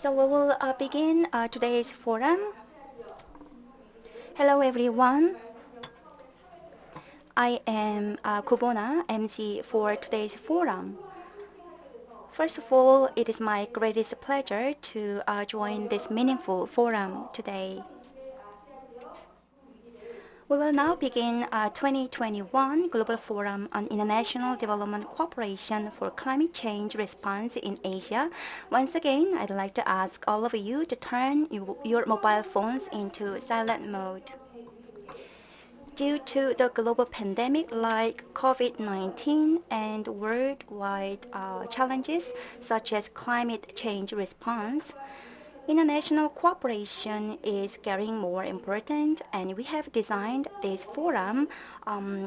So we will begin today's forum. Hello everyone. I am Kubona, MC for today's forum. First of all, it is my greatest pleasure to join this meaningful forum today. We will now begin 2021 Global Forum on International Development Cooperation for Climate Change Response in Asia. Once again, I'd like to ask all of you to turn your mobile phones into silent mode. Due to the global pandemic like COVID-19 and worldwide challenges such as climate change response, international cooperation is getting more important, and we have designed this forum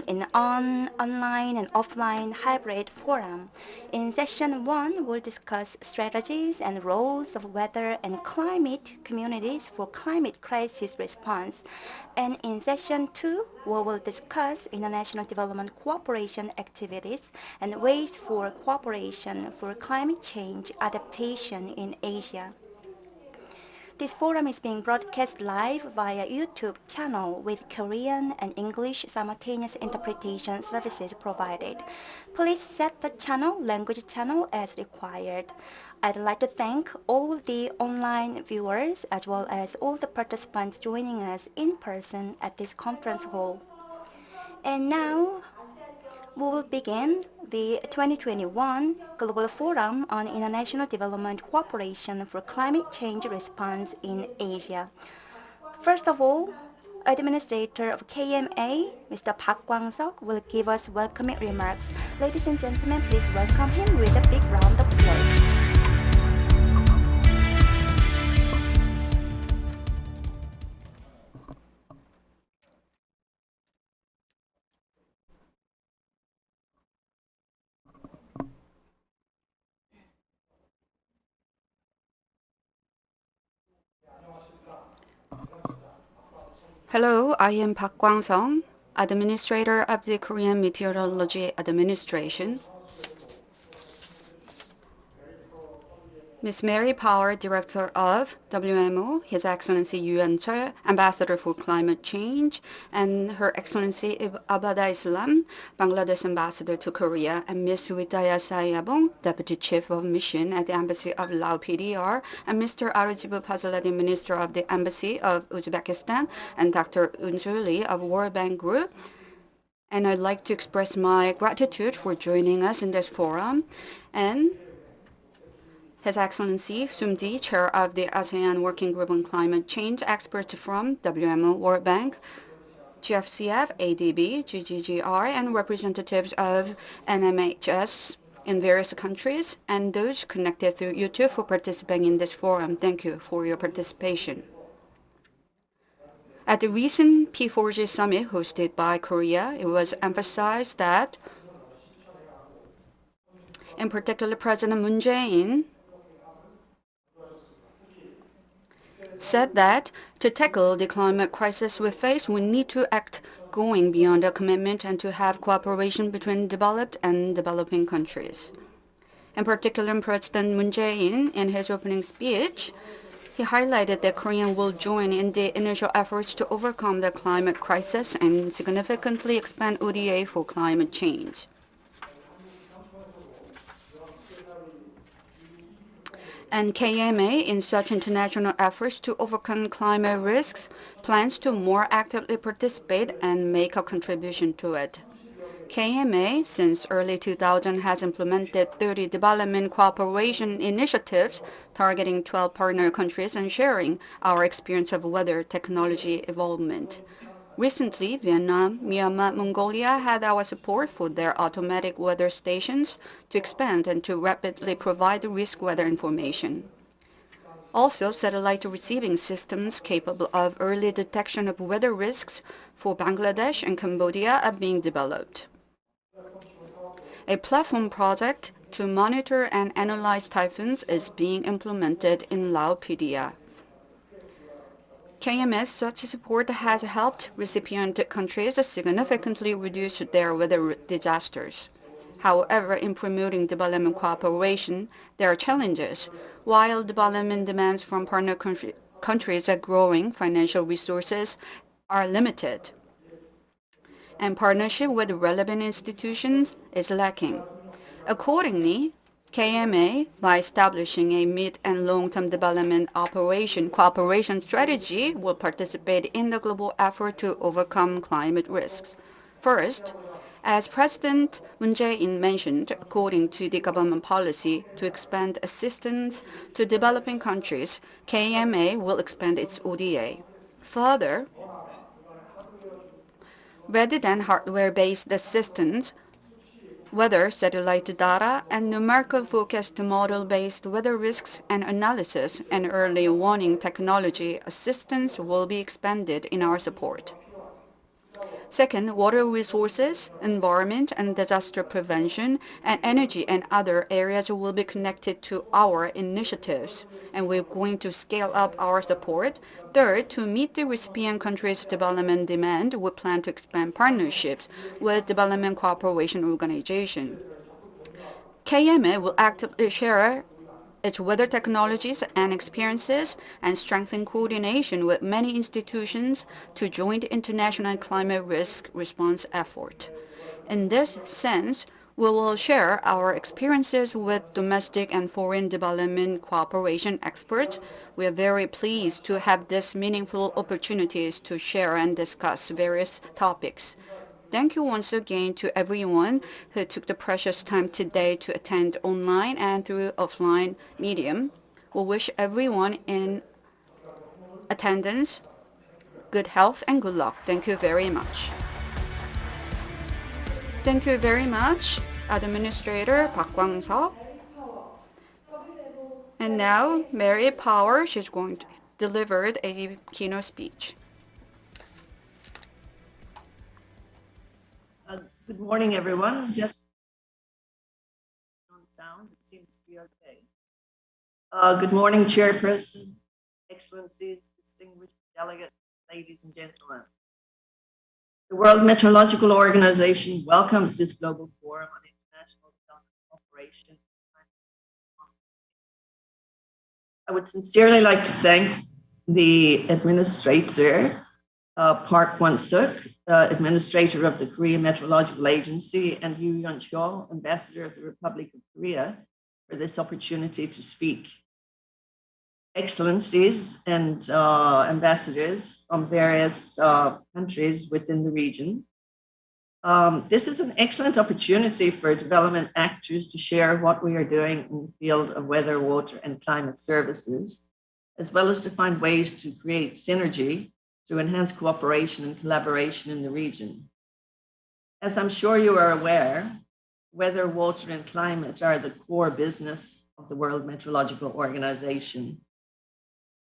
in online and offline hybrid forum. In session 1, we'll discuss strategies and roles of weather and climate communities for climate crisis response. And in session 2, we will discuss international development cooperation activities and ways for cooperation for climate change adaptation in Asia. This forum is being broadcast live via YouTube channel with Korean and English simultaneous interpretation services provided. Please set the language channel as required. I'd like to thank all the online viewers as well as all the participants joining us in person at this conference hall. And now, we will begin the 2021 Global Forum on International Development Cooperation for Climate Change Response in Asia. First of all, Administrator of KMA, Mr. Park Kwangsuk, will give us welcoming remarks. Ladies and gentlemen, please welcome him with a big round of applause. Hello, I am Park Kwangsuk, Administrator of the Korean Meteorology Administration. Ms. Mary Power, Director of WMO, His Excellency YOO Yeonchul, Ambassador for Climate Change, and Her Excellency Abada Islam, Bangladesh Ambassador to Korea, and Ms. Widaya Sayabong, Deputy Chief of Mission at the Embassy of Lao PDR, and Mr. Arghya Pazaladi, Minister of the Embassy of Uzbekistan, and Dr. Yeonchul Lee of World Bank Group. And I'd like to express my gratitude for joining us in this forum. And His Excellency Sumdi, Chair of the ASEAN Working Group on Climate Change, experts from WMO, World Bank, GFCF, ADB, GGGR, and representatives of NMHS in various countries, and those connected through YouTube for participating in this forum. Thank you for your participation. At the recent P4G summit hosted by Korea, it was emphasized that, in particular, President Moon Jae-in said that to tackle the climate crisis we face, we need to act going beyond a commitment and to have cooperation between developed and developing countries. In particular, President Moon Jae-in, in his opening speech, he highlighted that Korea will join in the initial efforts to overcome the climate crisis and significantly expand ODA for climate change. And KMA, in such international efforts to overcome climate risks, plans to more actively participate and make a contribution to it. KMA, since early 2000, has implemented 30 development cooperation initiatives targeting 12 partner countries and sharing our experience of weather technology involvement. Recently, Vietnam, Myanmar, Mongolia had our support for their automatic weather stations to expand and to rapidly provide risk weather information. Also, satellite receiving systems capable of early detection of weather risks for Bangladesh and Cambodia are being developed. A platform project to monitor and analyze typhoons is being implemented in Lao PDR. KMS such support has helped recipient countries significantly reduce their weather disasters. However, in promoting development cooperation, there are challenges. While development demands from partner countries are growing, financial resources are limited, and partnership with relevant institutions is lacking. Accordingly, KMA, by establishing a mid and long-term development cooperation strategy, will participate in the global effort to overcome climate risks. First, as President Moon Jae-in mentioned, according to the government policy to expand assistance to developing countries, KMA will expand its ODA. Further, rather than hardware-based assistance, weather satellite data and numerical forecast model-based weather risks and analysis and early warning technology assistance will be expanded in our support. Second, water resources, environment and disaster prevention, and energy and other areas will be connected to our initiatives, and we're going to scale up our support. Third, to meet the recipient countries' development demand, we plan to expand partnerships with development cooperation organizations. KMA will actively share its weather technologies and experiences and strengthen coordination with many institutions to join the international climate risk response effort. In this sense, we will share our experiences with domestic and foreign development cooperation experts. We are very pleased to have these meaningful opportunities to share and discuss various topics. Thank you once again to everyone who took the precious time today to attend online and through offline medium. We wish everyone in attendance good health and good luck. Thank you very much. Thank you very much, Administrator Park Kwangsuk. And now, Mary Power, she's going to deliver a keynote speech. Good morning, everyone. Just on sound, it seems to be okay. Good morning, Chairperson, Excellencies, distinguished delegates, ladies and gentlemen. The World Meteorological Organization welcomes this global forum on international development cooperation. I would sincerely like to thank the administrator, Park Kwangsuk, Administrator of the Korea Meteorological Agency, and YOO Yeonchul, Ambassador of the Republic of Korea, for this opportunity to speak. Excellencies and ambassadors from various countries within the region. This is an excellent opportunity for development actors to share what we are doing in the field of weather, water, and climate services, as well as to find ways to create synergy to enhance cooperation and collaboration in the region. As I'm sure you are aware, weather, water, and climate are the core business of the World Meteorological Organization.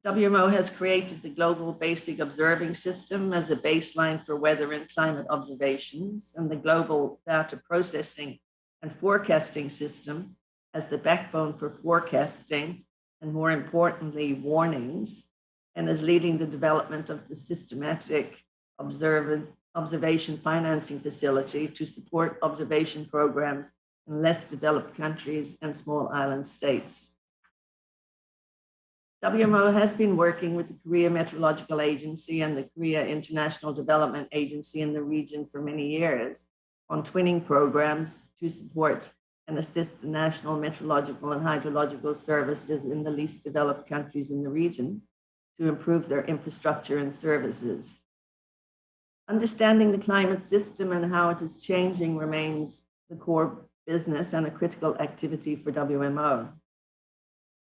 WMO has created the Global Basic Observing System as a baseline for weather and climate observations, and the Global Data Processing and Forecasting System as the backbone for forecasting and, more importantly, warnings, and is leading the development of the systematic observation financing facility to support observation programs in less developed countries and small island states. WMO has been working with the Korea Meteorological Agency and the Korea International Development Agency in the region for many years on twinning programs to support and assist the national meteorological and hydrological services in the least developed countries in the region to improve their infrastructure and services. Understanding the climate system and how it is changing remains the core business and a critical activity for WMO.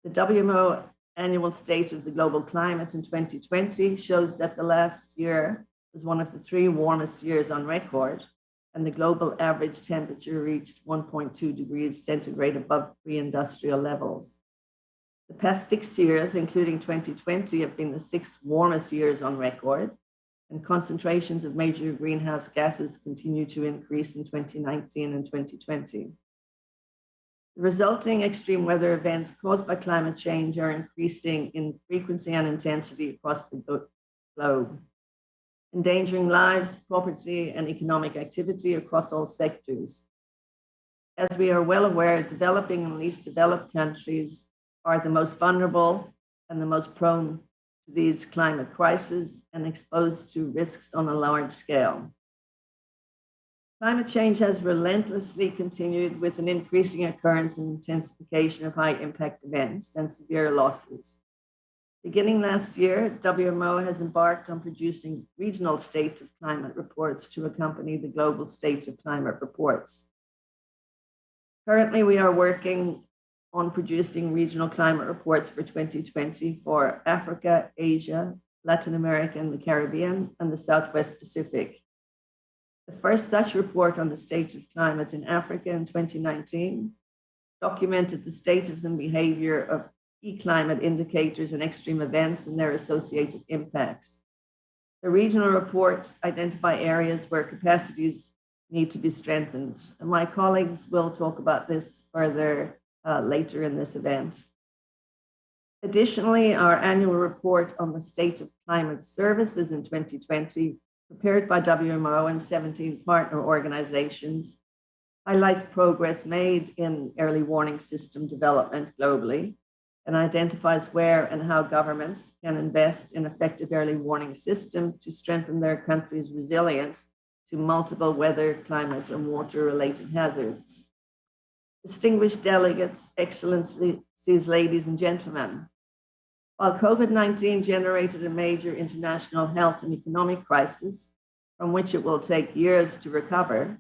The WMO Annual State of the Global Climate in 2020 shows that the last year was one of the 3 warmest years on record, and the global average temperature reached 1.2 degrees centigrade above pre-industrial levels. The past 6 years, including 2020, have been the 6 warmest years on record, and concentrations of major greenhouse gases continue to increase in 2019 and 2020. The resulting extreme weather events caused by climate change are increasing in frequency and intensity across the globe, endangering lives, property, and economic activity across all sectors. As we are well aware, developing and least developed countries are the most vulnerable and the most prone to these climate crises and exposed to risks on a large scale. Climate change has relentlessly continued with an increasing occurrence and intensification of high impact events and severe losses. Beginning last year, WMO has embarked on producing regional state of climate reports to accompany the global state of climate reports. Currently, we are working on producing regional climate reports for 2020 for Africa, Asia, Latin America, and the Caribbean, and the Southwest Pacific. The first such report on the state of climate in Africa in 2019 documented the status and behavior of key climate indicators and extreme events and their associated impacts. The regional reports identify areas where capacities need to be strengthened. And my colleagues will talk about this further later in this event. Additionally, our annual report on the state of climate services in 2020, prepared by WMO and 17 partner organizations, highlights progress made in early warning system development globally and identifies where and how governments can invest in effective early warning system to strengthen their country's resilience to multiple weather, climate, and water-related hazards. Distinguished delegates, excellencies, ladies and gentlemen, while COVID-19 generated a major international health and economic crisis from which it will take years to recover,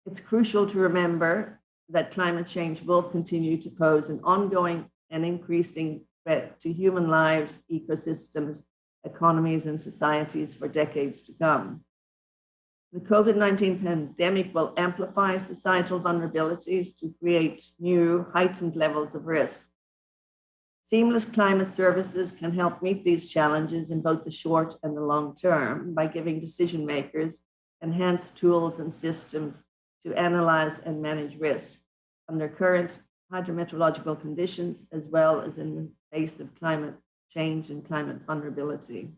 it's crucial to remember that climate change will continue to pose an ongoing and increasing threat to human lives, ecosystems, economies, and societies for decades to come. The COVID-19 pandemic will amplify societal vulnerabilities to create new heightened levels of risk. Seamless climate services can help meet these challenges in both the short and the long term by giving decision makers enhanced tools and systems to analyze and manage risk under current hydrometeorological conditions, as well as in the face of climate change and climate vulnerability.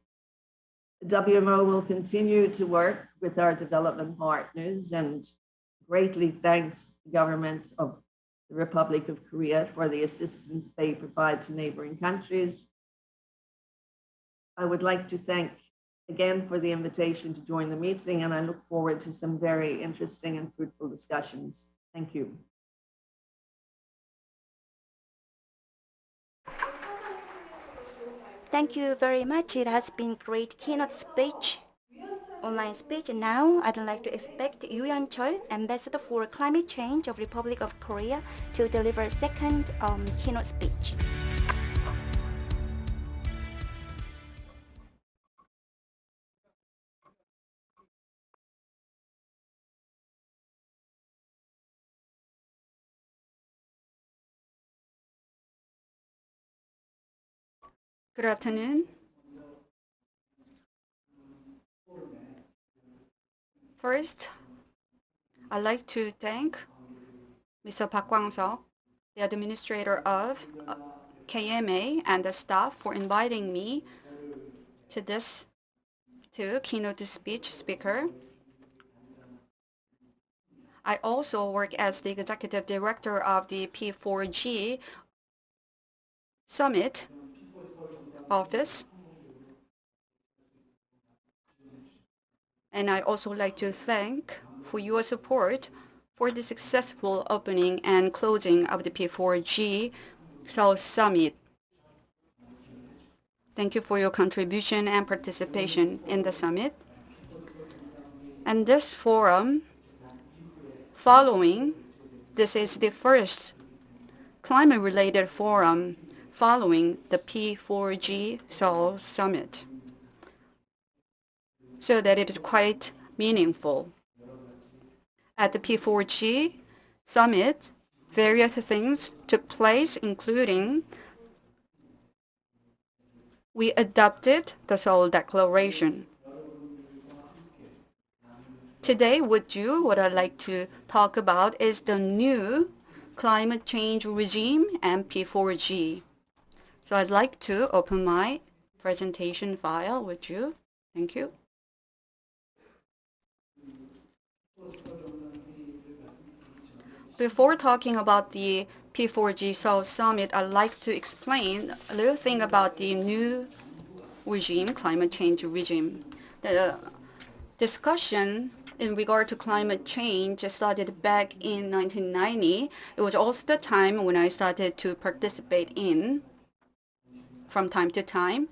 The WMO will continue to work with our development partners and greatly thanks the government of the Republic of Korea for the assistance they provide to neighboring countries. I would like to thank again for the invitation to join the meeting, and I look forward to some very interesting and fruitful discussions. Thank you. Thank you very much. It has been great keynote speech, online speech. And now I'd like to expect YOO Yeonchul, Ambassador for Climate Change of Republic of Korea, to deliver second keynote speech. Good afternoon. First, I'd like to thank Mr. Kwangsuk, the administrator of KMA, and the staff for inviting me to keynote speech speaker. I also work as the executive director of the P4G Summit office. And I also like to thank for your support for the successful opening and closing of the P4G South Summit. Thank you for your contribution and participation in the summit. And this forum, this is the first climate-related forum following the P4G Seoul Summit, so that it is quite meaningful. At the P4G Summit, various things took place, including we adopted the Seoul Declaration. Today, what I'd like to talk about is the new climate change regime and P4G. So I'd like to open my presentation file with you. Thank you. Before talking about the P4G Seoul Summit, I'd like to explain a little thing about the new regime, climate change regime. The discussion in regard to climate change started back in 1990. It was also the time when I started to participate in from time to time,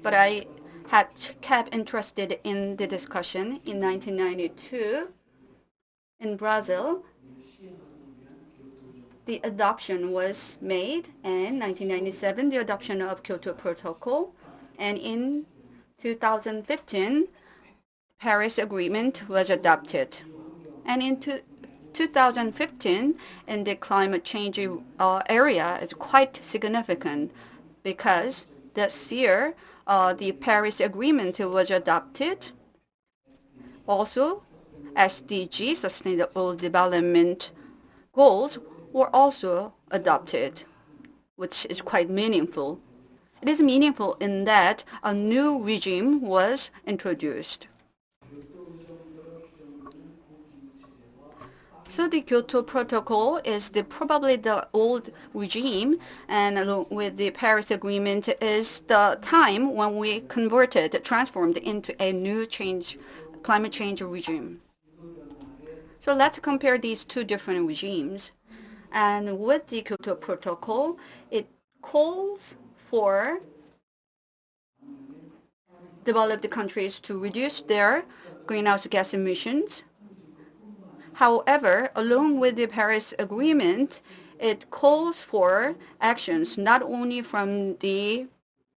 but I had kept interested in the discussion in 1992 in Brazil. The adoption was made, and 1997 the adoption of Kyoto Protocol, and in 2015 Paris Agreement was adopted. And in 2015, in the climate change area, is quite significant because this year the Paris Agreement was adopted. Also, SDG, Sustainable Development Goals, were also adopted, which is quite meaningful. It is meaningful in that a new regime was introduced. So the Kyoto Protocol is probably the old regime, and along with the Paris Agreement is the time when we transformed into a new climate change regime. So let's compare these two different regimes. And with the Kyoto Protocol, it calls for developed countries to reduce their greenhouse gas emissions. However, along with the Paris Agreement, it calls for actions not only from the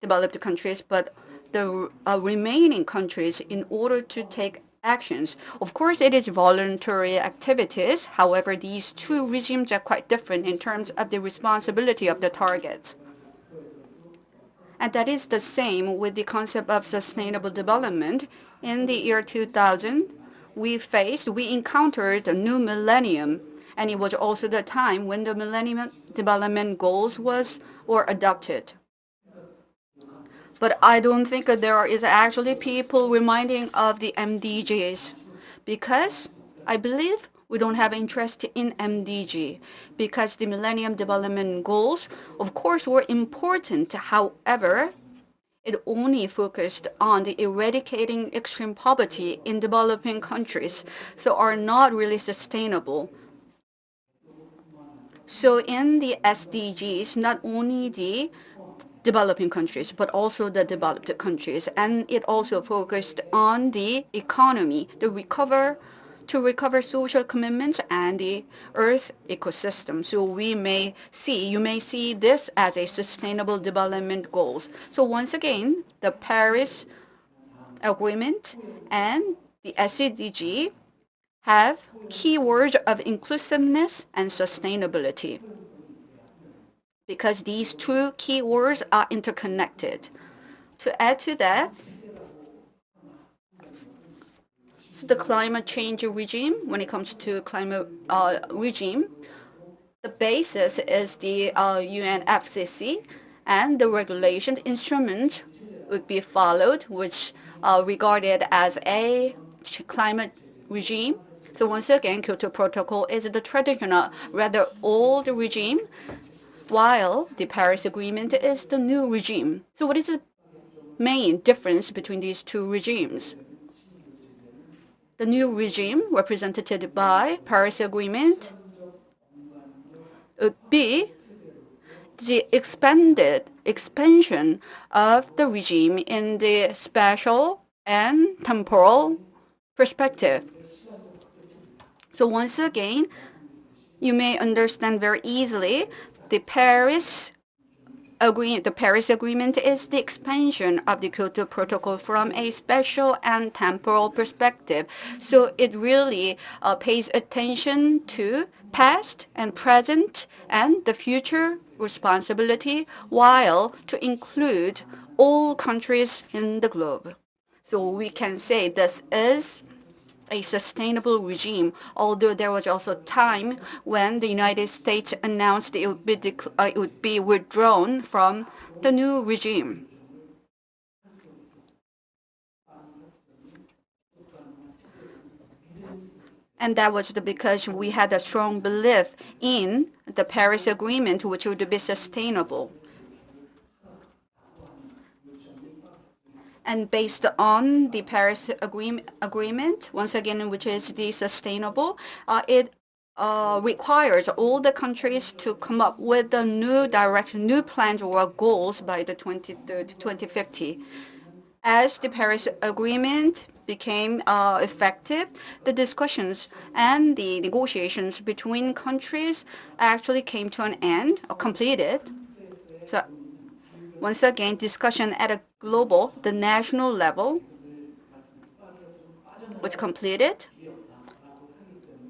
developed countries, but the remaining countries in order to take actions. Of course, it is voluntary activities. However, these two regimes are quite different in terms of the responsibility of the targets. And that is the same with the concept of sustainable development. In the year 2000, we encountered a new millennium, and it was also the time when the Millennium Development Goals were adopted. But I don't think that there is actually people reminding of the MDGs, because I believe we don't have interest in MDG, because the Millennium Development Goals, of course, were important. However, it only focused on the eradicating extreme poverty in developing countries, so are not really sustainable. So in the SDGs, not only the developing countries, but also the developed countries, and it also focused on the economy, to recover social commitments and the earth ecosystem. So you may see this as a sustainable development goals. So once again, the Paris Agreement and the SDG have keywords of inclusiveness and sustainability, because these two keywords are interconnected. To add to that, so the climate change regime, when it comes to climate regime, the basis is the UNFCCC, and the regulation instrument would be followed, which regarded as a climate regime. So once again, Kyoto Protocol is the traditional, rather old regime, while the Paris Agreement is the new regime. So what is the main difference between these two regimes? The new regime, represented by Paris Agreement, would be the expansion of the regime in the spatial and temporal perspective. So once again, you may understand very easily the Paris Agreement is the expansion of the Kyoto Protocol from a spatial and temporal perspective. So it really pays attention to past and present and the future responsibility, while to include all countries in the globe. So we can say this is a sustainable regime, although there was also a time when the United States announced it would be withdrawn from the new regime. And that was because we had a strong belief in the Paris Agreement, which would be sustainable. And based on the Paris Agreement, once again, which is the sustainable, it requires all the countries to come up with a new direction, new plans or goals by the 2050. As the Paris Agreement became effective, the discussions and the negotiations between countries actually came to an end or completed. So once again, discussion at a global, the national level was completed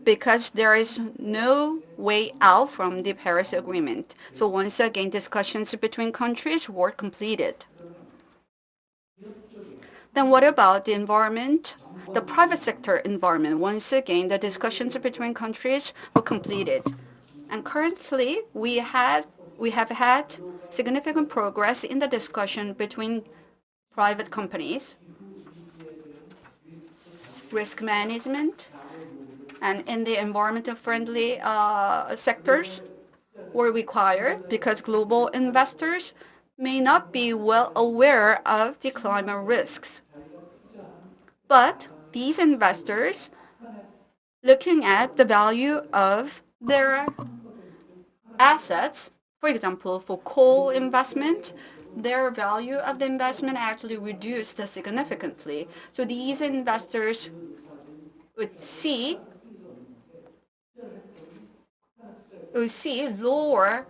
because there is no way out from the Paris Agreement. So once again, discussions between countries were completed. Then what about the environment? The private sector environment. Once again, the discussions between countries were completed. And currently, we have had significant progress in the discussion between private companies, risk management, and in the environmental friendly sectors were required because global investors may not be well aware of the climate risks. But these investors, looking at the value of their assets, for example, for coal investment, their value of the investment actually reduced significantly. So these investors would see lower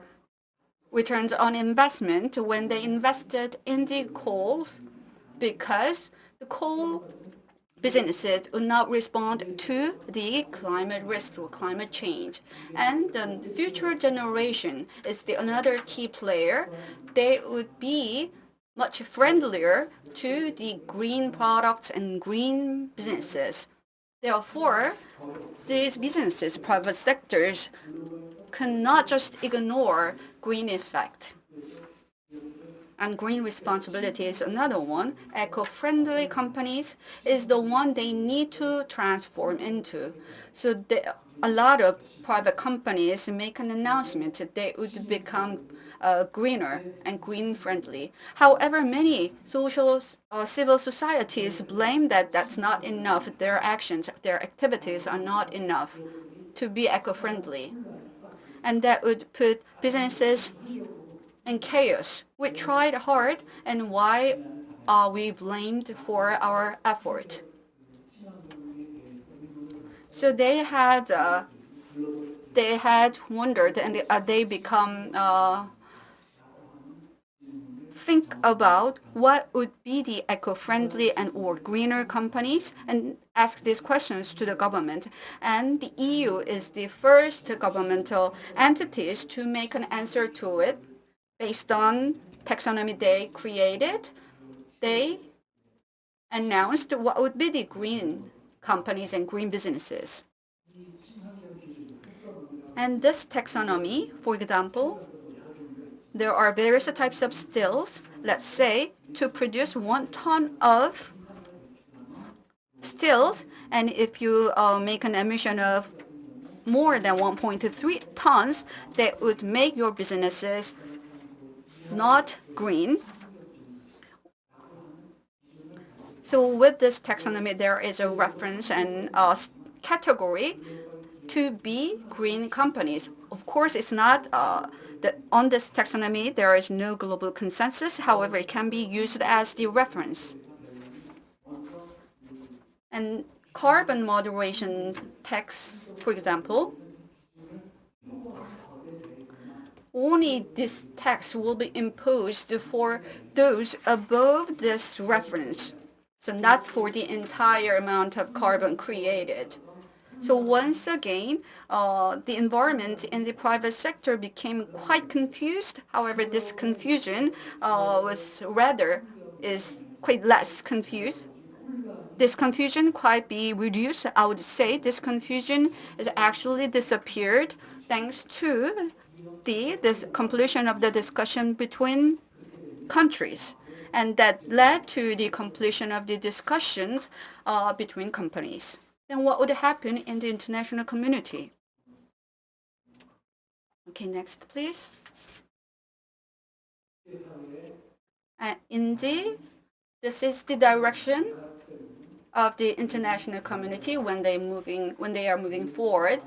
returns on investment when they invested in the coals because the coal businesses will not respond to the climate risk or climate change. And the future generation is another key player. They would be much friendlier to the green products and green businesses. Therefore, these businesses, private sectors, cannot just ignore green effect. And green responsibility is another one. Eco-friendly companies is the one they need to transform into. So a lot of private companies make an announcement that they would become greener and green-friendly. However, many social civil societies blame that that's not enough. Their actions, their activities are not enough to be eco-friendly. And that would put businesses in chaos. We tried hard, and why are we blamed for our effort? So they had wondered, and they become think about what would be the eco-friendly and or greener companies and ask these questions to the government. And the EU is the first governmental entities to make an answer to it based on taxonomy they created. They announced what would be the green companies and green businesses. And this taxonomy, for example, there are various types of stills. Let's say to produce 1 ton of stills, and if you make an emission of more than 1.3 tons, that would make your businesses not green. So with this taxonomy, there is a reference and a category to be green companies. Of course, it's not on this taxonomy, there is no global consensus. However, it can be used as the reference. And carbon moderation tax, for example, only this tax will be imposed for those above this reference, so not for the entire amount of carbon created. So once again, the environment in the private sector became quite confused. However, this confusion is quite less confused. This confusion quite be reduced. I would say this confusion is actually disappeared thanks to the completion of the discussion between countries, and that led to the completion of the discussions between companies. then what would happen in the international community? Okay, next, please. Indeed, this is the direction of the international community when they are moving forward,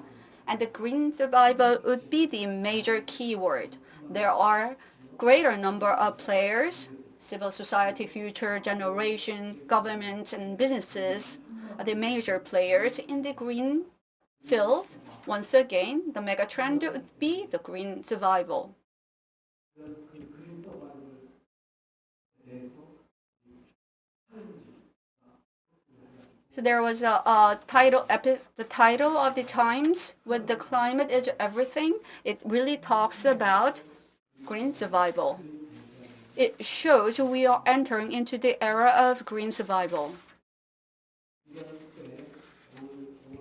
and the green survival would be the major keyword. There are greater number of players, civil society, future generation, governments, and businesses are the major players in the green field. Once again, the mega trend would be the green survival. So there was a title, the title of the Times with "The Climate is Everything." It really talks about green survival. It shows we are entering into the era of green survival.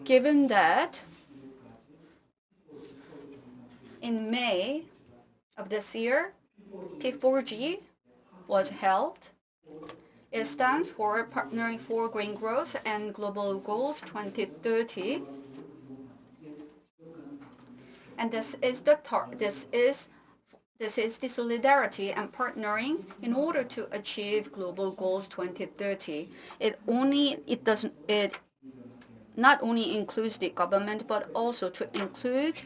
Given that in May of this year, P4G was held. It stands for Partnering for Green Growth and Global Goals 2030. And this is the solidarity and partnering in order to achieve Global Goals 2030. It not only includes the government, but also to include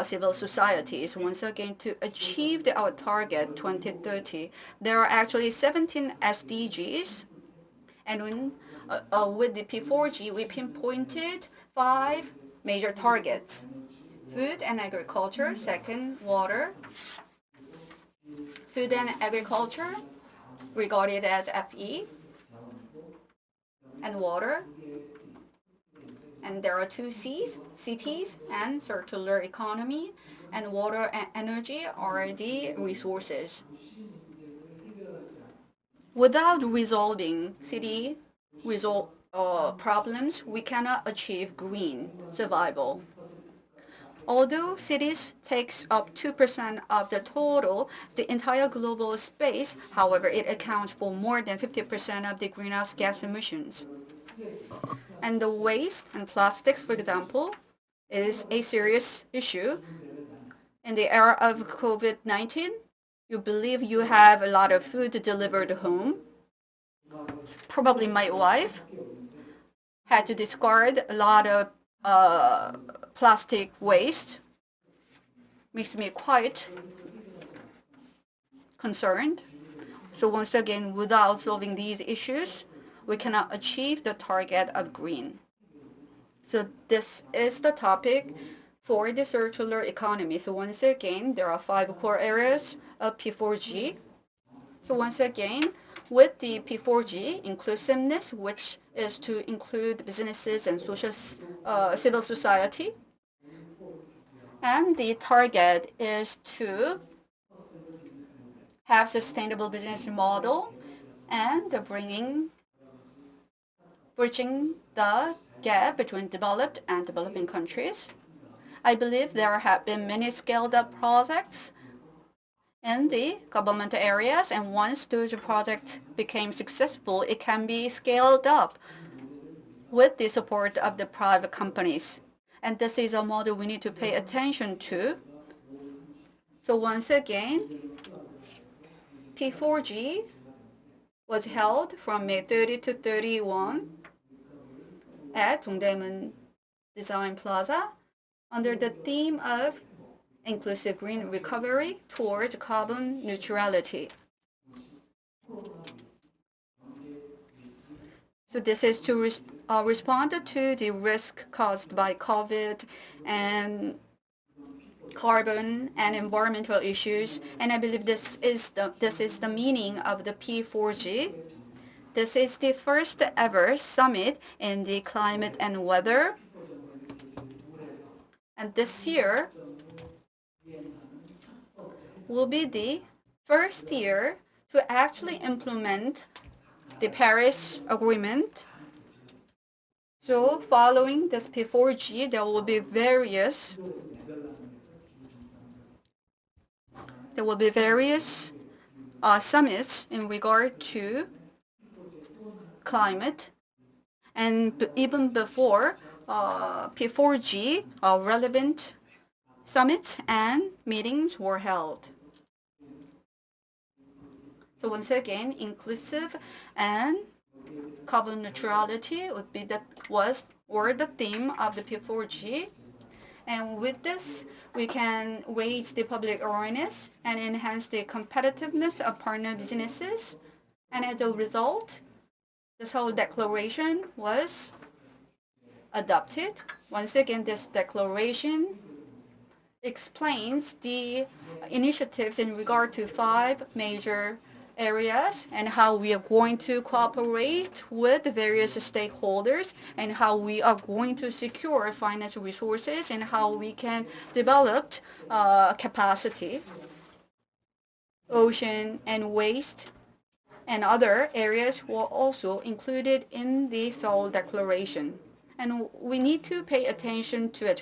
civil societies, once again, to achieve our target 2030. There are actually 17 SDGs, and with the P4G, we pinpointed 5 major targets. Food and agriculture, second, water. Food and agriculture, regarded as FE, and water. And there are 2 C's, cities and circular economy, and water and energy are the resources. Without resolving city problems, we cannot achieve green survival. Although cities takes up 2% of the total, the entire global space, however, it accounts for more than 50% of the greenhouse gas emissions. And the waste and plastics, for example, is a serious issue. In the era of COVID-19, you believe you have a lot of food delivered home. Probably my wife had to discard a lot of plastic waste. Makes me quite concerned. So once again, without solving these issues, we cannot achieve the target of green. So this is the topic for the circular economy. So once again, there are 5 core areas of P4G. So once again, with the P4G, inclusiveness, which is to include businesses and civil society. And the target is to have sustainable business model and bridging the gap between developed and developing countries. I believe there have been many scaled up projects in the government areas, and once those projects became successful, it can be scaled up with the support of the private companies. And this is a model we need to pay attention to. So once again, P4G was held from May 30 to 31 at Dongdaemun Design Plaza under the theme of inclusive green recovery towards carbon neutrality. So this is to respond to the risk caused by COVID and carbon and environmental issues, and I believe this is the meaning of the P4G. This is the first ever summit in the climate and weather, and this year will be the first year to actually implement the Paris Agreement. So following this P4G, there will be various summits in regard to climate. And even before, P4G relevant summits and meetings were held. So once again, inclusive and carbon neutrality would be the theme of the P4G. And with this, we can raise the public awareness and enhance the competitiveness of partner businesses. And as a result, this whole declaration was adopted. Once again, this declaration explains the initiatives in regard to 5 major areas and how we are going to cooperate with the various stakeholders and how we are going to secure financial resources and how we can develop capacity. Ocean and waste and other areas were also included in the Seoul Declaration. And we need to pay attention to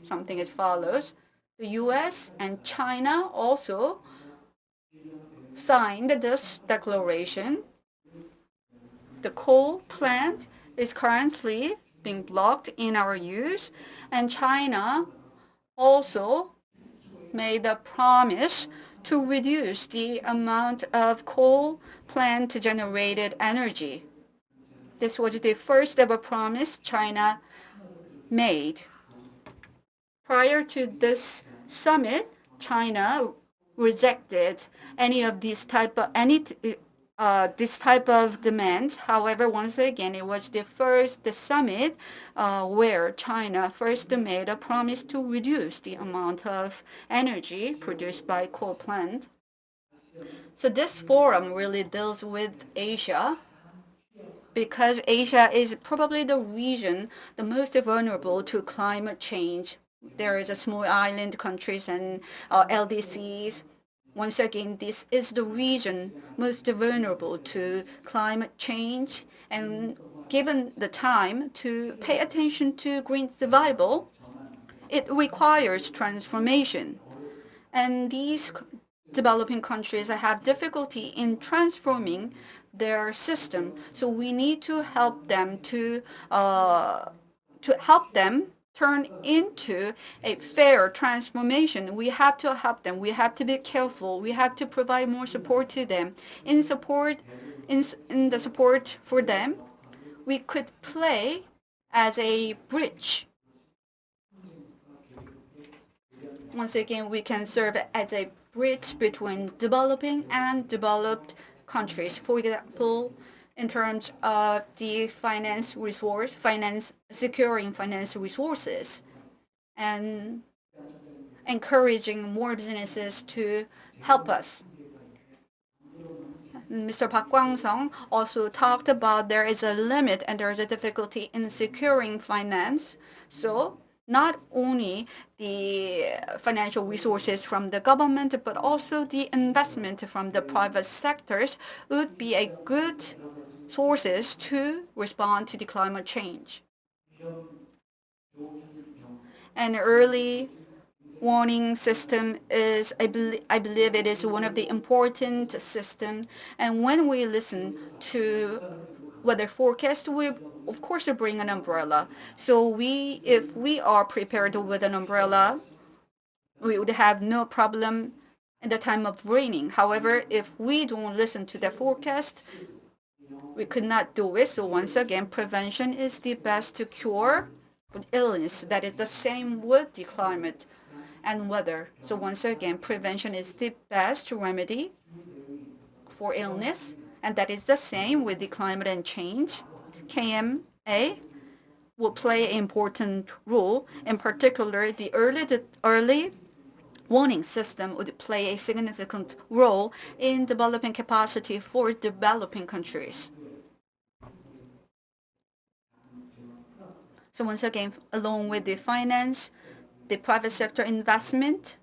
something as follows. The US and China also signed this declaration. The coal plant is currently being blocked in our use, and China also made a promise to reduce the amount of coal plant generated energy. This was the first ever promise China made. Prior to this summit, China rejected any of these type of demands. However, once again, it was the first summit where China first made a promise to reduce the amount of energy produced by coal plant. So this forum really deals with Asia, because Asia is probably the region the most vulnerable to climate change. There is a small island countries and LDCs. Once again, this is the region most vulnerable to climate change, and given the time to pay attention to green survival, it requires transformation. And these developing countries have difficulty in transforming their system. So we need to help them turn into a fair transformation. We have to help them. We have to be careful. We have to provide more support to them. In the support for them, we could play as a bridge. Once again, we can serve as a bridge between developing and developed countries. For example, in terms of the securing finance resources and encouraging more businesses to help us. Mr. Park Kwangsuk also talked about there is a limit and there is a difficulty in securing finance. So not only the financial resources from the government, but also the investment from the private sectors would be a good sources to respond to the climate change. An early warning system is, I believe it is one of the important systems. And when we listen to weather forecast, we of course bring an umbrella. So if we are prepared with an umbrella, we would have no problem in the time of raining. However, if we don't listen to the forecast, we could not do it. So once again, prevention is the best cure for illness. That is the same with the climate and weather. So once again, prevention is the best remedy for illness, and that is the same with the climate and change. KMA will play an important role. In particular, the early warning system would play a significant role in developing capacity for developing countries. So once again, along with the finance, the private sector investment,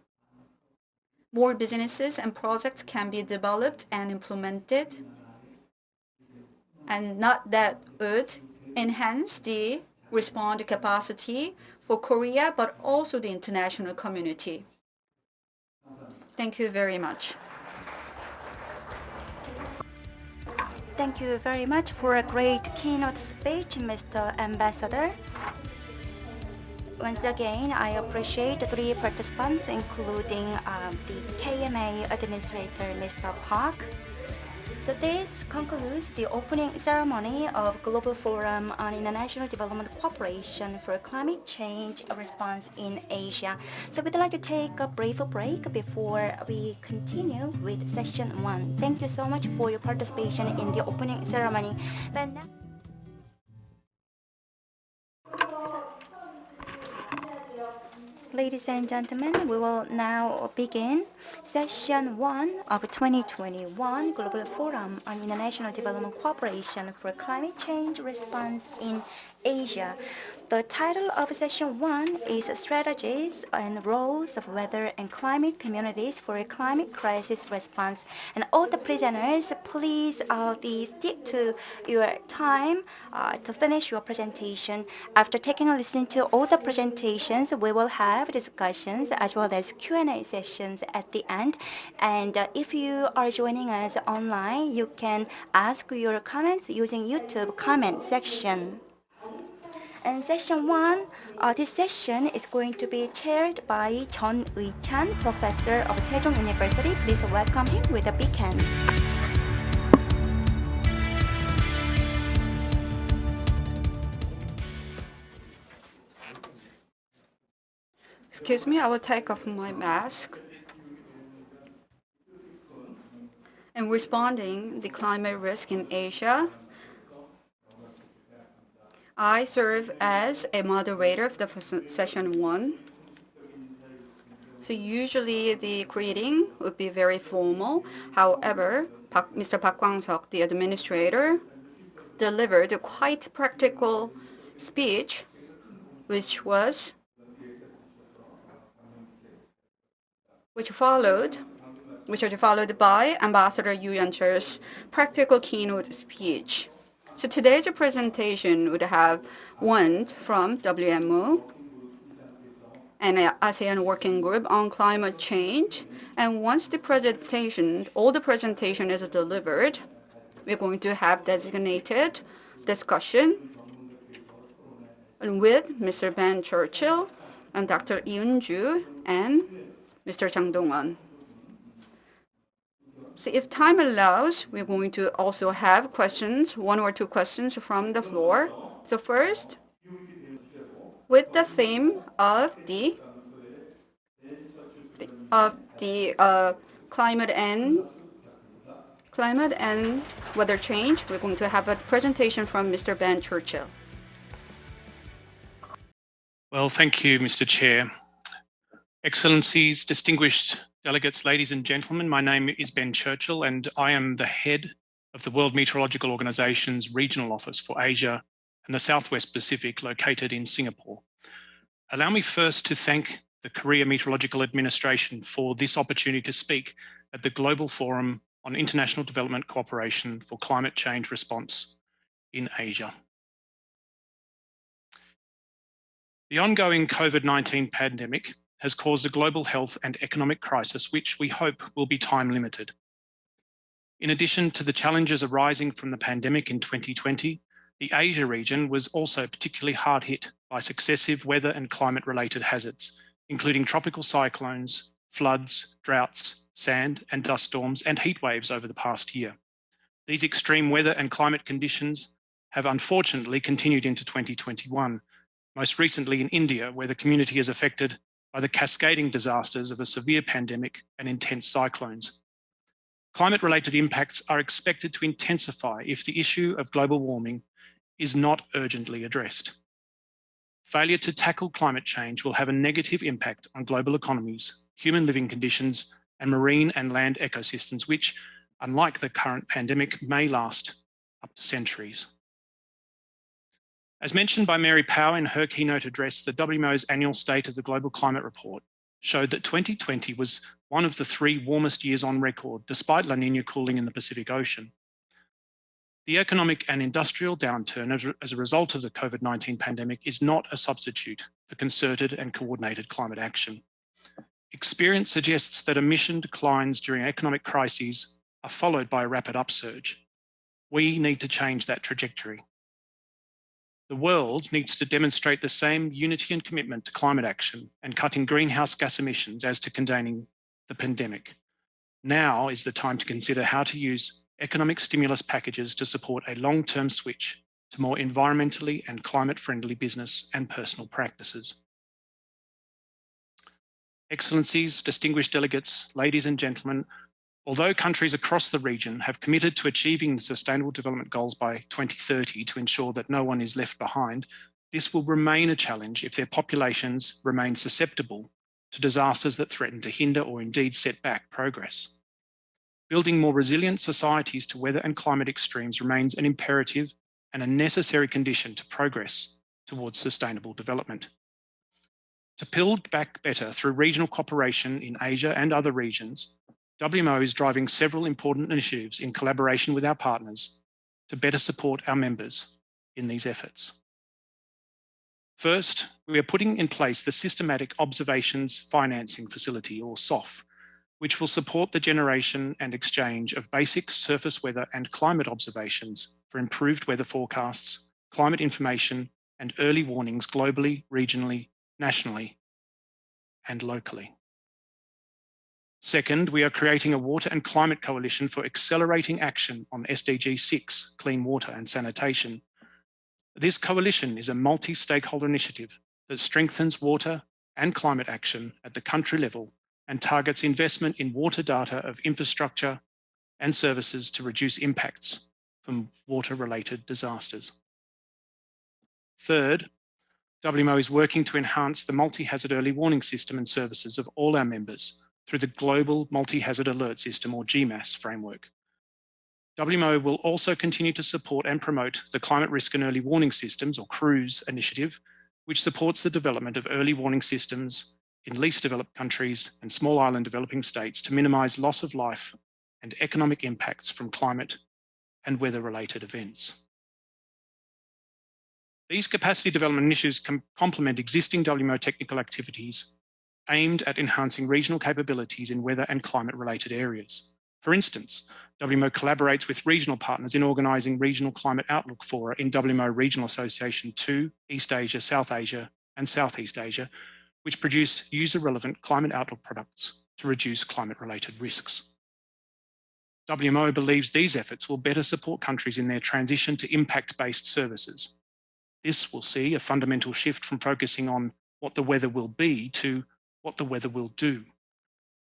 more businesses and projects can be developed and implemented, and not that would enhance the respond capacity for Korea, but also the international community. Thank you very much. Thank you very much for a great keynote speech, Mr. Ambassador. Once again, I appreciate the three participants, including the KMA Administrator, Mr. Park. So this concludes the opening ceremony of Global Forum on International Development Cooperation for Climate Change Response in Asia. So we'd like to take a brief break before we continue with session 1. Thank you so much for your participation in the opening ceremony. But now Ladies and gentlemen, we will now begin session 1 of 2021 Global Forum on International Development Cooperation for Climate Change Response in Asia. The title of session 1 is Strategies and Roles of Weather and Climate Communities for a Climate Crisis Response. And all the presenters, please stick to your time to finish your presentation. After taking a listen to all the presentations, we will have discussions as well as Q&A sessions at the end. And if you are joining us online, you can ask your comments using YouTube comment section. And session 1, this session is going to be chaired by Jeon-Eui Professor of Sejong University. Please welcome him with a big hand. Excuse me, I will take off my mask. In responding the climate risk in Asia, I serve as a moderator of the session 1. So usually the greeting would be very formal. However, Mr. Park Kwangsuk, the administrator, delivered a quite practical speech, which was followed by Ambassador YOO Yeonchul's practical keynote speech. So today's presentation would have one from WMO, an ASEAN working group on climate change. And once all the presentation is delivered, we're going to have designated discussion with Mr. Ben Churchill and Dr. Yeonju and Mr. Dong-Eon. So if time allows, we're going to also have questions, 1 or 2 questions from the floor. So first, with the theme of the climate and weather change, we're going to have a presentation from Mr. Ben Churchill. Well, thank you, Mr. Chair. Excellencies, distinguished delegates, ladies and gentlemen, my name is Ben Churchill and I am the head of the World Meteorological Organization's Regional Office for Asia and the Southwest Pacific, located in Singapore. Allow me first to thank the Korea Meteorological Administration for this opportunity to speak at the Global Forum on International Development Cooperation for Climate Change Response in Asia. The ongoing COVID-19 pandemic has caused a global health and economic crisis, which we hope will be time limited. In addition to the challenges arising from the pandemic in 2020, the Asia region was also particularly hard hit by successive weather and climate-related hazards, including tropical cyclones, floods, droughts, sand and dust storms, and heat waves over the past year. These extreme weather and climate conditions have unfortunately continued into 2021, most recently in India, where the community is affected by the cascading disasters of a severe pandemic and intense cyclones. Climate-related impacts are expected to intensify if the issue of global warming is not urgently addressed. Failure to tackle climate change will have a negative impact on global economies, human living conditions, and marine and land ecosystems, which, unlike the current pandemic, may last up to centuries. As mentioned by Mary Powell in her keynote address, the WMO's annual State of the Global Climate Report showed that 2020 was one of the 3 warmest years on record, despite La Nina cooling in the Pacific Ocean. The economic and industrial downturn as a result of the COVID-19 pandemic is not a substitute for concerted and coordinated climate action. Experience suggests that emission declines during economic crises are followed by a rapid upsurge. We need to change that trajectory. The world needs to demonstrate the same unity and commitment to climate action and cutting greenhouse gas emissions as to containing the pandemic. Now is the time to consider how to use economic stimulus packages to support a long-term switch to more environmentally and climate-friendly business and personal practices. Excellencies, distinguished delegates, ladies and gentlemen, although countries across the region have committed to achieving the Sustainable Development Goals by 2030 to ensure that no one is left behind, this will remain a challenge if their populations remain susceptible to disasters that threaten to hinder or indeed set back progress. Building more resilient societies to weather and climate extremes remains an imperative and a necessary condition to progress towards sustainable development. To build back better through regional cooperation in Asia and other regions, WMO is driving several important initiatives in collaboration with our partners to better support our members in these efforts. First, we are putting in place the Systematic Observations Financing Facility, or SOF, which will support the generation and exchange of basic surface weather and climate observations for improved weather forecasts, climate information, and early warnings globally, regionally, nationally, and locally. Second, we are creating a water and climate coalition for accelerating action on SDG 6, clean water and sanitation. This coalition is a multi-stakeholder initiative that strengthens water and climate action at the country level and targets investment in water data of infrastructure and services to reduce impacts from water-related disasters. Third, WMO is working to enhance the multi-hazard early warning system and services of all our members through the Global Multi-Hazard Alert System, or GMAS framework. WMO will also continue to support and promote the Climate Risk and Early Warning Systems, or CRUISE initiative, which supports the development of early warning systems in least developed countries and small island developing states to minimise loss of life and economic impacts from climate and weather-related events. These capacity development initiatives complement existing WMO technical activities aimed at enhancing regional capabilities in weather and climate-related areas. For instance, WMO collaborates with regional partners in organising regional climate outlook fora in WMO Regional Association 2, East Asia, South Asia, and Southeast Asia, which produce user-relevant climate outlook products to reduce climate-related risks. WMO believes these efforts will better support countries in their transition to impact-based services. This will see a fundamental shift from focusing on what the weather will be to what the weather will do.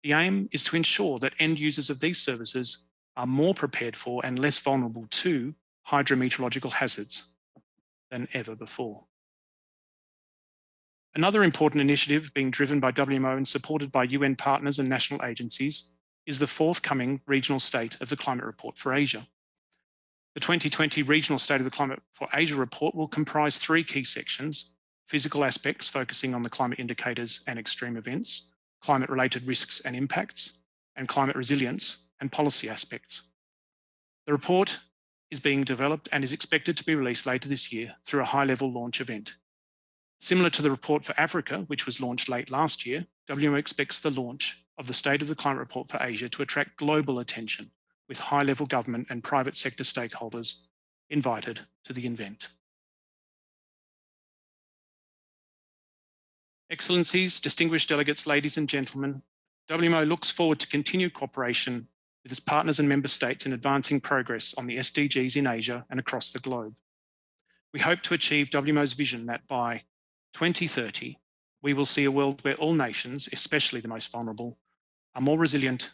The aim is to ensure that end users of these services are more prepared for and less vulnerable to hydrometeorological hazards than ever before. Another important initiative being driven by WMO and supported by UN partners and national agencies is the forthcoming Regional State of the Climate Report for Asia. The 2020 Regional State of the Climate for Asia report will comprise 3 key sections: physical aspects focusing on the climate indicators and extreme events, climate-related risks and impacts, and climate resilience and policy aspects. The report is being developed and is expected to be released later this year through a high-level launch event. Similar to the report for Africa, which was launched late last year, WMO expects the launch of the State of the Climate Report for Asia to attract global attention, with high-level government and private sector stakeholders invited to the event. Excellencies, distinguished delegates, ladies and gentlemen, WMO looks forward to continued cooperation with its partners and member states in advancing progress on the SDGs in Asia and across the globe. We hope to achieve WMO's vision that by 2030, we will see a world where all nations, especially the most vulnerable, are more resilient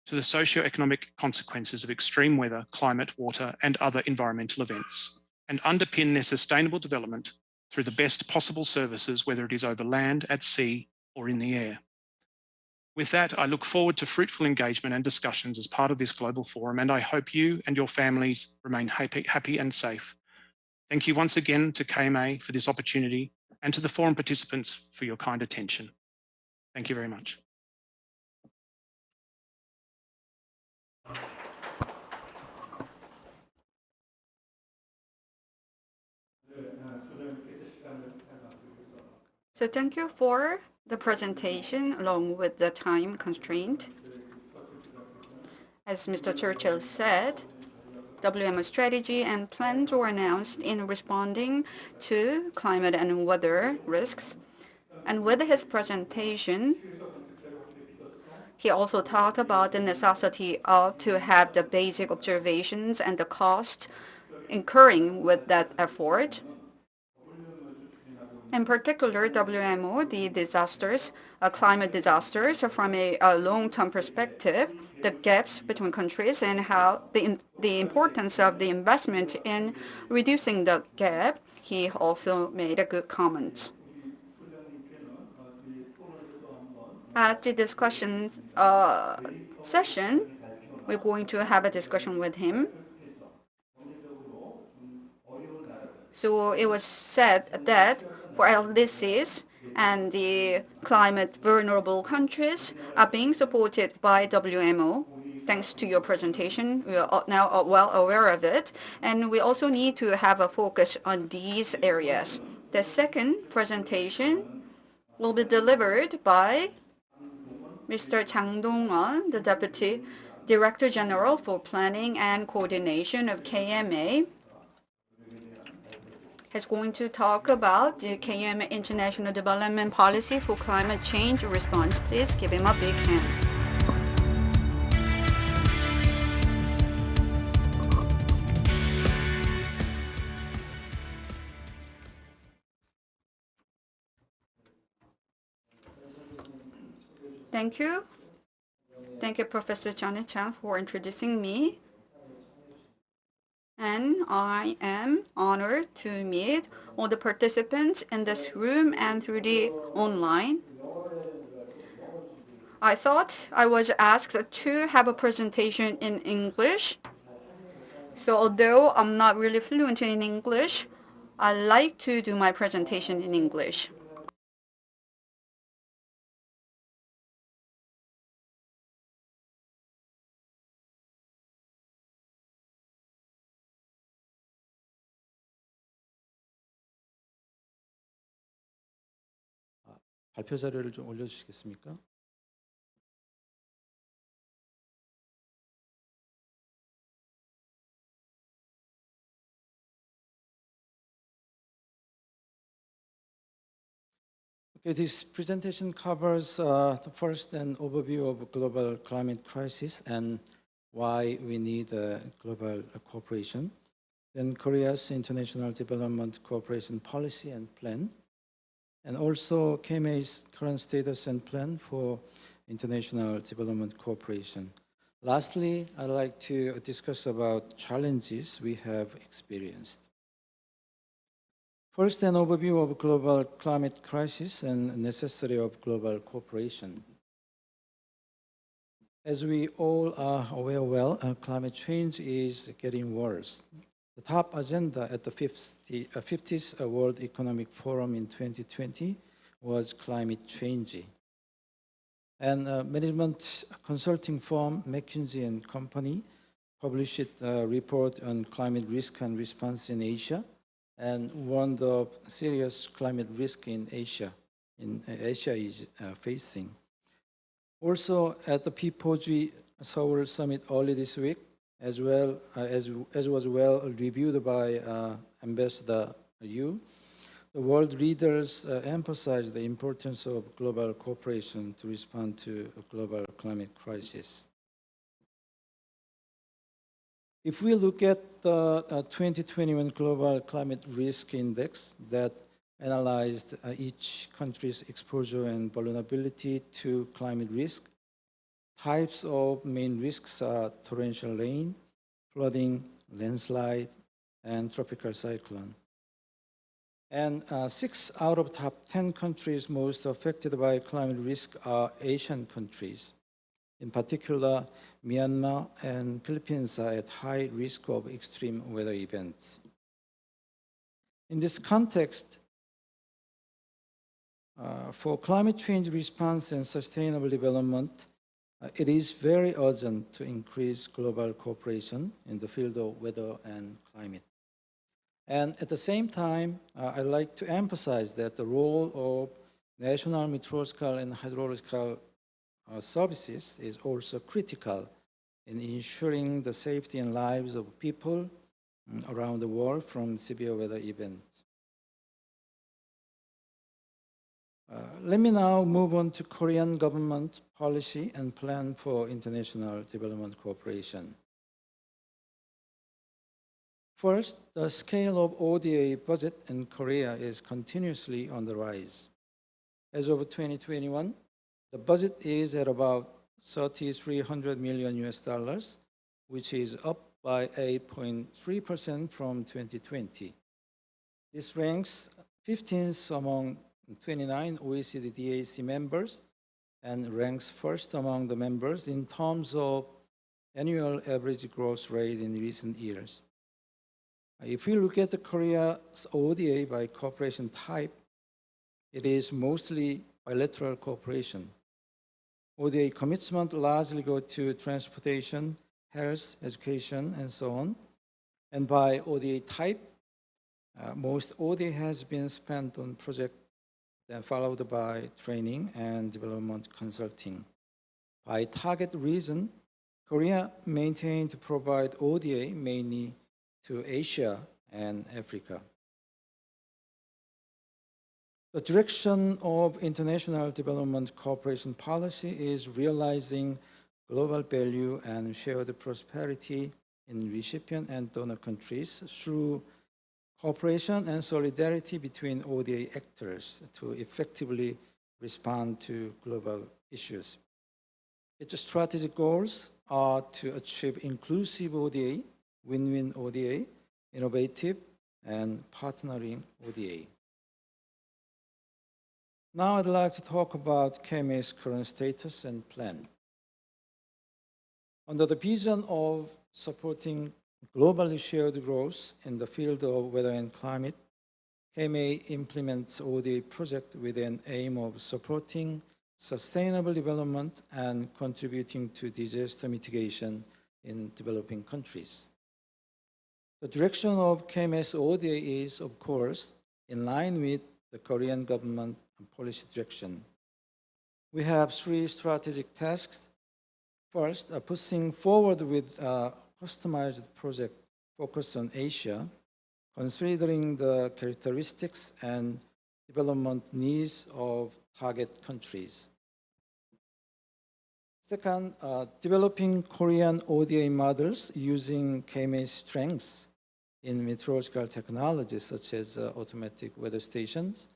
to the socio-economic consequences of extreme weather, climate, water, and other environmental events, and underpin their sustainable development through the best possible services, whether it is over land, at sea, or in the air. With that, I look forward to fruitful engagement and discussions as part of this global forum, and I hope you and your families remain happy and safe. Thank you once again to KMA for this opportunity and to the forum participants for your kind attention. Thank you very much. So thank you for the presentation along with the time constraint. As Mr. Churchill said, WMO strategy and plans were announced in responding to climate and weather risks. And with his presentation, he also talked about the necessity of to have the basic observations and the cost incurring with that effort. In particular, WMO, the disasters, climate disasters from a long-term perspective, the gaps between countries and how the importance of the investment in reducing the gap. He also made a good comment. At the discussion session, we're going to have a discussion with him. So it was said that for LDCs and the climate vulnerable countries are being supported by WMO. Thanks to your presentation, we are now well aware of it, and we also need to have a focus on these areas. The second presentation will be delivered by Mr. Chang Dong-Eon, the Deputy Director General for Planning and Coordination of KMA, is going to talk about the KMA International Development Policy for Climate Change Response. Please give him a big hand. Thank you. Thank you, Professor Johnny Chan, for introducing me. And I am honored to meet all the participants in this room and through the online. I thought I was asked to have a presentation in English. So although I'm not really fluent in English, I like to do my presentation in English. 발표 자료를 좀 올려주시겠습니까? Okay, this presentation covers first an overview of global climate crisis and why we need global cooperation. Then Korea's international development cooperation policy and plan, and also KMA's current status and plan for international development cooperation. Lastly, I'd like to discuss about challenges we have experienced. First, an overview of global climate crisis and necessity of global cooperation. As we all are aware well, climate change is getting worse. The top agenda at the 50th World Economic Forum in 2020 was climate change. And management consulting firm McKinsey and Company published a report on climate risk and response in Asia and warned of serious climate risk in Asia. Asia is facing. Also, at the P4G Seoul Summit early this week, as well as was well reviewed by Ambassador Yu, the world leaders emphasized the importance of global cooperation to respond to a global climate crisis. If we look at the 2021 Global Climate Risk Index that analyzed each country's exposure and vulnerability to climate risk, types of main risks are torrential rain, flooding, landslide, and tropical cyclone. And 6 out of top 10 countries most affected by climate risk are Asian countries. In particular, Myanmar and Philippines are at high risk of extreme weather events. In this context, for climate change response and sustainable development, it is very urgent to increase global cooperation in the field of weather and climate. And at the same time, I'd like to emphasize that the role of national meteorological and hydrological services is also critical in ensuring the safety and lives of people around the world from severe weather events. Let me now move on to Korean government policy and plan for international development cooperation. First, the scale of ODA budget in Korea is continuously on the rise. As of 2021, the budget is at about 3,300 million US dollars, which is up by 8.3% from 2020. This ranks 15th among 29 OECD DAC members and ranks first among the members in terms of annual average growth rate in recent years. If we look at the Korea's ODA by cooperation type, it is mostly bilateral cooperation. ODA commitments largely go to transportation, health, education, and so on. And by ODA type, most ODA has been spent on projects, then followed by training and development consulting. By target region, Korea maintained to provide ODA mainly to Asia and Africa. The direction of international development cooperation policy is realizing global value and shared prosperity in recipient and donor countries through cooperation and solidarity between ODA actors to effectively respond to global issues. Its strategic goals are to achieve inclusive ODA, win-win ODA, innovative, and partnering ODA. Now I'd like to talk about KMA's current status and plan. Under the vision of supporting globally shared growth in the field of weather and climate, KMA implements ODA project with an aim of supporting sustainable development and contributing to disaster mitigation in developing countries. The direction of KMA's ODA is, of course, in line with the Korean government policy direction. We have three strategic tasks. First, pushing forward with a customized project focused on Asia, considering the characteristics and development needs of target countries. Second, developing Korean ODA models using KMA's strengths in meteorological technologies such as automatic weather stations,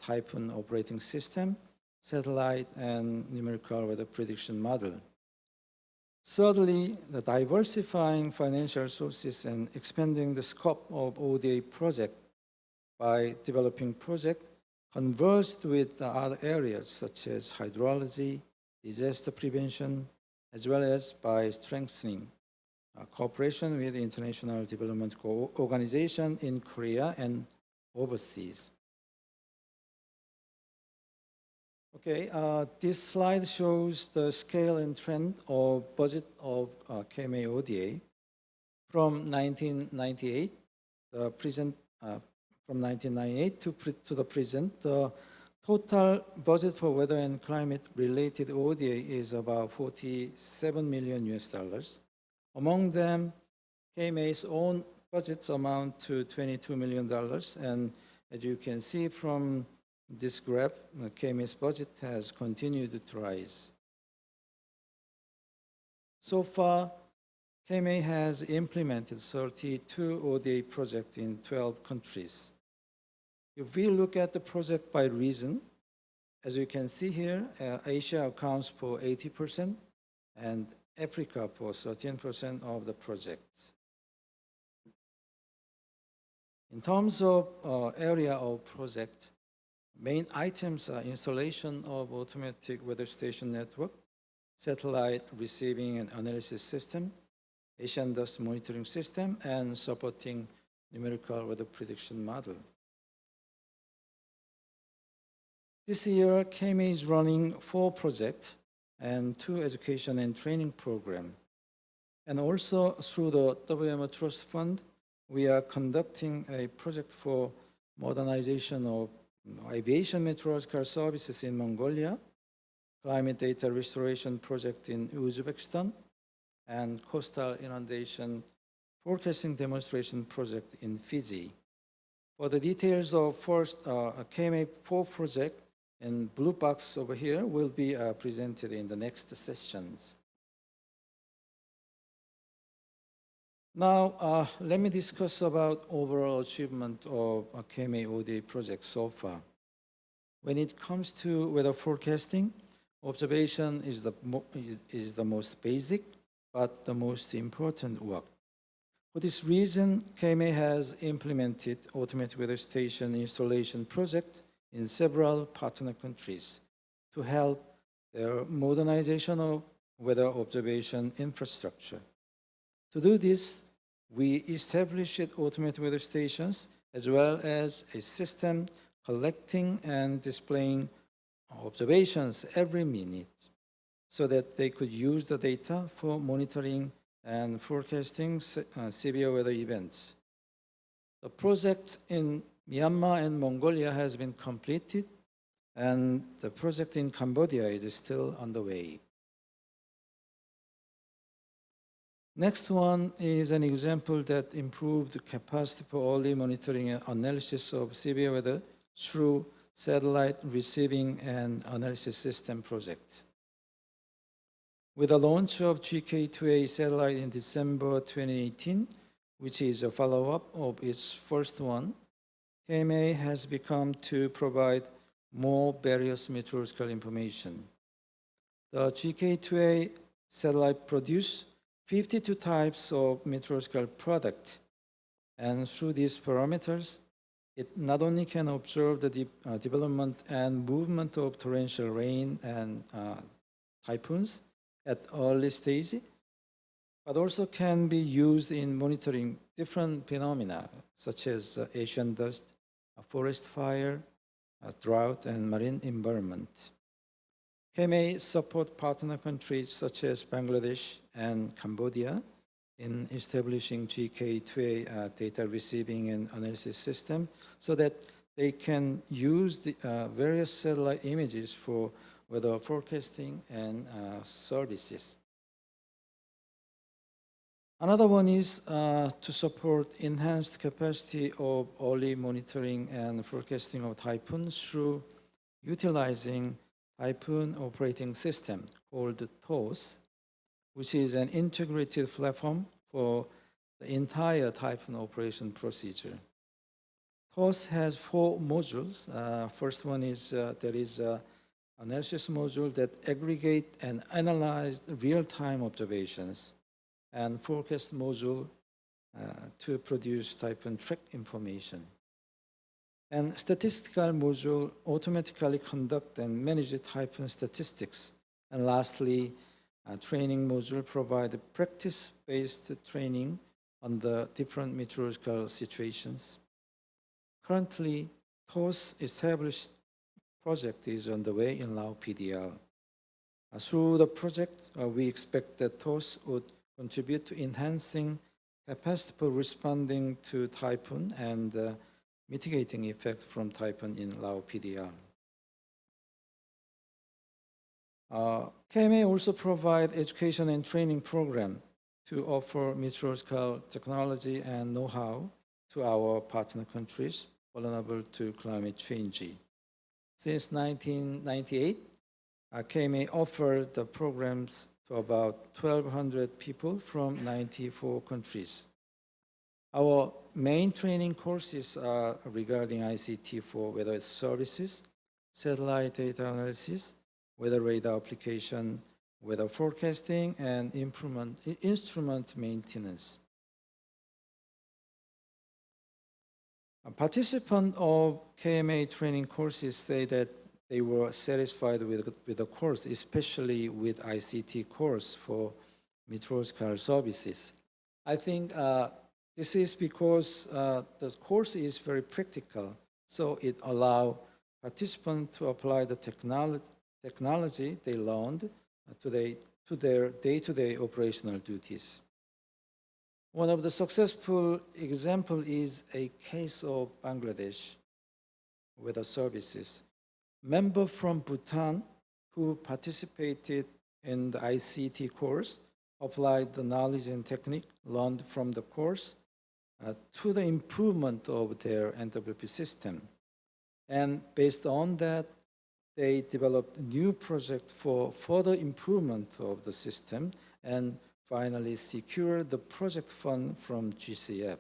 typhoon operating system, satellite, and numerical weather prediction model. Thirdly, the diversifying financial sources and expanding the scope of ODA project by developing projects conversed with other areas such as hydrology, disaster prevention, as well as by strengthening cooperation with international development organizations in Korea and overseas. Okay, this slide shows the scale and trend of budget of KMA ODA from 1998, from 1998 to the present. The total budget for weather and climate related ODA is about 47 million US dollars. Among them, KMA's own budgets amount to $22 million, and as you can see from this graph, KMA's budget has continued to rise. So far, KMA has implemented 32 ODA projects in 12 countries. If we look at the project by region, as you can see here, Asia accounts for 80% and Africa for 13% of the projects. In terms of area of project, main items are installation of automatic weather station network, satellite receiving and analysis system, Asian dust monitoring system, and supporting numerical weather prediction model. This year, KMA is running 4 projects and 2 education and training programs. And also through the WMO Trust Fund, we are conducting a project for modernization of aviation meteorological services in Mongolia, climate data restoration project in Uzbekistan, and coastal inundation forecasting demonstration project in Fiji. For the details of first KMA4 project, in blue box over here will be presented in the next sessions. Now, let me discuss about overall achievement of a KMA ODA project so far. When it comes to weather forecasting, observation is the most basic, but the most important work. For this reason, KMA has implemented automated weather station installation project in several partner countries to help their modernization of weather observation infrastructure. To do this, we established automated weather stations as well as a system collecting and displaying observations every minute so that they could use the data for monitoring and forecasting severe weather events. The project in Myanmar and Mongolia has been completed, and the project in Cambodia is still underway. Next one is an example that improved the capacity for early monitoring and analysis of severe weather through satellite receiving and analysis system project. With the launch of GK2A satellite in December 2018, which is a follow-up of its first one, KMA has become to provide more various meteorological information. The GK2A satellite produces 52 types of meteorological product, and through these parameters, it not only can observe the development and movement of torrential rain and typhoons at early stage, but also can be used in monitoring different phenomena such as Asian dust, forest fire, drought, and marine environment. KMA support partner countries such as Bangladesh and Cambodia in establishing GK2A data receiving and analysis system so that they can use the various satellite images for weather forecasting and services. Another one is to support enhanced capacity of early monitoring and forecasting of typhoons through utilizing Typhoon Operating System called TOS, which is an integrated platform for the entire typhoon operation procedure. TOS has 4 modules. First one is there is an analysis module that aggregate and analyze real-time observations, and forecast module to produce typhoon track information. And statistical module automatically conduct and manage the typhoon statistics. And lastly, a training module provide practice-based training on the different meteorological situations. Currently, TOS established project is underway in Lao PDR. Through the project, we expect that TOS would contribute to enhancing capacity for responding to typhoon and mitigating effect from typhoon in Lao PDR. KMA also provide education and training program to offer meteorological technology and know-how to our partner countries vulnerable to climate change. Since 1998, KMA offered the programs to about 1,200 people from 94 countries. Our main training courses are regarding ICT for weather services, satellite data analysis, weather radar application, weather forecasting, and instrument maintenance. A participant of KMA training courses say that they were satisfied with the course, especially with ICT course for meteorological services. I think this is because the course is very practical, so it allows participants to apply the technology they learned to their day-to-day operational duties. One of the successful examples is a case of Bangladesh weather services. Member from Bhutan who participated in the ICT course applied the knowledge and technique learned from the course to the improvement of their NWP system. And based on that, they developed new project for further improvement of the system and finally secured the project fund from GCF.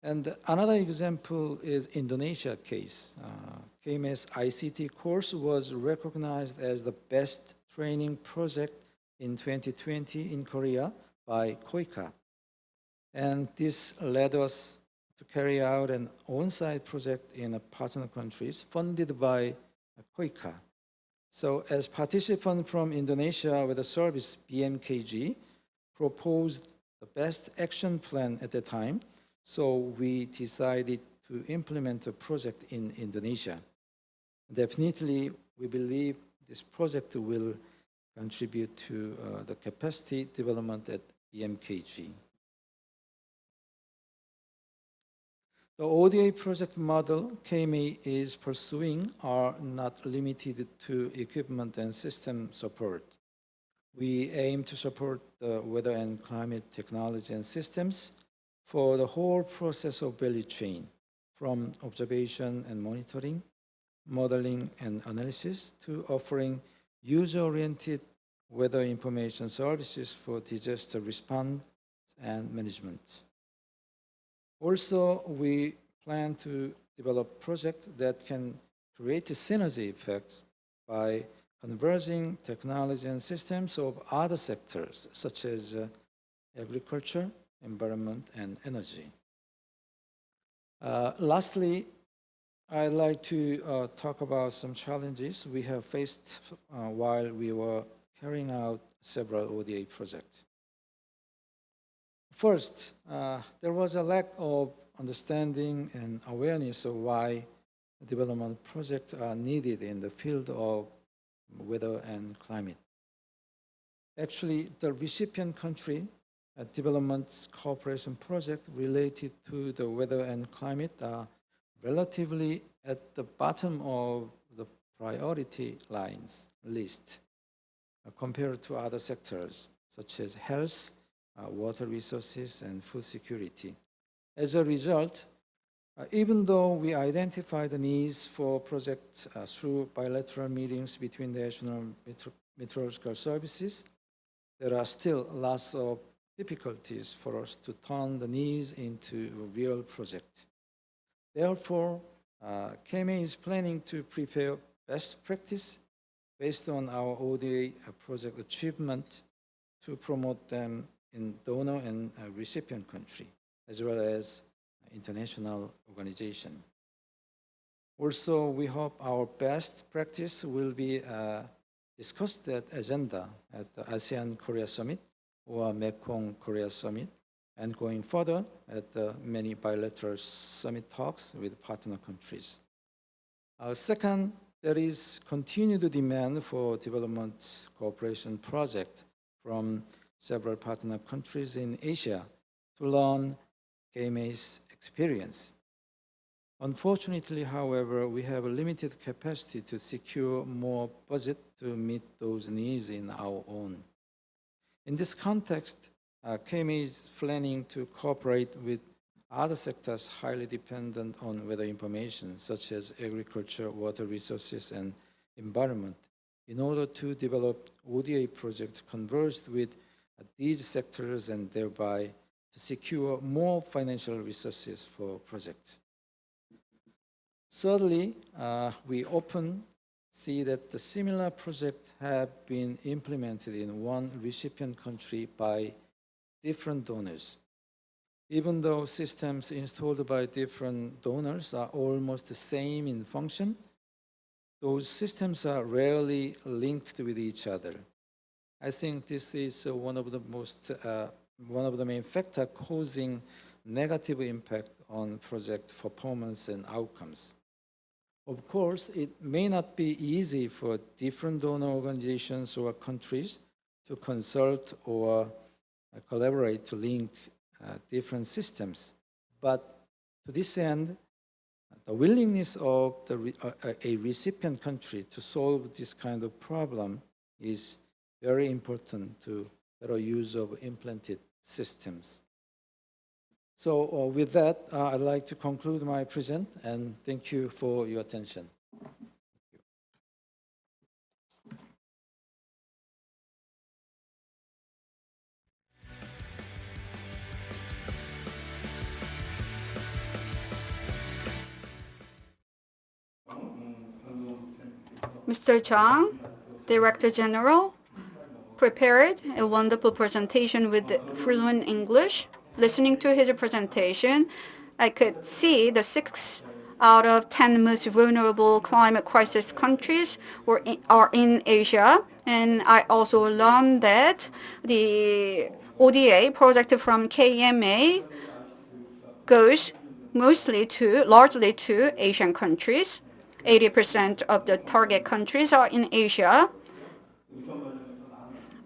And another example is Indonesia case. KMS ICT course was recognized as the best training project in 2020 in Korea by KOICA. And this led us to carry out an on-site project in partner countries funded by KOICA. So as participant from Indonesia with the service BMKG proposed the best action plan at the time, so we decided to implement the project in Indonesia. Definitely, we believe this project will contribute to the capacity development at BMKG. The ODA project model KMA is pursuing are not limited to equipment and system support. We aim to support the weather and climate technology and systems for the whole process of value chain, from observation and monitoring, modeling and analysis, to offering user-oriented weather information services for disaster response and management. Also, we plan to develop projects that can create a synergy effects by converging technology and systems of other sectors, such as agriculture, environment, and energy. Lastly, I'd like to talk about some challenges we have faced while we were carrying out several ODA projects. First, there was a lack of understanding and awareness of why development projects are needed in the field of weather and climate. Actually, the recipient country development cooperation project related to the weather and climate are relatively at the bottom of the priority list compared to other sectors such as health, water resources, and food security. As a result, even though we identify the needs for projects through bilateral meetings between the national meteorological services, there are still lots of difficulties for us to turn the needs into a real project. Therefore, KMA is planning to prepare best practice based on our ODA project achievement to promote them in donor and recipient country, as well as international organization. Also, we hope our best practice will be discussed at agenda at the ASEAN Korea Summit or Mekong Korea Summit, and going further at the many bilateral summit talks with partner countries. Second, there is continued demand for development cooperation projects from several partner countries in Asia to learn KMA's experience. Unfortunately, however, we have a limited capacity to secure more budget to meet those needs in our own. In this context, KMA is planning to cooperate with other sectors highly dependent on weather information, such as agriculture, water resources, and environment, in order to develop ODA projects converged with these sectors and thereby to secure more financial resources for projects. Thirdly, we often see that the similar projects have been implemented in one recipient country by different donors. Even though systems installed by different donors are almost the same in function, those systems are rarely linked with each other. I think this is one of the main factors causing negative impact on project performance and outcomes. Of course, it may not be easy for different donor organizations or countries to consult or collaborate to link different systems. But to this end, the willingness of a recipient country to solve this kind of problem is very important to better use of implanted systems. So with that, I'd like to conclude my present and thank you for your attention. Mr. Chang, Director General, prepared a wonderful presentation with fluent English. Listening to his presentation, I could see the 6 out of 10 most vulnerable climate crisis countries are in Asia. And I also learned that the ODA project from KMA goes largely to Asian countries. 80% of the target countries are in Asia.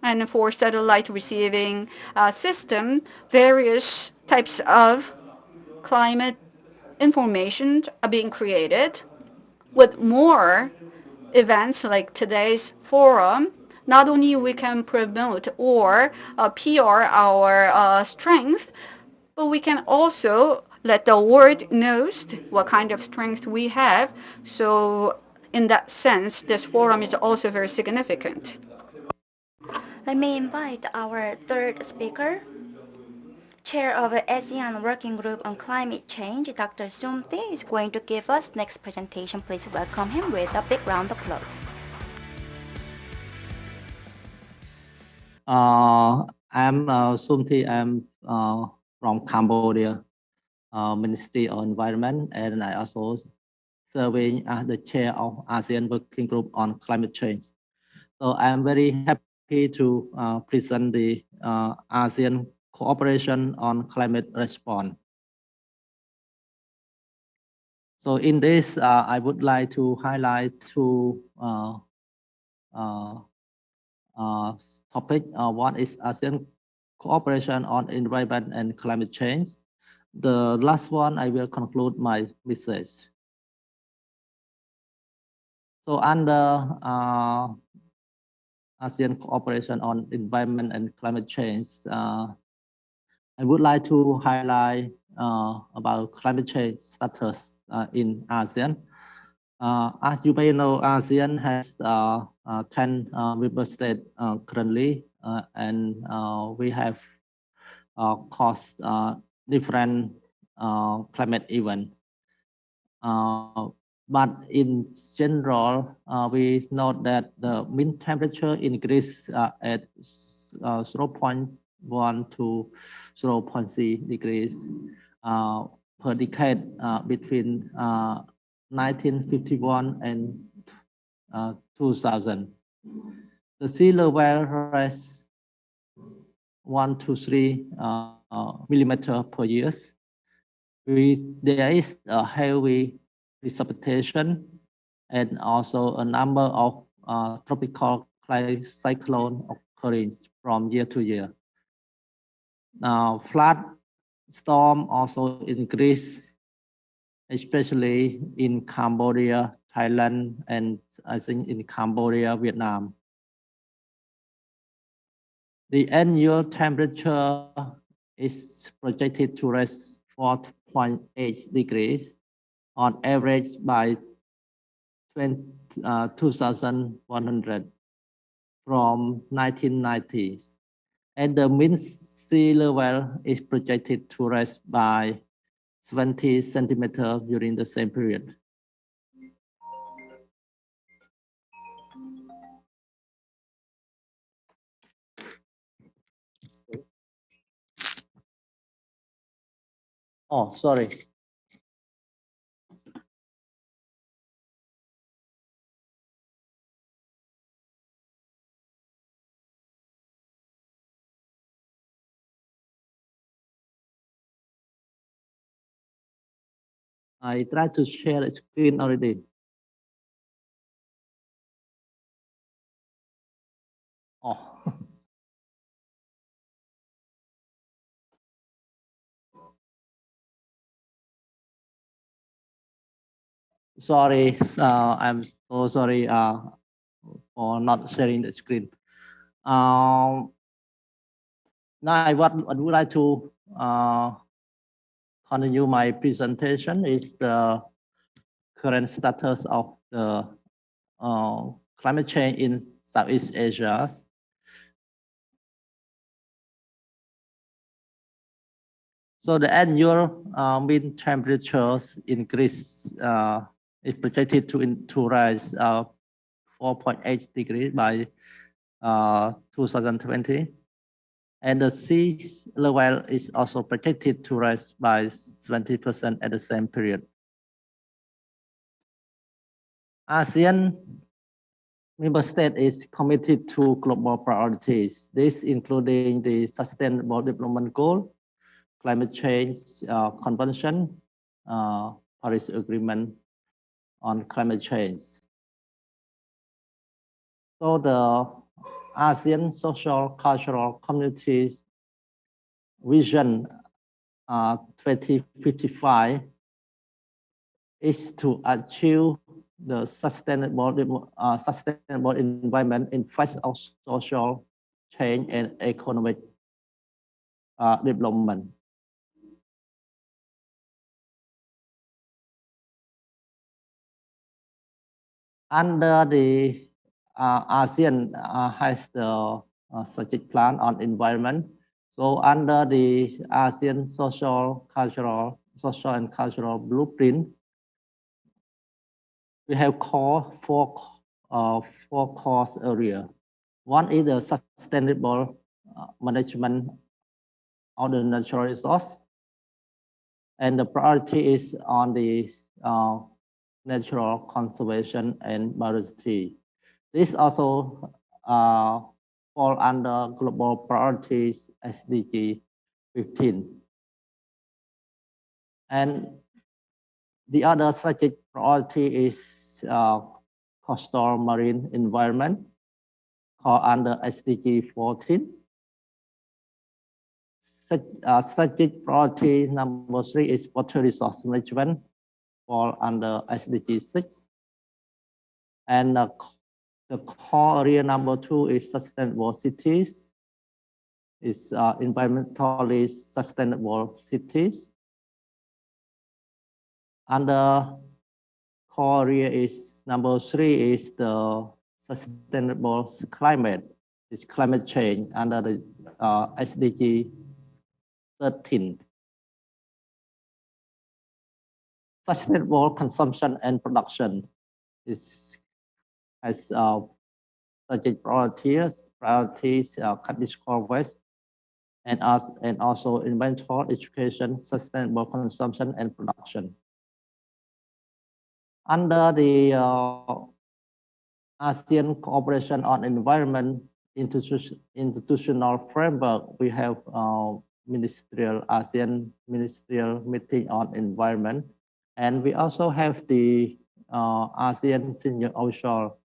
And for satellite receiving system, various types of climate information are being created. With more events like today's forum, not only we can promote or PR our strength, but we can also let the world knows what kind of strength we have. So in that sense, this forum is also very significant. Let me invite our third speaker, Chair of ASEAN Working Group on Climate Change, Dr. Sum Thi, is going to give us next presentation. Please welcome him with a big round of applause. I'm Sum Thi. I'm from Cambodia, Ministry of Environment, and I also serving as the chair of ASEAN Working Group on Climate Change. So I'm very happy to present the ASEAN cooperation on climate response. So in this, I would like to highlight two topic. One is ASEAN cooperation on environment and climate change. The last one, I will conclude my message. So under ASEAN cooperation on environment and climate change, I would like to highlight about climate change status in ASEAN. As you may know, ASEAN has 10 member states currently, and we have caused different climate events. But in general, we know that the mean temperature increased at 0.1 to 0.3 degrees per decade between 1951 and 2000. The sea level rise 1 to 3 millimeter per year. There is a heavy precipitation and also a number of tropical cyclone occurring from year to year. Now, flood storm also increase, especially in Cambodia, Thailand, and I think in Cambodia, Vietnam. The annual temperature is projected to rise 4.8 degrees on average by 2100 from 1990s. And the mean sea level is projected to rise by 70 centimeters during the same period. Oh, sorry. I tried to share the screen already. Oh. Sorry, I'm so sorry for not sharing the screen. Now, what I would like to continue my presentation is the current status of the climate change in Southeast Asia. So the annual mean temperatures increase is projected to rise 4.8 degrees by 2020. And the sea level is also projected to rise by 20% at the same period. ASEAN member state is committed to global priorities. This including the Sustainable Development Goal, Climate Change Convention, Paris Agreement on Climate Change. So the ASEAN Social Cultural Communities Vision 2055 is to achieve the sustainable environment in face of social change and economic development. Under the ASEAN has the strategic plan on environment. So under the ASEAN social and cultural blueprint, we have four core areas. One is the sustainable management of the natural resource, and the priority is on the natural conservation and biodiversity. This also fall under global priorities SDG 15. And the other strategic priority is coastal marine environment, called under SDG 14. Strategic priority number 3 is water resource management, fall under SDG 6. And the core area number 2 is sustainable cities, is environmentally sustainable cities. And the core area is number 3 is the sustainable climate, is climate change under the SDG 13. Sustainable consumption and production has strategic priorities, cut discard waste, and also environmental education, sustainable consumption and production. Under the ASEAN Cooperation on Environment institutional framework, we have ASEAN ministerial meeting on environment, and we also have the ASEAN Senior Official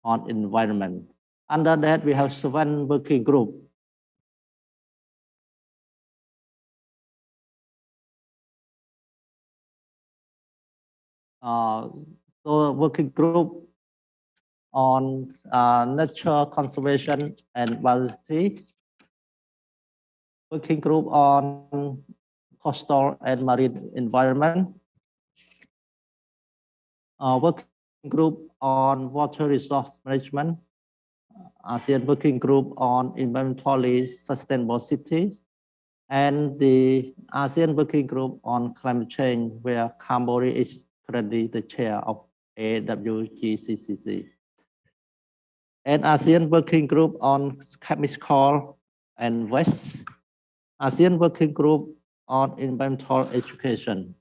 on environment. Under that, we have 7 working group. So working group on nature conservation and biodiversity, working group on coastal and marine environment, working group on water resource management, ASEAN working group on environmentally sustainable cities, and the ASEAN working group on climate change, where Cambodia is currently the chair of AWGCCC. And ASEAN working group on chemical and waste, ASEAN working group on environmental education.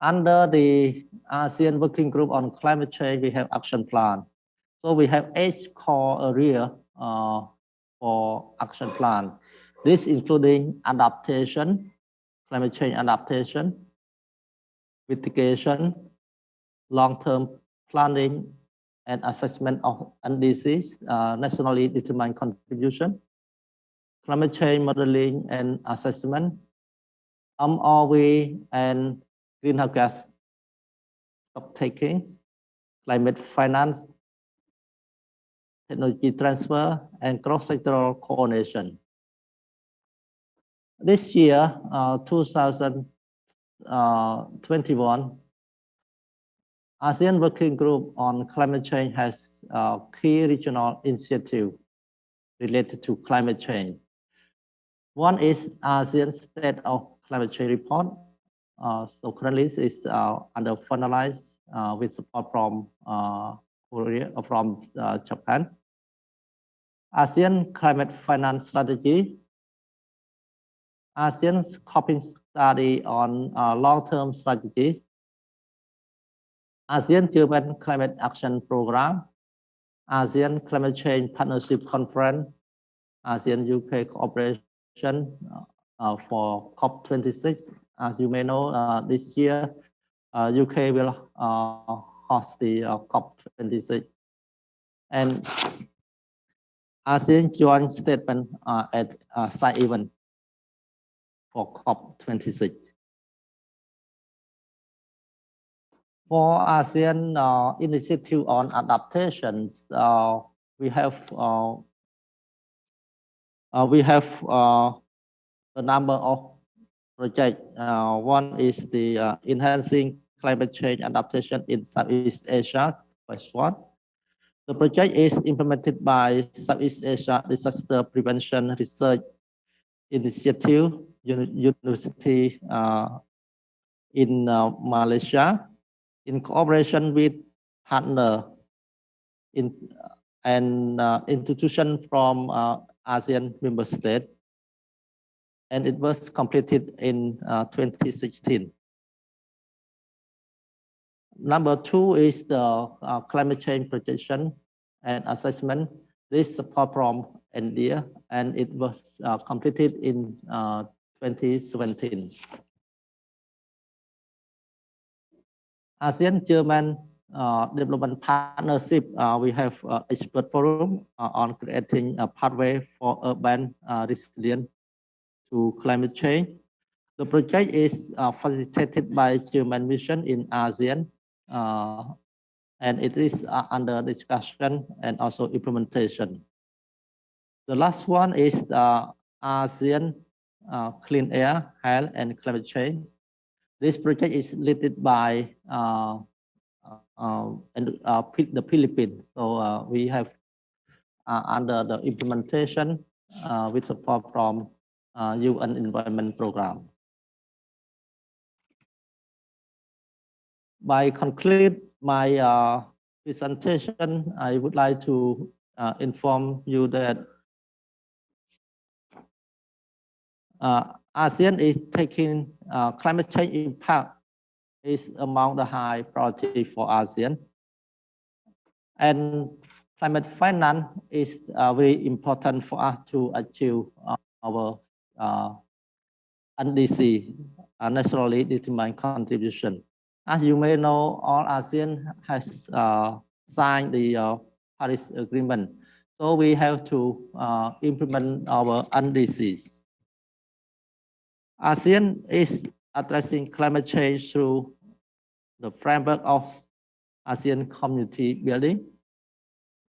Under the ASEAN working group on climate change, we have action plan. So we have 8 core area for action plan. This including adaptation, climate change adaptation, mitigation, long-term planning and assessment of NDCs, nationally determined contribution, climate change modeling and assessment, MOV and greenhouse gas stock taking, climate finance, technology transfer, and cross-sectoral coordination. This year, 2021, ASEAN Working Group on Climate Change has a key regional initiative related to climate change. One is ASEAN State of Climate Change Report. So currently it's under finalized with support from Korea, from Japan. ASEAN Climate Finance Strategy, ASEAN Coping Study on Long-Term Strategy, ASEAN German Climate Action Program, ASEAN Climate Change Partnership Conference, ASEAN UK Cooperation for COP26. As you may know, this year, UK will host the COP26. And ASEAN joint statement at side event for COP26. For ASEAN initiative on adaptations, we have a number of projects. One is the enhancing climate change adaptation in Southeast Asia, phase one. The project is implemented by Southeast Asia Disaster Prevention Research Initiative, University in Malaysia, in cooperation with partner and institution from ASEAN member state, and it was completed in 2016. Number two is the climate change projection and assessment. This support from India, and it was completed in 2017. ASEAN German Development Partnership, we have expert forum on creating a pathway for urban resilience to climate change. The project is facilitated by German mission in ASEAN, and it is under discussion and also implementation. The last one is the ASEAN Clean Air, Health and Climate Change. This project is led by the Philippines. So we have under the implementation with support from UN Environment Program. By conclude my presentation, I would like to inform you that ASEAN is taking climate change impact is among the high priority for ASEAN. And climate finance is very important for us to achieve our NDC, nationally determined contribution. As you may know, all ASEAN has signed the Paris Agreement. So we have to implement our NDCs. ASEAN is addressing climate change through the framework of ASEAN community building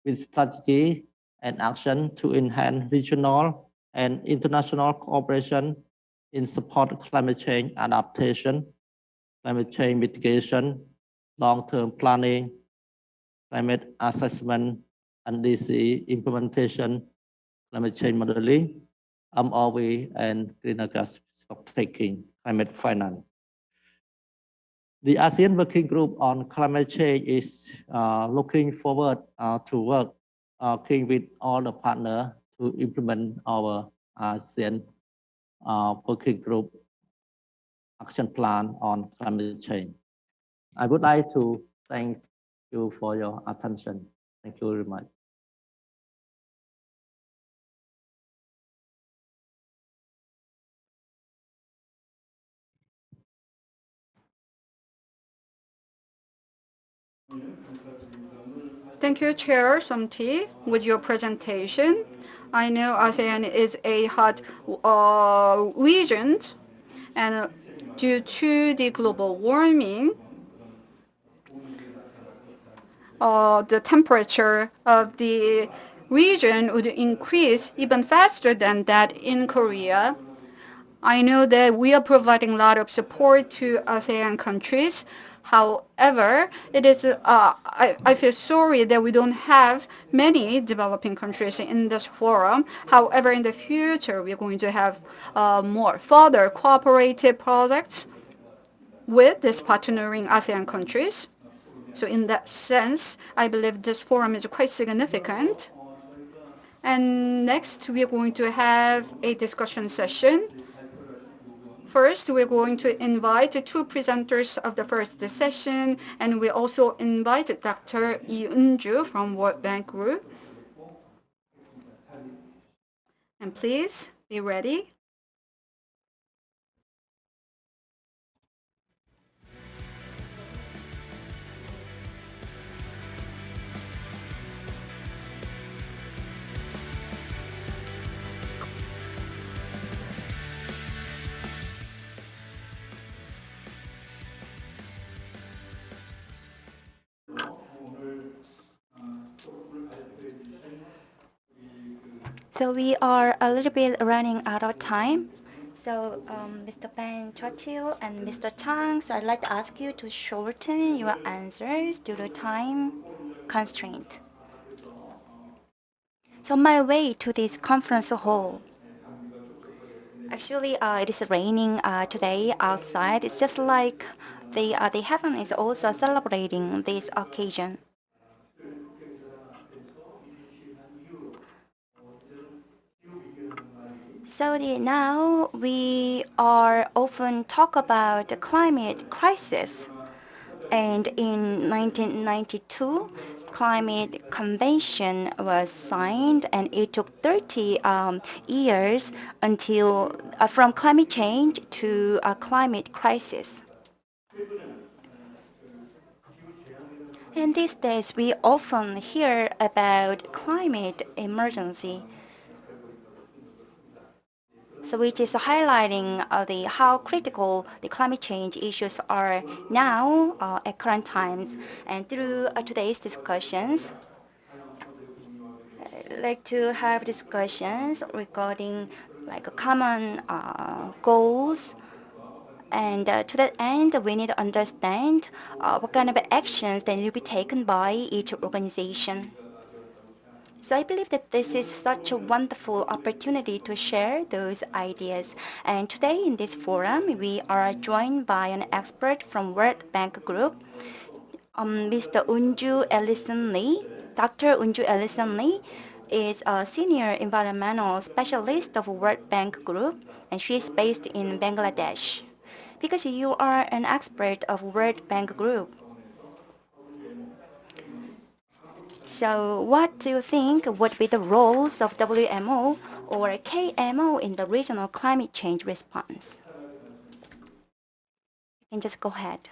with strategy and action to enhance regional and international cooperation in support of climate change adaptation, climate change mitigation, long-term planning, climate assessment, NDC implementation, climate change modeling, MOFA, and greenhouse gas stocktaking, climate finance. The ASEAN Working Group on Climate Change is looking forward to working with all the partners to implement our ASEAN Working Group action plan on climate change. I would like to thank you for your attention. Thank you very much. Thank you, Chair Somti, with your presentation. I know ASEAN is a hot region, and due to the global warming, the temperature of the region would increase even faster than that in Korea. I know that we are providing a lot of support to ASEAN countries. However, it is I feel sorry that we don't have many developing countries in this forum. However, in the future, we're going to have more further cooperative projects with these partnering ASEAN countries. So in that sense, I believe this forum is quite significant. And next, we are going to have a discussion session. First, we're going to invite two presenters of the first session, and we also invite Dr. Lee Eun-ju from World Bank Group. And please be ready. So we are a little bit running out of time. So Mr. Ben Churchill and Mr. Chang, so I'd like to ask you to shorten your answers due to time constraint. So my way to this conference hall. Actually, it is raining today outside. It's just like the heaven is also celebrating this occasion. So now we are often talk about the climate crisis. And in 1992, Climate Convention was signed, and it took 30 years until from climate change to a climate crisis. And these days, we often hear about climate emergency. So which is highlighting how critical the climate change issues are now at current times. And through today's discussions, I'd like to have discussions regarding like common goals. And to that end, we need to understand what kind of actions that need to be taken by each organization. So I believe that this is such a wonderful opportunity to share those ideas. And today in this forum, we are joined by an expert from World Bank Group, Mr. Unju Ellison Lee. Dr. Unju Ellison Lee is a senior environmental specialist of World Bank Group, and she is based in Bangladesh. Because you are an expert of World Bank Group, so what do you think would be the roles of WMO or KMO in the regional climate change response? You can just go ahead.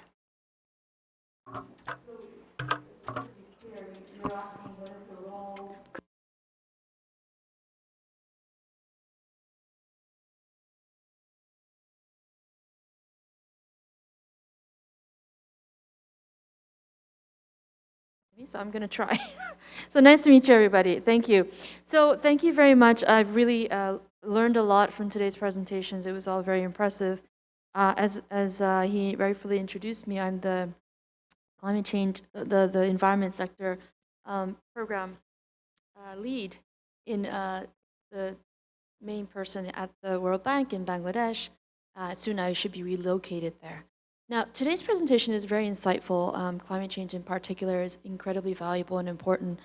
So I'm going to try. So nice to meet you, everybody. Thank you. So thank you very much. I've really learned a lot from today's presentations. It was all very impressive. As he rightfully introduced me, I'm the climate change, the environment sector program lead in the main person at the World Bank in Bangladesh. Soon I should be relocated there. Now, today's presentation is very insightful. Climate change in particular is incredibly valuable and important,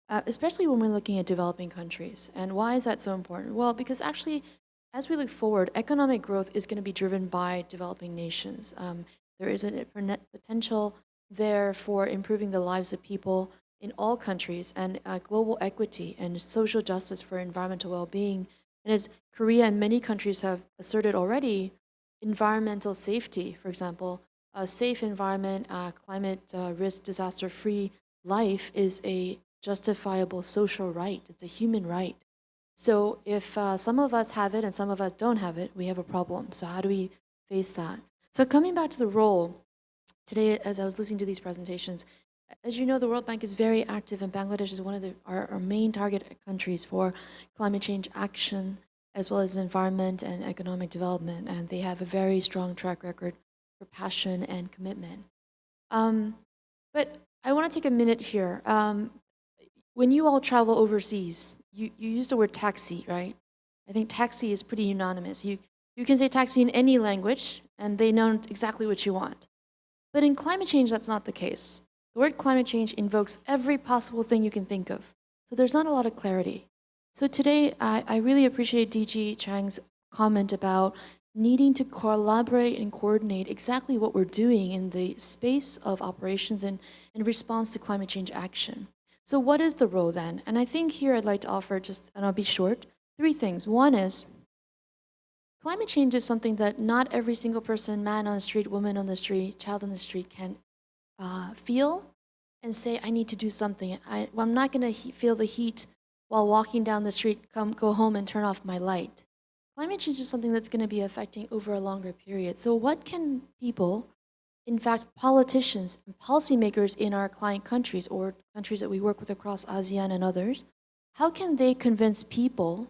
especially when we're looking at developing countries. And why is that so important? Well, because actually, as we look forward, economic growth is going to be driven by developing nations. There is a potential there for improving the lives of people in all countries, and global equity and social justice for environmental well-being. And as Korea and many countries have asserted already, environmental safety, for example, a safe environment, climate risk, disaster-free life is a justifiable social right. It's a human right. So if some of us have it and some of us don't have it, we have a problem. So how do we face that? So coming back to the role, today as I was listening to these presentations, as you know, the World Bank is very active, and Bangladesh is one of our main target countries for climate change action, as well as environment and economic development. And they have a very strong track record for passion and commitment. But I want to take a minute here. When you all travel overseas, you use the word taxi, right? I think taxi is pretty unanimous. You can say taxi in any language, and they know exactly what you want. But in climate change, that's not the case. The word climate change invokes every possible thing you can think of. So there's not a lot of clarity. So today, I really appreciate DG Chang's comment about needing to collaborate and coordinate exactly what we're doing in the space of operations and in response to climate change action. So what is the role then? And I think here I'd like to offer just, and I'll be short, 3 things. One is, climate change is something that not every single person, man on the street, woman on the street, child on the street can feel and say, I need to do something. I'm not going to feel the heat while walking down the street, go home and turn off my light. Climate change is something that's going to be affecting over a longer period. So what can people, in fact, politicians and policymakers in our client countries or countries that we work with across ASEAN and others, how can they convince people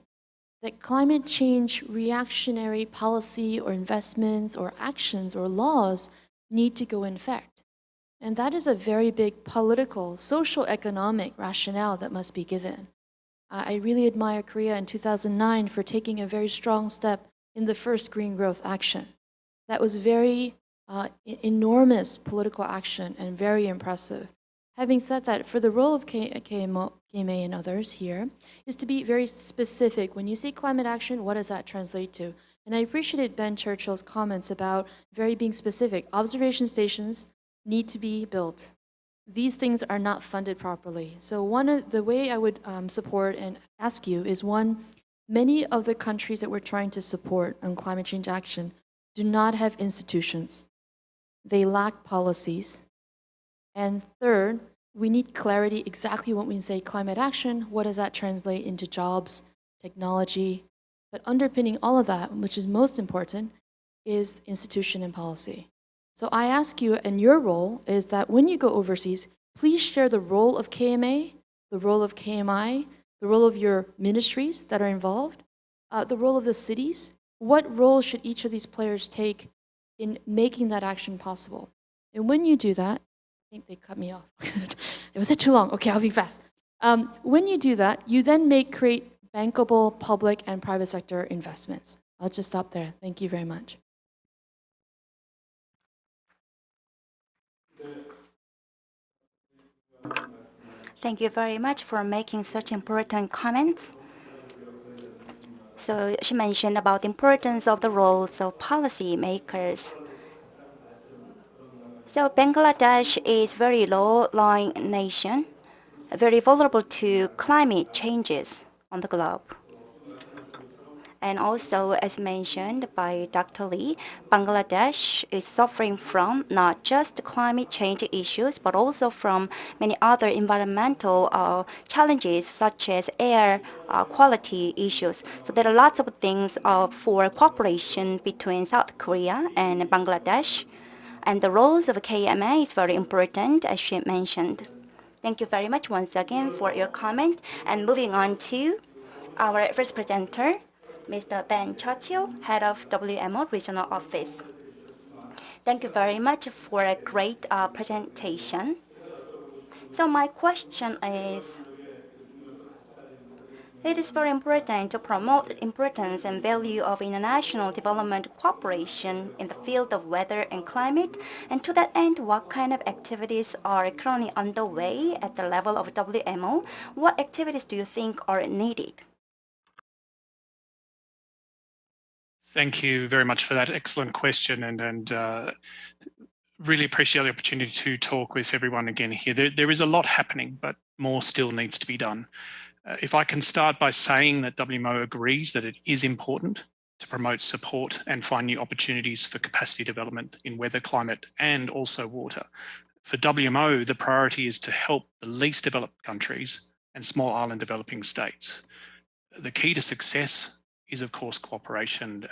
that climate change reactionary policy or investments or actions or laws need to go in effect? And that is a very big political, social, economic rationale that must be given. I really admire Korea in 2009 for taking a very strong step in the first green growth action. That was very enormous political action and very impressive. Having said that, for the role of KMA and others here, is to be very specific. When you say climate action, what does that translate to? And I appreciated Ben Churchill's comments about very being specific. Observation stations need to be built. These things are not funded properly. So the way I would support and ask you is, one, many of the countries that we're trying to support on climate change action do not have institutions. They lack policies. And third, we need clarity exactly when we say climate action, what does that translate into jobs, technology? But underpinning all of that, which is most important, is institution and policy. So I ask you, and your role is that when you go overseas, please share the role of KMA, the role of KMI, the role of your ministries that are involved, the role of the cities. What role should each of these players take in making that action possible? And when you do that, I think they cut me off. It was too long. Okay, I'll be fast. When you do that, you then create bankable public and private sector investments. I'll just stop there. Thank you very much. Thank you very much for making such important comments. So she mentioned about the importance of the roles of policymakers. So Bangladesh is very low-lying nation, very vulnerable to climate changes on the globe. And also, as mentioned by Dr. Lee, Bangladesh is suffering from not just climate change issues, but also from many other environmental challenges, such as air quality issues. So there are lots of things for cooperation between South Korea and Bangladesh. And the roles of KMA is very important, as she mentioned. Thank you very much once again for your comment. And moving on to our first presenter, Mr. Ben Churchill, Head of WMO Regional Office. Thank you very much for a great presentation. So my question is, it is very important to promote the importance and value of international development cooperation in the field of weather and climate. And to that end, what kind of activities are currently underway at the level of WMO? What activities do you think are needed? Thank you very much for that excellent question, and really appreciate the opportunity to talk with everyone again here. There is a lot happening, but more still needs to be done. If I can start by saying that WMO agrees that it is important to promote support and find new opportunities for capacity development in weather, climate, and also water. For WMO, the priority is to help the least developed countries and small island developing states. The key to success is, of course, cooperation.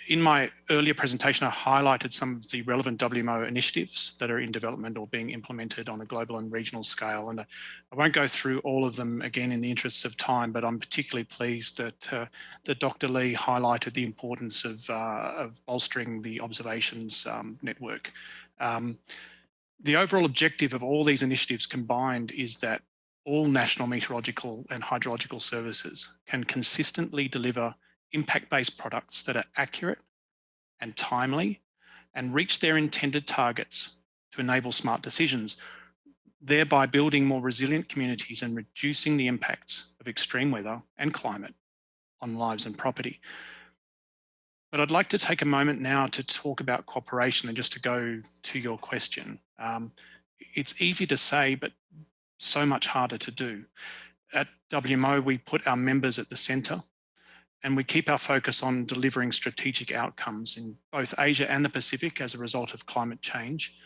In my earlier presentation, I highlighted some of the relevant WMO initiatives that are in development or being implemented on a global and regional scale. And I won't go through all of them again in the interests of time, but I'm particularly pleased that Dr. Lee highlighted the importance of bolstering the observations network. The overall objective of all these initiatives combined is that all national meteorological and hydrological services can consistently deliver impact-based products that are accurate and timely and reach their intended targets to enable smart decisions, thereby building more resilient communities and reducing the impacts of extreme weather and climate on lives and property. But I'd like to take a moment now to talk about cooperation and just to go to your question. It's easy to say, but so much harder to do. At WMO, we put our members at the centre and we keep our focus on delivering strategic outcomes in both Asia and the Pacific as a result of climate change.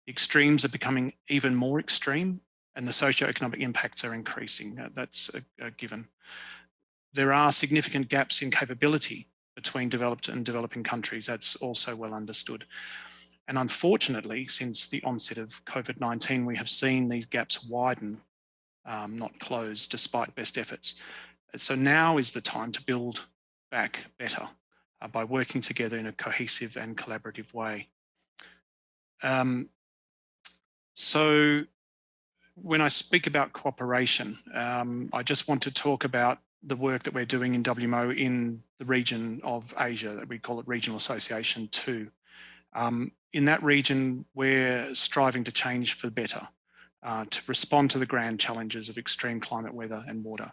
The extremes are becoming even more extreme and the socio-economic impacts are increasing. That's a given. There are significant gaps in capability between developed and developing countries. That's also well understood. And unfortunately, since the onset of COVID-19, we have seen these gaps widen, not close, despite best efforts. So now is the time to build back better by working together in a cohesive and collaborative way. So when I speak about cooperation, I just want to talk about the work that we're doing in WMO in the region of Asia, that we call it Regional Association 2. In that region, we're striving to change for better, to respond to the grand challenges of extreme climate weather and water.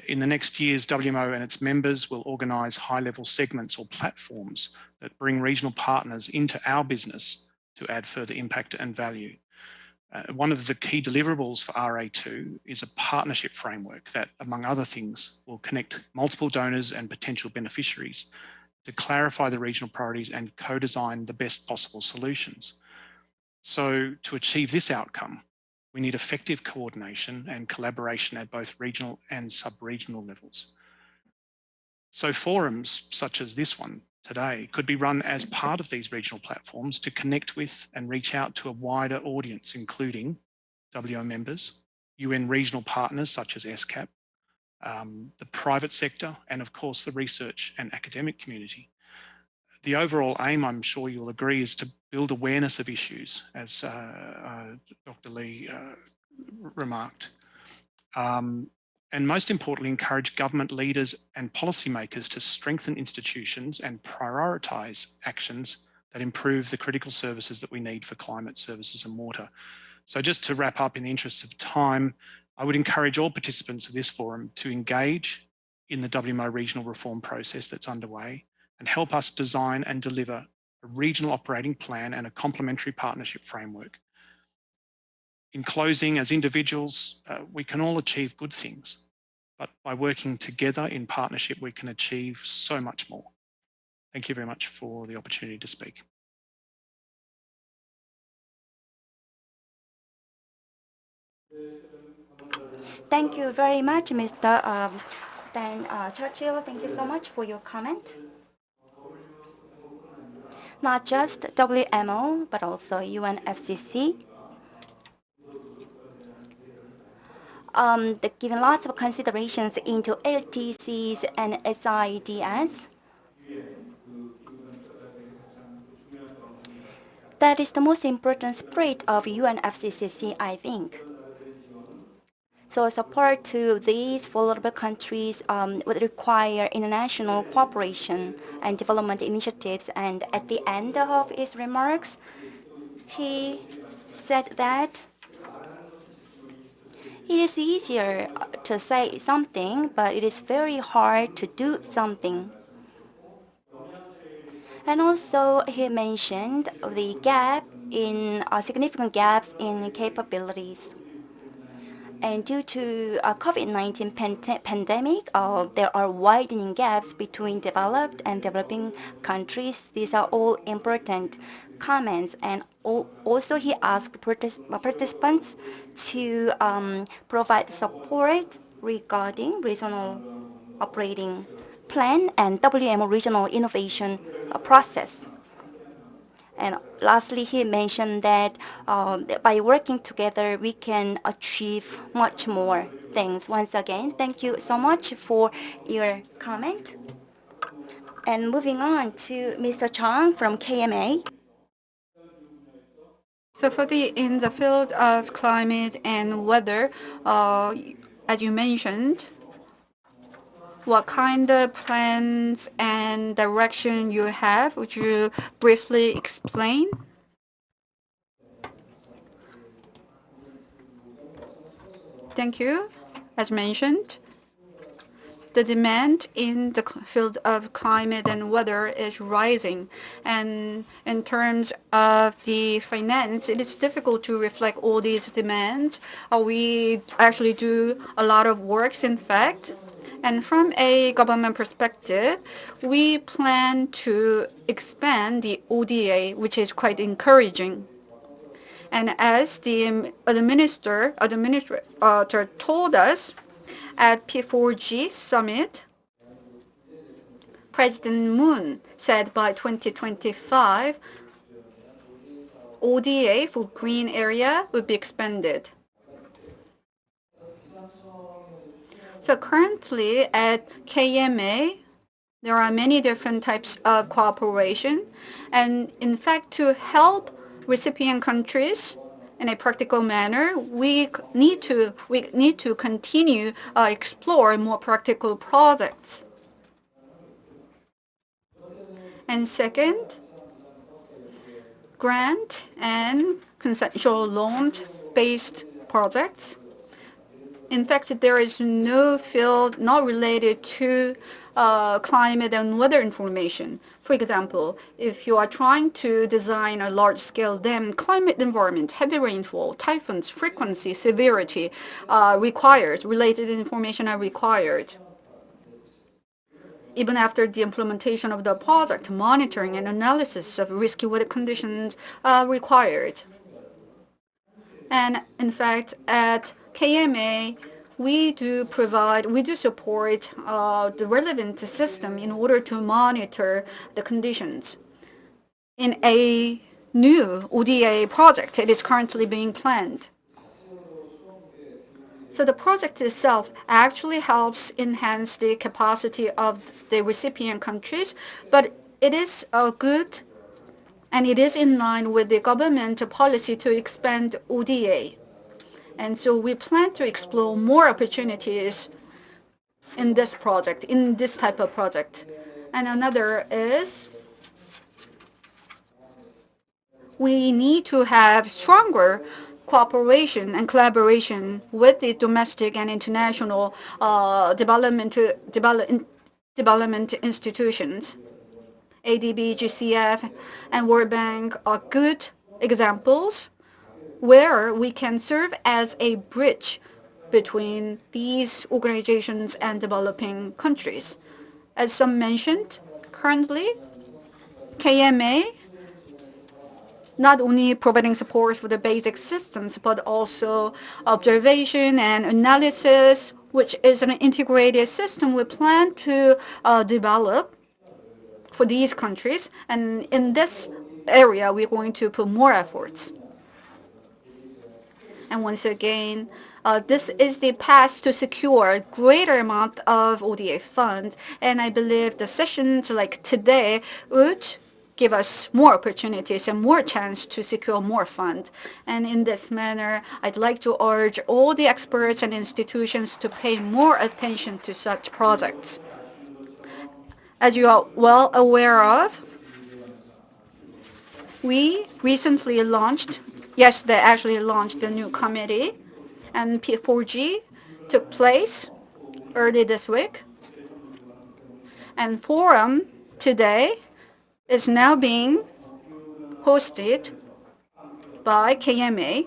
In the next years, WMO and its members will organise high-level segments or platforms that bring regional partners into our business to add further impact and value. One of the key deliverables for RA2 is a partnership framework that, among other things, will connect multiple donors and potential beneficiaries to clarify the regional priorities and co-design the best possible solutions. So to achieve this outcome, we need effective coordination and collaboration at both regional and sub-regional levels. So forums such as this one today could be run as part of these regional platforms to connect with and reach out to a wider audience, including WO members, UN regional partners such as SCAP, the private sector, and of course the research and academic community. The overall aim, I'm sure you'll agree, is to build awareness of issues, as Dr. Lee remarked. And most importantly, encourage government leaders and policymakers to strengthen institutions and prioritise actions that improve the critical services that we need for climate services and water. So just to wrap up in the interests of time, I would encourage all participants of this forum to engage in the WMO regional reform process that's underway and help us design and deliver a regional operating plan and a complementary partnership framework. In closing, as individuals, we can all achieve good things, but by working together in partnership, we can achieve so much more. Thank you very much for the opportunity to speak. Thank you very much, Mr. Churchill. Thank you so much for your comment. Not just WMO, but also UNFCCC. Given lots of considerations into LTCs and SIDS. That is the most important spirit of UNFCCC, I think. So support to these vulnerable countries would require international cooperation and development initiatives. And at the end of his remarks, he said that it is easier to say something, but it is very hard to do something. And also, he mentioned the significant gaps in capabilities. And due to COVID-19 pandemic, there are widening gaps between developed and developing countries. These are all important comments. And also he asked participants to provide support regarding regional operating plan and WMO regional innovation process. And lastly, he mentioned that by working together, we can achieve much more things. Once again, thank you so much for your comment. And moving on to Mr. Chang from KMA. So in the field of climate and weather, as you mentioned, what kind of plans and direction you have? Would you briefly explain? Thank you. As mentioned, the demand in the field of climate and weather is rising. And in terms of the finance, it is difficult to reflect all these demands. We actually do a lot of works, in fact. And from a government perspective, we plan to expand the ODA, which is quite encouraging. And as the administrator told us at P4G summit, President Moon said by 2025, ODA for green area would be expanded. So currently at KMA, there are many different types of cooperation. And in fact, to help recipient countries in a practical manner, we need to continue explore more practical projects. And second, grant and consensual loan-based projects. In fact, there is no field not related to climate and weather information. For example, if you are trying to design a large-scale dam, climate environment, heavy rainfall, typhoons, frequency, severity related information are required. Even after the implementation of the project, monitoring and analysis of risky weather conditions are required. And in fact, at KMA, we do support the relevant system in order to monitor the conditions. In a new ODA project, it is currently being planned. So the project itself actually helps enhance the capacity of the recipient countries, but it is good and it is in line with the government policy to expand ODA. And so we plan to explore more opportunities in this project, in this type of project. And another is we need to have stronger cooperation and collaboration with the domestic and international development institutions. ADB, GCF, and World Bank are good examples where we can serve as a bridge between these organizations and developing countries. As some mentioned, currently, KMA not only providing support for the basic systems, but also observation and analysis, which is an integrated system we plan to develop for these countries. And in this area, we're going to put more efforts. And once again, this is the path to secure a greater amount of ODA funds. And I believe the sessions like today would give us more opportunities and more chance to secure more funds. And in this manner, I'd like to urge all the experts and institutions to pay more attention to such projects. As you are well aware of, we recently actually launched a new committee, and P4G took place early this week. And forum today is now being hosted by KMA.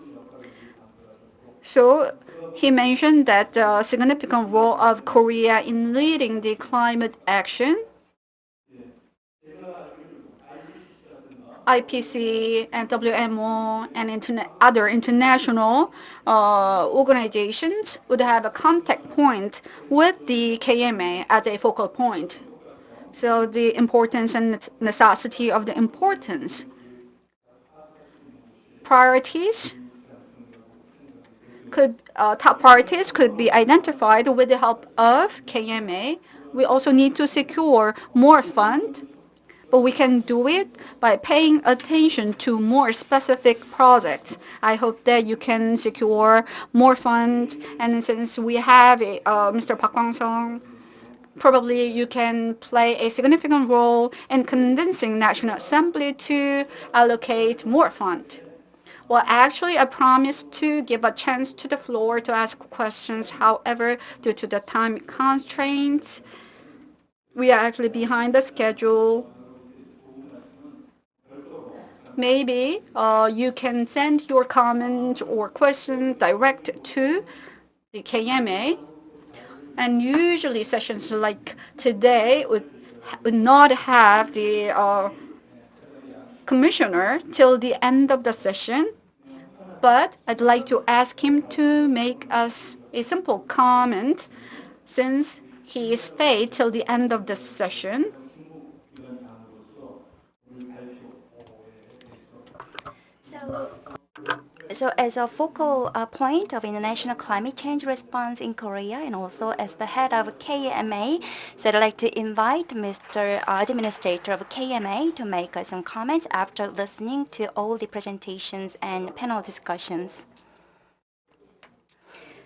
So he mentioned that the significant role of Korea in leading the climate action, IPC and WMO and other international organizations would have a contact point with the KMA as a focal point So the importance and necessity of the importance. Priorities top priorities could be identified with the help of KMA. We also need to secure more funds, but we can do it by paying attention to more specific projects. I hope that you can secure more funds, and since we have Mr. Park Kwangsuk, probably you can play a significant role in convincing National Assembly to allocate more funds. Well, actually, I promised to give a chance to the floor to ask questions. However, due to the time constraints, we are actually behind the schedule. Maybe you can send your comment or question direct to the KMA. And usually sessions like today would not have the commissioner till the end of the session. But I'd like to ask him to make us a simple comment since he stayed till the end of the session. So as a focal point of international climate change response in Korea and also as the head of KMA, so I'd like to invite Mr. Administrator of KMA to make some comments after listening to all the presentations and panel discussions.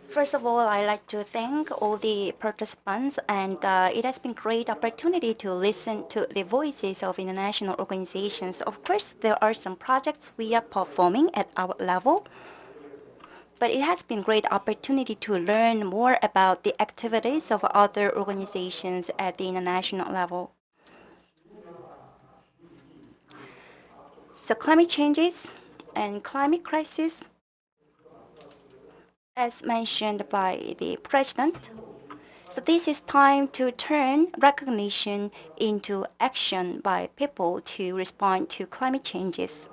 First of all, I'd like to thank all the participants, and it has been great opportunity to listen to the voices of international organizations. Of course, there are some projects we are performing at our level, but it has been great opportunity to learn more about the activities of other organizations at the international level. So climate changes and climate crisis, as mentioned by the President, so this is time to turn recognition into action by people to respond to climate changes.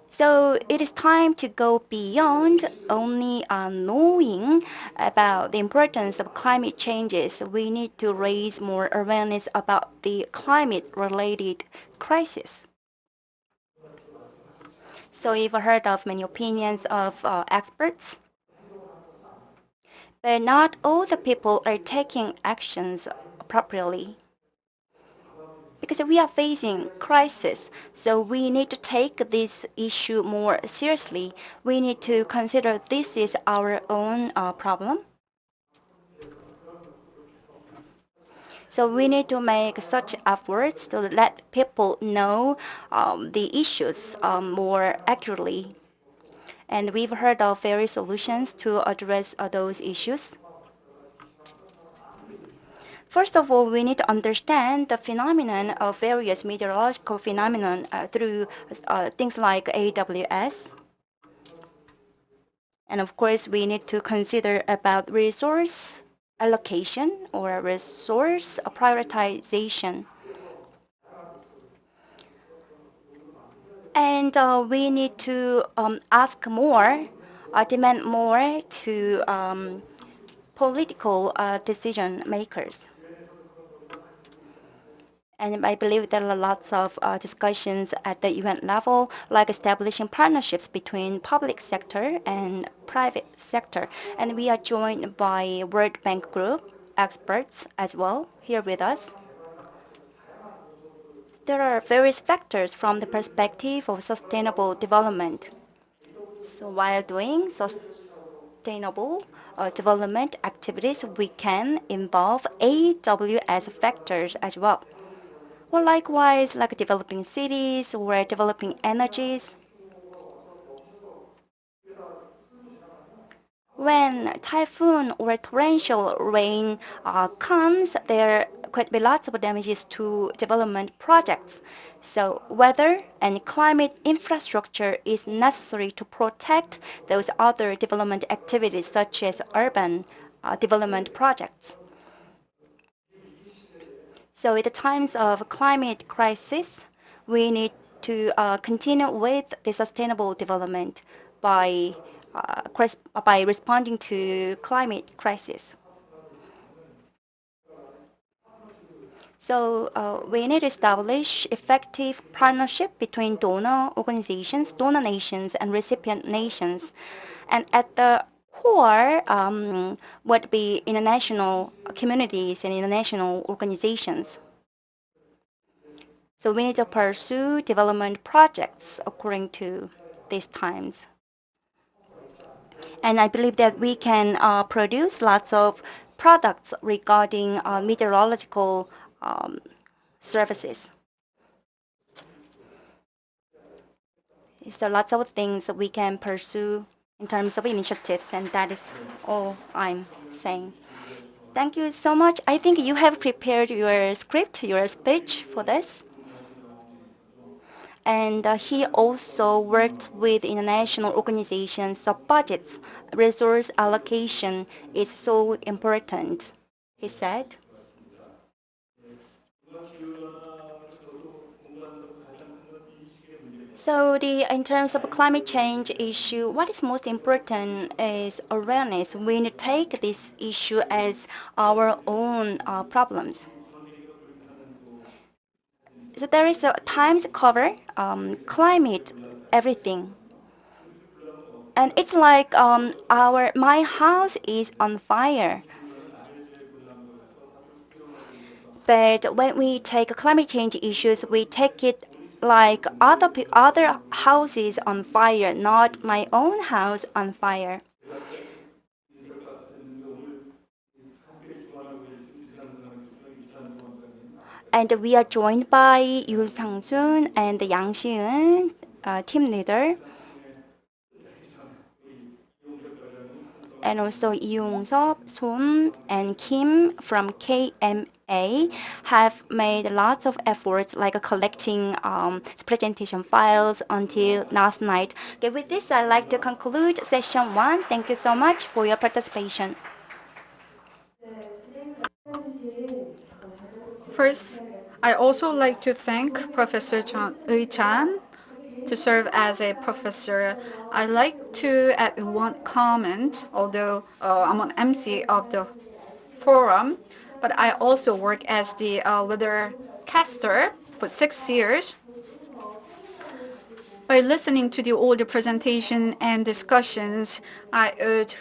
So it is time to go beyond only knowing about the importance of climate changes. We need to raise more awareness about the climate-related crisis. So you've heard of many opinions of experts, but not all the people are taking actions appropriately. Because we are facing crisis, so we need to take this issue more seriously. We need to consider this is our own problem. So we need to make such efforts to let people know the issues more accurately. And we've heard of various solutions to address those issues. First of all, we need to understand the phenomenon of various meteorological phenomenon through things like AWS. And of course, we need to consider about resource allocation or resource prioritization. And we need to ask more, demand more to political decision makers. And I believe there are lots of discussions at the UN level, like establishing partnerships between public sector and private sector. And we are joined by World Bank Group experts as well here with us. There are various factors from the perspective of sustainable development. So while doing sustainable development activities, we can involve AWS factors as well. Well, likewise, like developing cities or developing energies. When typhoon or torrential rain comes, there could be lots of damages to development projects. So weather and climate infrastructure is necessary to protect those other development activities such as urban development projects. So at the times of climate crisis, we need to continue with the sustainable development by responding to climate crisis. So we need to establish effective partnership between donor organizations, donor nations, and recipient nations. And at the core would be international communities and international organizations. So we need to pursue development projects according to these times. And I believe that we can produce lots of products regarding meteorological services. So lots of things that we can pursue in terms of initiatives, and that is all I'm saying. Thank you so much. I think you have prepared your script, your speech for this. And he also worked with international organizations, so budgets, resource allocation is so important, he said. So in terms of climate change issue, what is most important is awareness. We need to take this issue as our own problems. So there is a Times cover, climate, everything. And it's like my house is on fire. But when we take climate change issues, we take it like other houses on fire, not my own house on fire. And we are joined by YOO Yeonchul and Yang Sieun, team leader, and also Young-seop, Son, and Kim from KMA have made lots of efforts like collecting presentation files until last night. Okay, with this, I'd like to conclude session 1. Thank you so much for your participation. First, I also like to thank Professor Chan to serve as a professor. I like to add one comment, although I'm an MC of the forum, but I also work as the weathercaster for 6 years. By listening to all the presentation and discussions, I would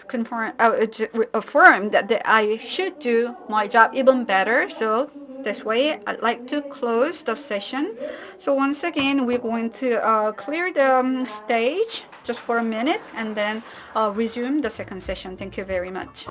affirm that I should do my job even better. So this way, I'd like to close the session. So once again, we're going to clear the stage just for a minute and then resume the second session. Thank you very much.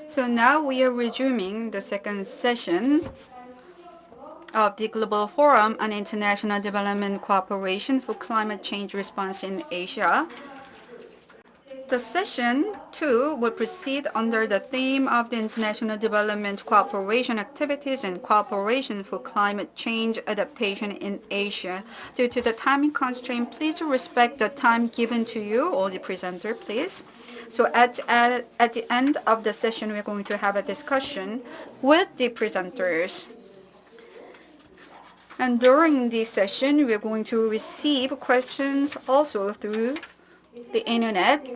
So now we are resuming the second session of the Global Forum on International Development Cooperation for Climate Change Response in Asia. The session 2 will proceed under the theme of the international development cooperation activities and cooperation for climate change adaptation in Asia. Due to the timing constraint, please respect the time given to you or the presenter, please. So at the end of the session, we're going to have a discussion with the presenters. And during this session, we're going to receive questions also through the internet,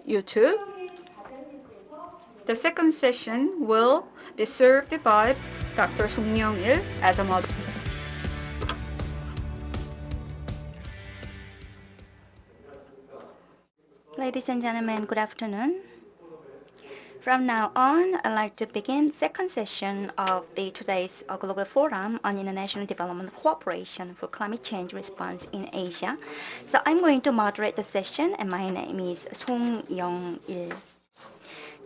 YouTube. The second session will be served by Dr. Song Young-il as a moderator. Ladies and gentlemen, good afternoon. From now on, I'd like to begin second session of today's Global Forum on International Development Cooperation for Climate Change Response in Asia. So I'm going to moderate the session, and my name is Song Young-il.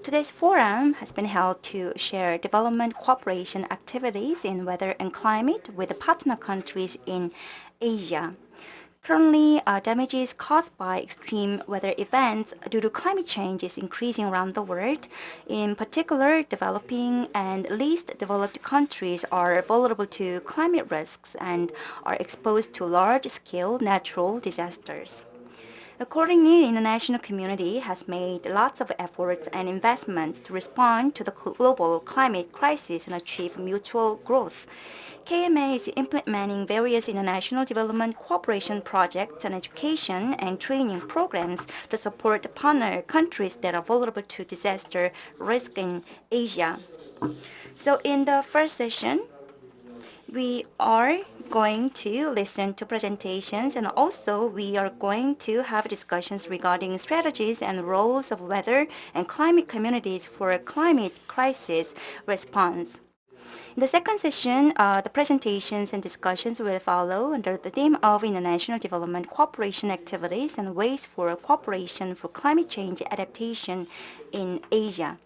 Today's forum has been held to share development cooperation activities in weather and climate with the partner countries in Asia. Currently, damages caused by extreme weather events due to climate change is increasing around the world. In particular, developing and least developed countries are vulnerable to climate risks and are exposed to large-scale natural disasters. Accordingly, the international community has made lots of efforts and investments to respond to the global climate crisis and achieve mutual growth. KMA is implementing various international development cooperation projects and education and training programs to support the partner countries that are vulnerable to disaster risk in Asia. So in the first session, we are going to listen to presentations, and also we are going to have discussions regarding strategies and roles of weather and climate communities for a climate crisis response. In the second session, the presentations and discussions will follow under the theme of international development cooperation activities and ways for cooperation for climate change adaptation in Asia.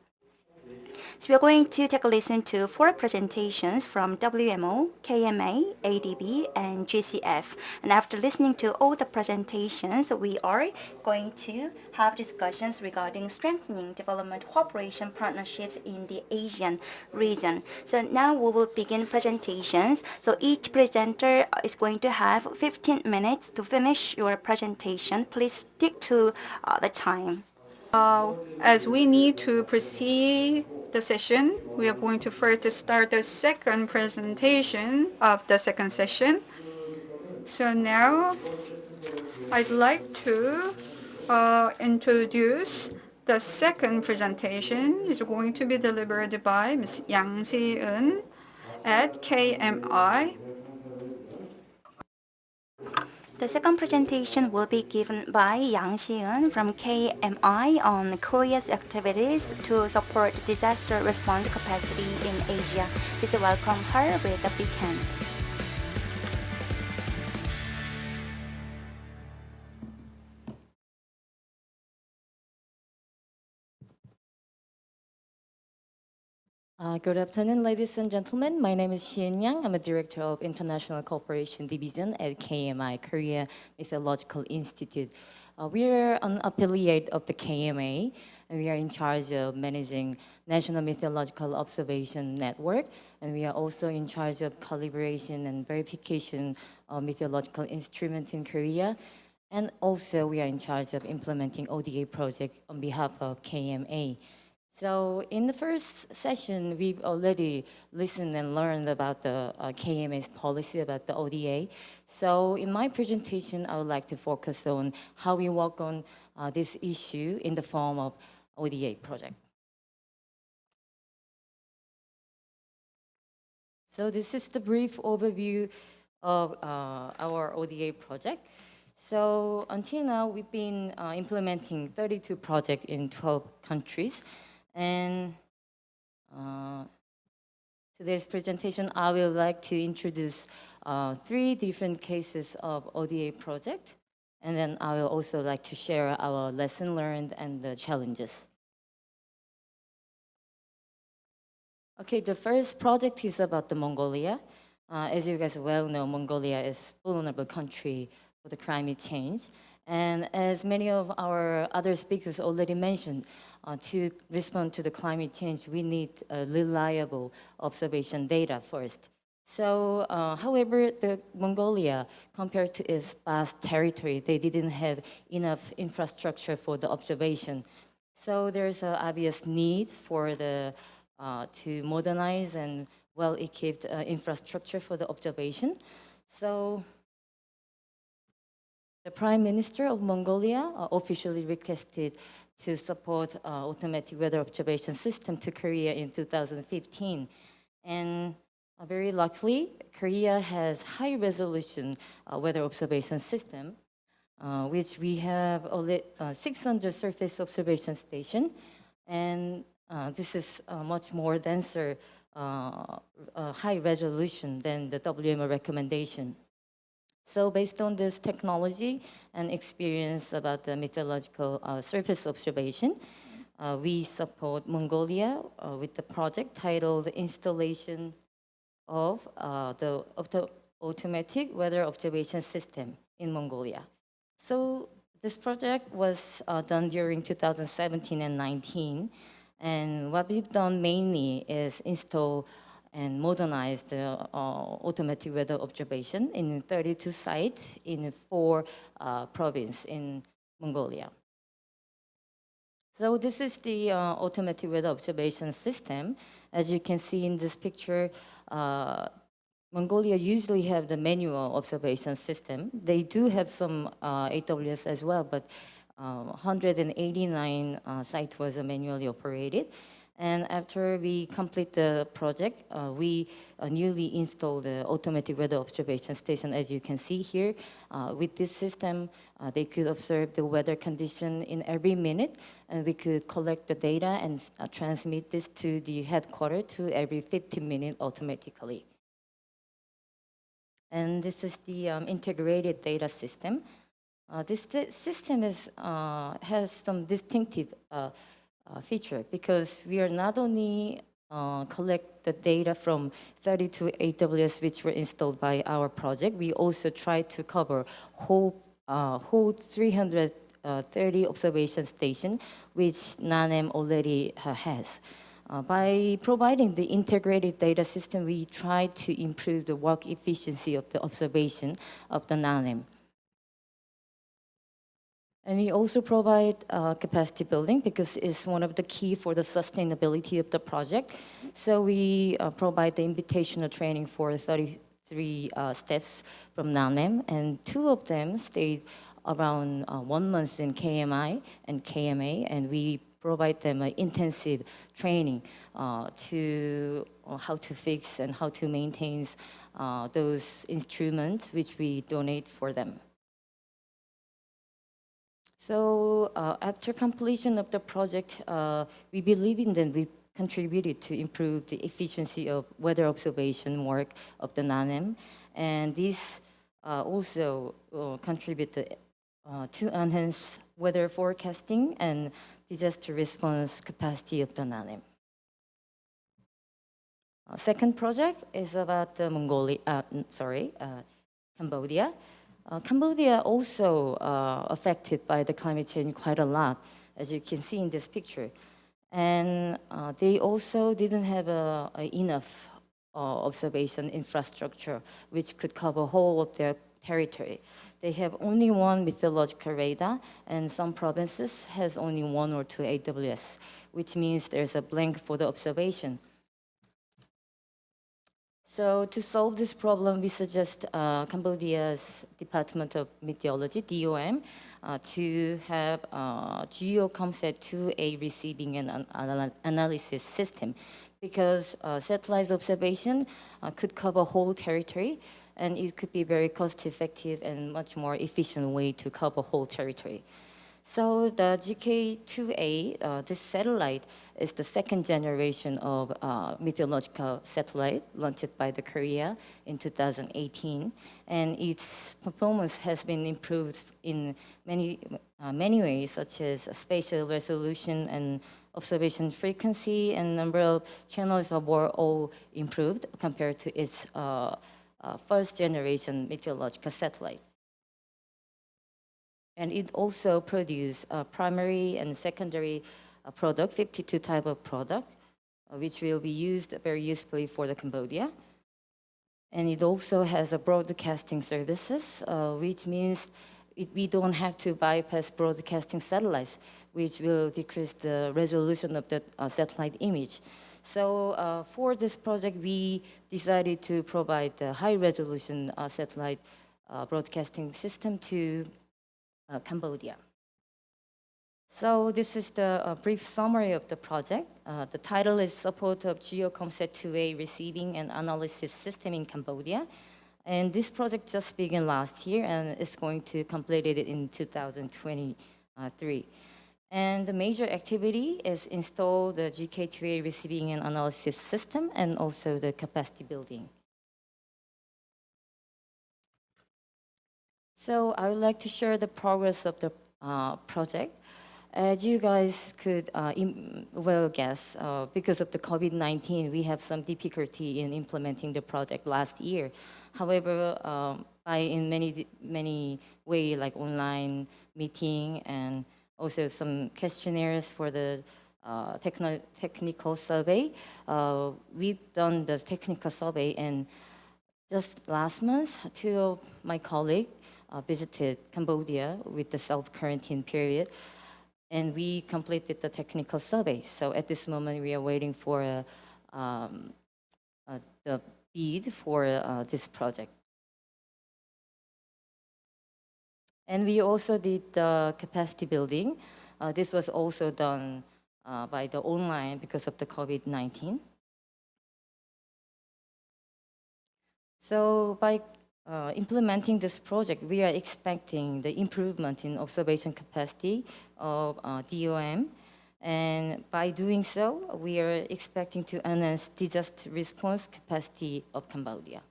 So we are going to take a listen to 4 presentations from WMO, KMA, ADB, and GCF. And after listening to all the presentations, we are going to have discussions regarding strengthening development cooperation partnerships in the ASEAN region. So now we will begin presentations. So each presenter is going to have 15 minutes to finish your presentation. Please stick to the time. As we need to proceed the session, we are going to first start the second presentation of the second session. So now I'd like to introduce the second presentation. Is going to be delivered by Ms. Yang Sieun at KMI. The second presentation will be given by Yang Sieun from KMI on Korea's activities to support disaster response capacity in Asia. Please welcome her with a big hand. Good afternoon, ladies and gentlemen. My name is Sieun Yang. I'm a director of International Cooperation Division at KMI, Korea Meteorological Institute. We are an affiliate of the KMA, and we are in charge of managing National Meteorological Observation Network, and we are also in charge of calibration and verification of meteorological instruments in Korea. And also, we are in charge of implementing ODA project on behalf of KMA. So in the first session, we've already listened and learned about the KMA's policy about the ODA. So in my presentation, I would like to focus on how we work on this issue in the form of ODA project. So this is the brief overview of our ODA project. So until now, we've been implementing 32 projects in 12 countries. And today's presentation, I would like to introduce 3 different cases of ODA project. And then I will also like to share our lesson learned and the challenges. Okay, the first project is about the Mongolia. As you guys well know, Mongolia is a vulnerable country for the climate change. And as many of our other speakers already mentioned, to respond to the climate change, we need reliable observation data first. So, however, the Mongolia, compared to its vast territory, they didn't have enough infrastructure for the observation. So there's an obvious need for the to modernize and well-equipped infrastructure for the observation. So the Prime Minister of Mongolia officially requested to support automatic weather observation system to Korea in 2015. And very luckily, Korea has high resolution weather observation system, which we have 600 surface observation station. And this is much more denser, high resolution than the WMO recommendation. So based on this technology and experience about the meteorological surface observation, we support Mongolia with the project titled Installation of the Automatic Weather Observation System in Mongolia. So this project was done during 2017 and 19. And what we've done mainly is install and modernize the automatic weather observation in 32 sites in 4 provinces in Mongolia. So this is the automatic weather observation system. As you can see in this picture, Mongolia usually have the manual observation system. They do have some AWS as well, but 189 sites was manually operated. And after we complete the project, we newly installed the automatic weather observation station, as you can see here. With this system, they could observe the weather condition in every minute, and we could collect the data and transmit this to the headquarters to every 15 minutes automatically. And this is the integrated data system. This system has some distinctive feature because we are not only collect the data from 32 AWS which were installed by our project, we also try to cover whole 330 observation station which NANEM already has. By providing the integrated data system, we try to improve the work efficiency of the observation of the NANEM. And we also provide capacity building because it's one of the key for the sustainability of the project. So we provide the invitational training for 33 steps from NANEM, and 2 of them stayed around 1 month in KMI and KMA, and we provide them intensive training to how to fix and how to maintain those instruments which we donate for them. So after completion of the project, we believe in that we contributed to improve the efficiency of weather observation work of the NANEM, and this also contributed to enhance weather forecasting and disaster response capacity of the NANEM. Second project is about Cambodia. Cambodia also affected by the climate change quite a lot, as you can see in this picture. And they also didn't have enough observation infrastructure which could cover whole of their territory. They have only 1 meteorological radar, and some provinces has only 1 or 2 AWS, which means there's a blank for the observation. So to solve this problem, we suggest Cambodia's Department of Meteorology, DOM, to have GeoComSat 2A receiving and analysis system, because satellite observation could cover whole territory, and it could be very cost-effective and much more efficient way to cover whole territory. So the GK2A, this satellite is the 2nd generation of meteorological satellite launched by the Korea in 2018, and its performance has been improved in many ways, such as spatial resolution and observation frequency, and number of channels were all improved compared to its 1st generation meteorological satellite. And it also produces primary and secondary product, 52 type of product, which will be used very usefully for the Cambodia. And it also has a broadcasting services, which means we don't have to bypass broadcasting satellites, which will decrease the resolution of the satellite image. So for this project, we decided to provide the high resolution satellite broadcasting system to Cambodia. So this is the brief summary of the project. The title is Support of GeoComSat 2A Receiving and Analysis System in Cambodia. And this project just began last year and is going to complete it in 2023. And the major activity is install the GK2A Receiving and Analysis System and also the capacity building. So I would like to share the progress of the project. As you guys could well guess, because of the COVID-19, we have some difficulty in implementing the project last year. However, in many ways, like online meeting and also some questionnaires for the technical survey, we've done the technical survey, and just last month, 2 of my colleagues visited Cambodia with the self-quarantine period, and we completed the technical survey. So at this moment, we are waiting for the bid for this project. And we also did the capacity building. This was also done by the online because of the COVID-19. So by implementing this project, we are expecting the improvement in observation capacity of DOM. And by doing so, we are expecting to enhance disaster response capacity of Cambodia.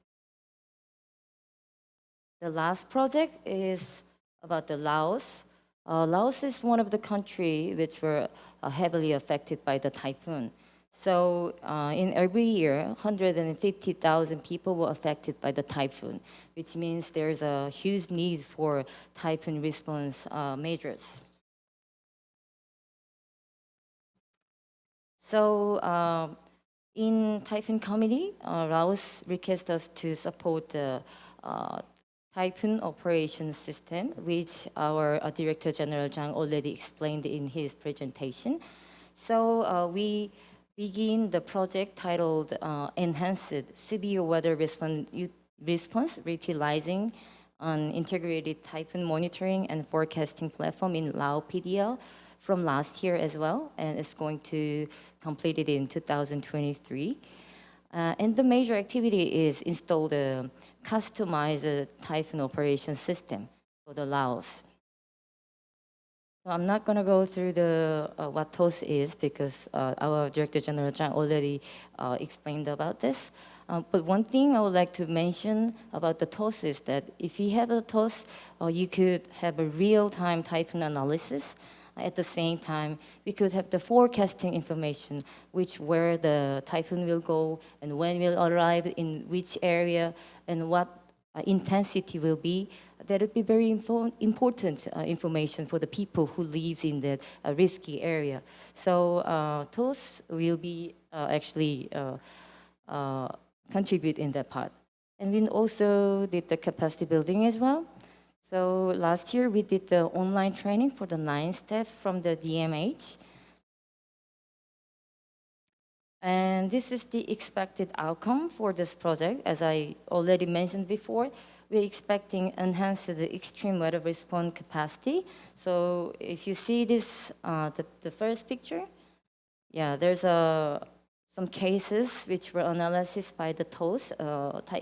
The last project is about the Laos. Laos is one of the countries which were heavily affected by the typhoon. So in every year, 150,000 people were affected by the typhoon, which means there's a huge need for typhoon response measures. So in Typhoon Committee, Laos requested us to support the Typhoon Operations System, which our Director General CHANG already explained in his presentation. So we begin the project titled Enhanced Severe Weather Response utilizing an integrated typhoon monitoring and forecasting platform in Lao PDL from last year as well, and it's going to complete it in 2023. And the major activity is install the customized typhoon operation system for the Laos. So I'm not going to go through the what TOS is because our Director General CHANG already explained about this. But one thing I would like to mention about the TOS is that if you have a TOS, you could have a real-time typhoon analysis. At the same time, we could have the forecasting information, which where the typhoon will go and when will arrive in which area and what intensity will be. That would be very important information for the people who live in that risky area. So TOS will be actually contribute in that part. And we also did the capacity building as well. So last year we did the online training for the 9 staff from the DMH. And this is the expected outcome for this project. As I already mentioned before, we're expecting enhanced extreme weather response capacity. So if you see this, the first picture, yeah, there's some cases which were analyzed by the TOS,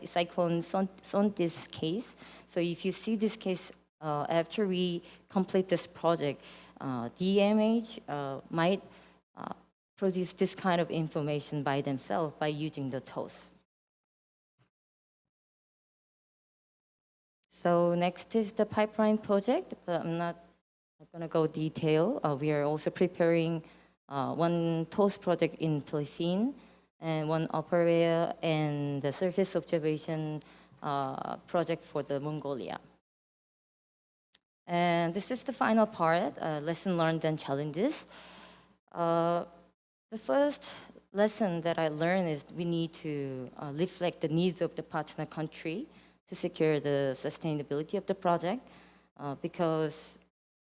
cyclone Sontis case. So if you see this case after we complete this project, DMH might produce this kind of information by themselves by using the TOS. So next is the pipeline project, but I'm not going to go detail. We are also preparing one TOS project in Philippines and one opera and the surface observation project for the Mongolia. And this is the final part, lesson learned and challenges. The first lesson that I learned is we need to reflect the needs of the partner country to secure the sustainability of the project because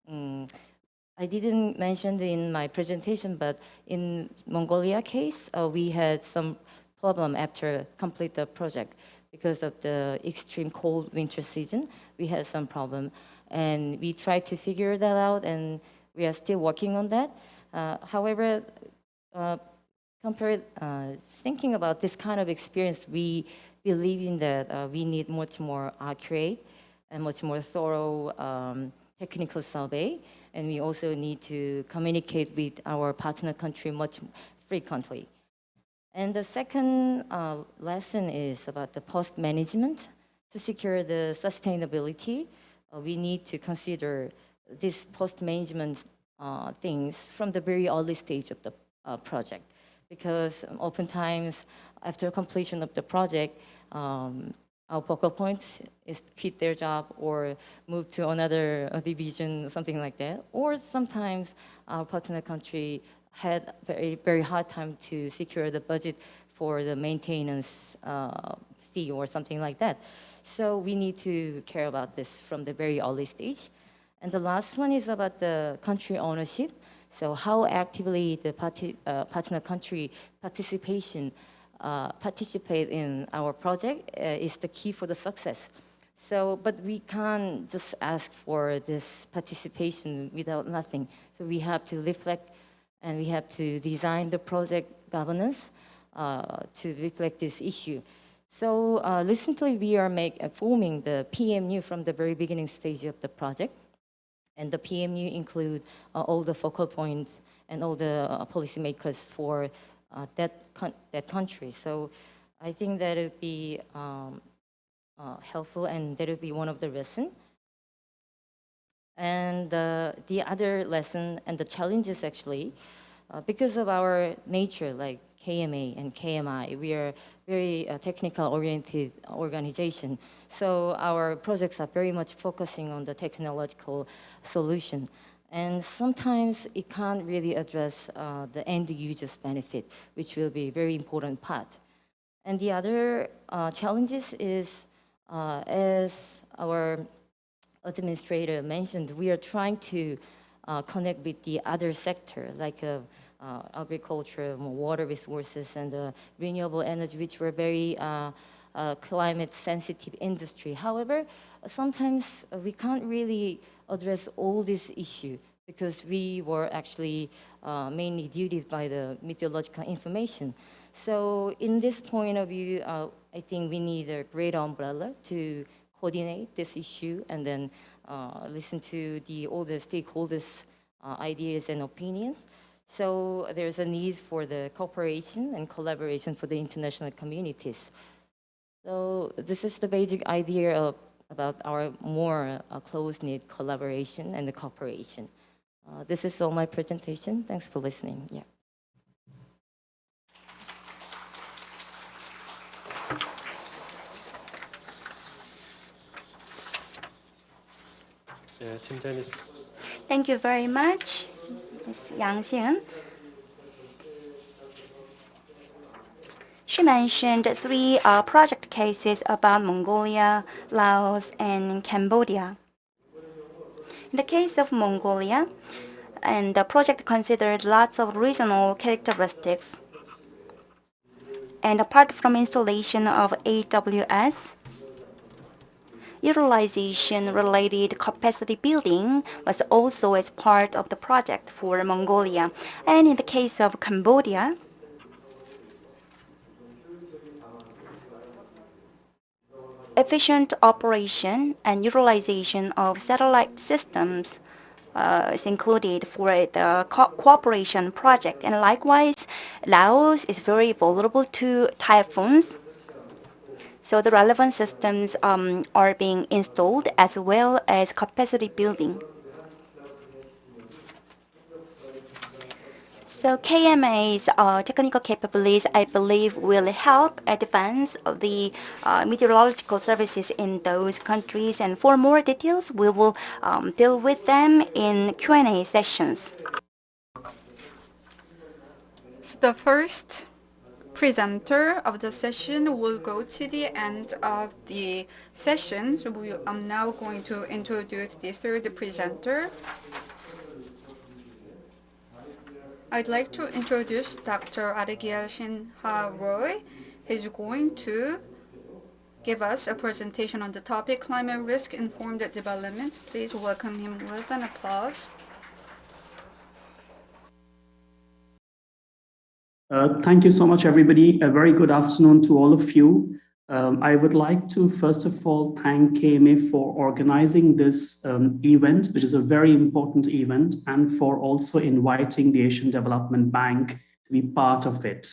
I didn't mention in my presentation, but in Mongolia case, we had some problem after complete the project. Because of the extreme cold winter season, we had some problem. And we tried to figure that out, and we are still working on that. However, thinking about this kind of experience, we believe in that we need much more accurate and much more thorough technical survey. And we also need to communicate with our partner country much frequently. And the second lesson is about the post management. To secure the sustainability, we need to consider this post management things from the very early stage of the project. Because oftentimes, after completion of the project, our focal points is quit their job or move to another division, something like that. Or sometimes our partner country had very hard time to secure the budget for the maintenance fee or something like that. So we need to care about this from the very early stage. And the last one is about the country ownership. So how actively the partner country participate in our project is the key for the success. So, but we can't just ask for this participation without nothing. So we have to reflect and we have to design the project governance to reflect this issue. So recently we are forming the PMU from the very beginning stage of the project. And the PMU include all the focal points and all the policymakers for that country. So I think that would be helpful, and that would be one of the lessons. And the other lesson and the challenges actually, because of our nature, like KMA and KMI, we are very technical-oriented organization. So our projects are very much focusing on the technological solution. And sometimes it can't really address the end user's benefit, which will be a very important part. And the other challenges is, as our administrator mentioned, we are trying to connect with the other sector, like agriculture, water resources, and renewable energy, which were very climate-sensitive industry. However, sometimes we can't really address all these issues because we were actually mainly duties by the meteorological information. So in this point of view, I think we need a great umbrella to coordinate this issue and then listen to all the stakeholders' ideas and opinions. So there's a need for the cooperation and collaboration for the international communities. So this is the basic idea about our more close-knit collaboration and the cooperation. This is all my presentation. Thanks for listening. Yeah. Thank you very much, Ms. Yang Sieun. She mentioned three project cases about Mongolia, Laos, and Cambodia. In the case of Mongolia, and the project considered lots of regional characteristics. And apart from installation of AWS, utilization-related capacity building was also as part of the project for Mongolia. And in the case of Cambodia, efficient operation and utilization of satellite systems is included for the cooperation project. And likewise, Laos is very vulnerable to typhoons. So the relevant systems are being installed as well as capacity building. So KMA's technical capabilities, I believe, will help advance the meteorological services in those countries. And for more details, we will deal with them in Q&A sessions. So the first presenter of the session will go to the end of the session. So I'm now going to introduce the third presenter. I'd like to introduce Dr. Arghya Sinha Roy. He's going to give us a presentation on the topic Climate Risk Informed Development. Please welcome him with an applause. Thank you so much, everybody. A very good afternoon to all of you. I would like to, first of all, thank KMA for organizing this event, which is a very important event, and for also inviting the Asian Development Bank to be part of it.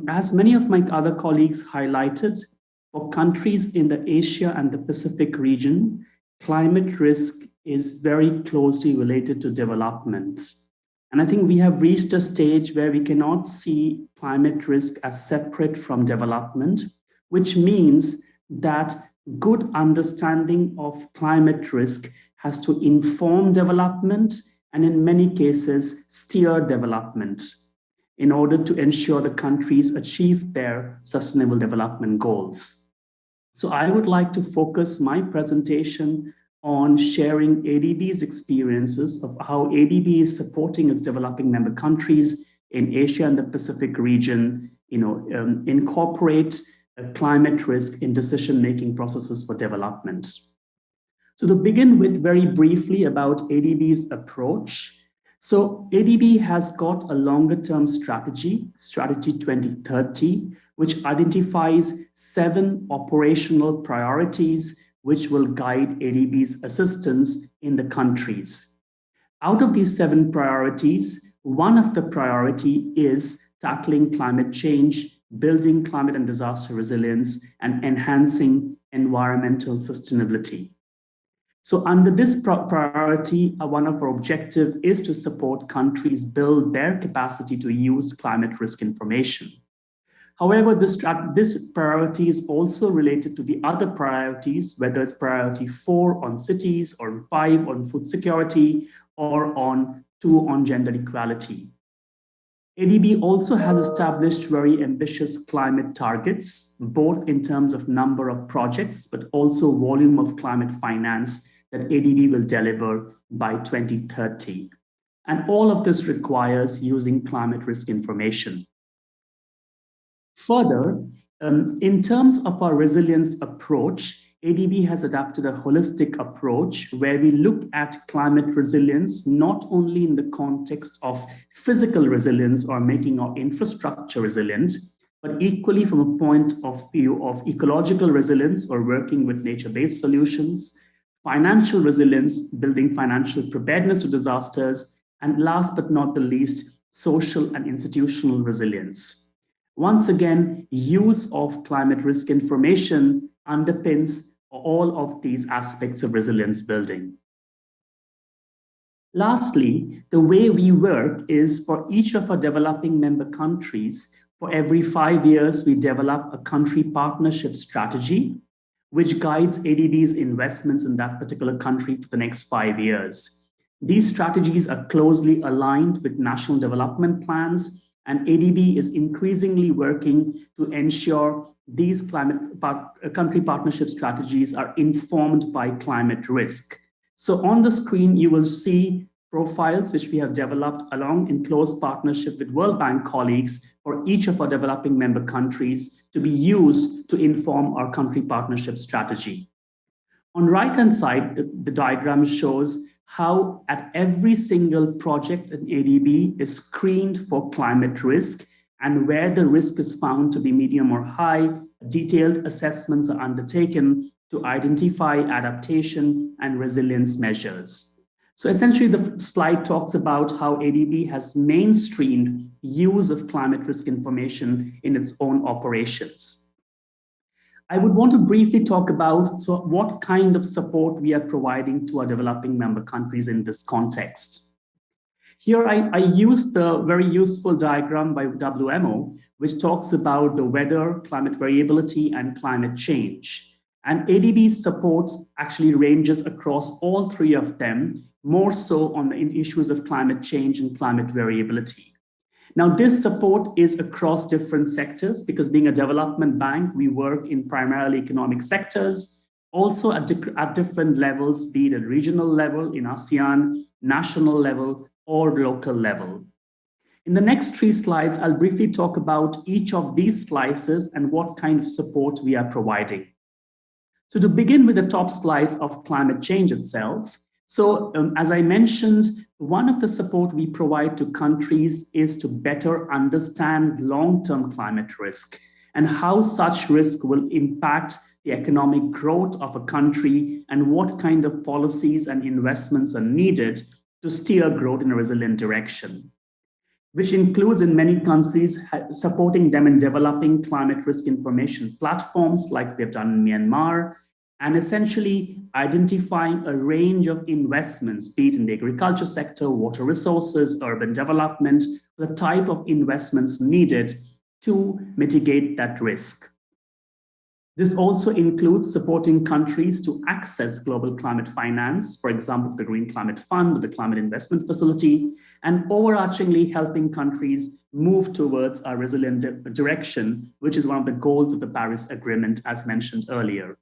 As many of my other colleagues highlighted, for countries in the Asia and the Pacific region, climate risk is very closely related to development. And I think we have reached a stage where we cannot see climate risk as separate from development, which means that good understanding of climate risk has to inform development and in many cases steer development. in order to ensure the countries achieve their sustainable development goals. So I would like to focus my presentation on sharing ADB's experiences of how ADB is supporting its developing member countries in Asia and the Pacific region, incorporate climate risk in decision-making processes for development. So to begin with, very briefly about ADB's approach. So ADB has got a longer-term strategy, Strategy 2030, which identifies 7 operational priorities which will guide ADB's assistance in the countries. Out of these 7 priorities, one of the priority is tackling climate change, building climate and disaster resilience, and enhancing environmental sustainability. So under this priority, one of our objectives is to support countries build their capacity to use climate risk information. However, this priority is also related to the other priorities, whether it's priority 4 on cities or 5 on food security or 2 on gender equality. ADB also has established very ambitious climate targets, both in terms of number of projects, but also volume of climate finance that ADB will deliver by 2030. And all of this requires using climate risk information. Further, in terms of our resilience approach, ADB has adopted a holistic approach where we look at climate resilience not only in the context of physical resilience or making our infrastructure resilient, but equally from a point of view of ecological resilience or working with nature-based solutions, financial resilience, building financial preparedness to disasters, and last but not the least, social and institutional resilience. Once again, use of climate risk information underpins all of these aspects of resilience building. Lastly, the way we work is for each of our developing member countries, for every 5 years, we develop a country partnership strategy, which guides ADB's investments in that particular country for the next 5 years. These strategies are closely aligned with national development plans, and ADB is increasingly working to ensure these country partnership strategies are informed by climate risk. So on the screen, you will see profiles which we have developed along in close partnership with World Bank colleagues for each of our developing member countries to be used to inform our country partnership strategy. On the right-hand side, the diagram shows how at every single project in ADB is screened for climate risk, and where the risk is found to be medium or high, detailed assessments are undertaken to identify adaptation and resilience measures. So essentially, the slide talks about how ADB has mainstreamed use of climate risk information in its own operations. I would want to briefly talk about what kind of support we are providing to our developing member countries in this context. Here, I used the very useful diagram by WMO, which talks about the weather, climate variability, and climate change. And ADB's support actually ranges across all 3 of them, more so on the issues of climate change and climate variability. Now, this support is across different sectors because being a development bank, we work in primarily economic sectors, also at different levels, be it at regional level in ASEAN, national level, or local level. In the next 3 slides, I'll briefly talk about each of these slices and what kind of support we are providing. So to begin with the top slice of climate change itself. So as I mentioned, one of the support we provide to countries is to better understand long-term climate risk and how such risk will impact the economic growth of a country and what kind of policies and investments are needed to steer growth in a resilient direction, which includes in many countries supporting them in developing climate risk information platforms like we've done in Myanmar, and essentially identifying a range of investments, be it in the agriculture sector, water resources, urban development, the type of investments needed to mitigate that risk. This also includes supporting countries to access global climate finance, for example, the Green Climate Fund, the Climate Investment Facility, and overarchingly helping countries move towards a resilient direction, which is one of the goals of the Paris Agreement, as mentioned earlier.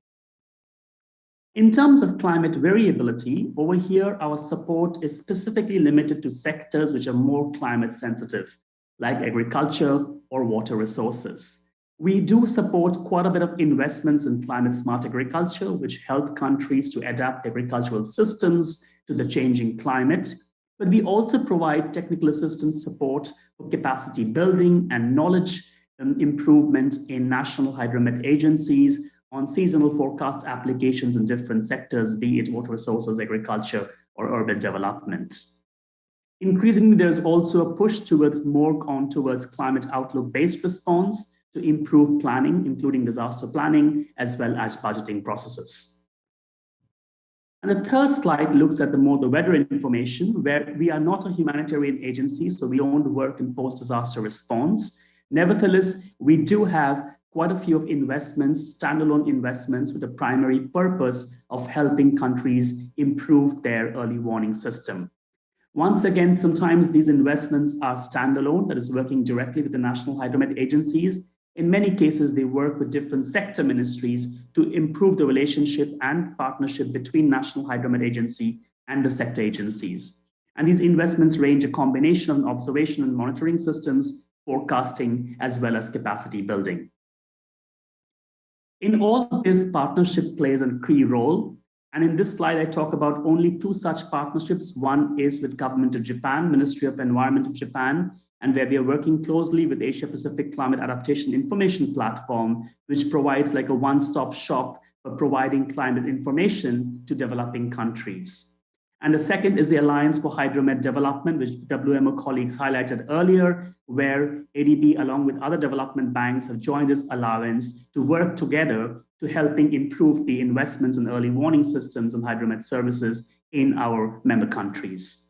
In terms of climate variability, over here, our support is specifically limited to sectors which are more climate sensitive, like agriculture or water resources. We do support quite a bit of investments in climate smart agriculture, which help countries to adapt agricultural systems to the changing climate. But we also provide technical assistance support for capacity building and knowledge improvement in national hydromet agencies on seasonal forecast applications in different sectors, be it water resources, agriculture, or urban development. Increasingly, there's also a push towards climate outlook-based response to improve planning, including disaster planning, as well as budgeting processes. And the third slide looks at the weather information, where we are not a humanitarian agency, so we don't work in post-disaster response. Nevertheless, we do have quite a few of investments, standalone investments, with the primary purpose of helping countries improve their early warning system. Once again, sometimes these investments are standalone, that is working directly with the national hydromet agencies. In many cases, they work with different sector ministries to improve the relationship and partnership between National Hydromet Agency and the sector agencies. And these investments range a combination of observation and monitoring systems, forecasting, as well as capacity building. In all of this, partnership plays a key role. And in this slide, I talk about only two such partnerships. One is with Government of Japan, Ministry of Environment of Japan, and where we are working closely with Asia Pacific Climate Adaptation Information Platform, which provides like a one-stop shop for providing climate information to developing countries. And the second is the Alliance for Hydromet Development, which WMO colleagues highlighted earlier, where ADB, along with other development banks, have joined this alliance to work together to helping improve the investments in early warning systems and hydromet services in our member countries.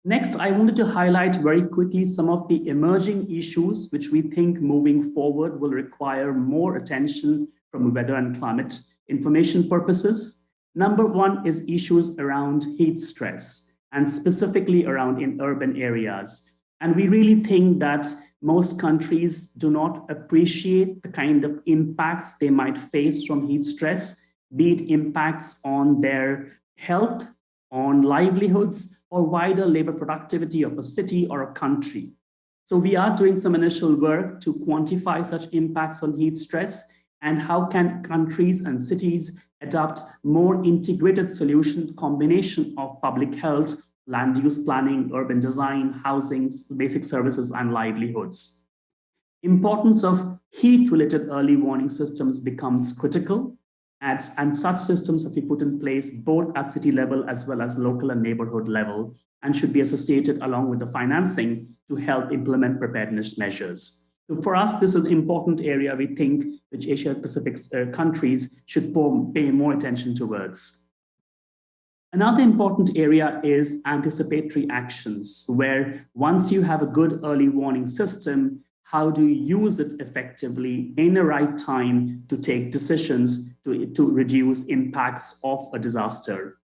Next, I wanted to highlight very quickly some of the emerging issues which we think moving forward will require more attention from weather and climate information purposes. Number one is issues around heat stress, and specifically around in urban areas. And we really think that most countries do not appreciate the kind of impacts they might face from heat stress, be it impacts on their health, on livelihoods, or wider labor productivity of a city or a country. So we are doing some initial work to quantify such impacts on heat stress, and how can countries and cities adopt more integrated solution combination of public health, land use planning, urban design, housing, basic services, and livelihoods. Importance of heat-related early warning systems becomes critical, and such systems have to be put in place both at city level as well as local and neighborhood level, and should be associated along with the financing to help implement preparedness measures. So for us, this is an important area we think which Asia Pacific countries should pay more attention towards. Another important area is anticipatory actions, where once you have a good early warning system, how do you use it effectively in the right time to take decisions to reduce impacts of a disaster?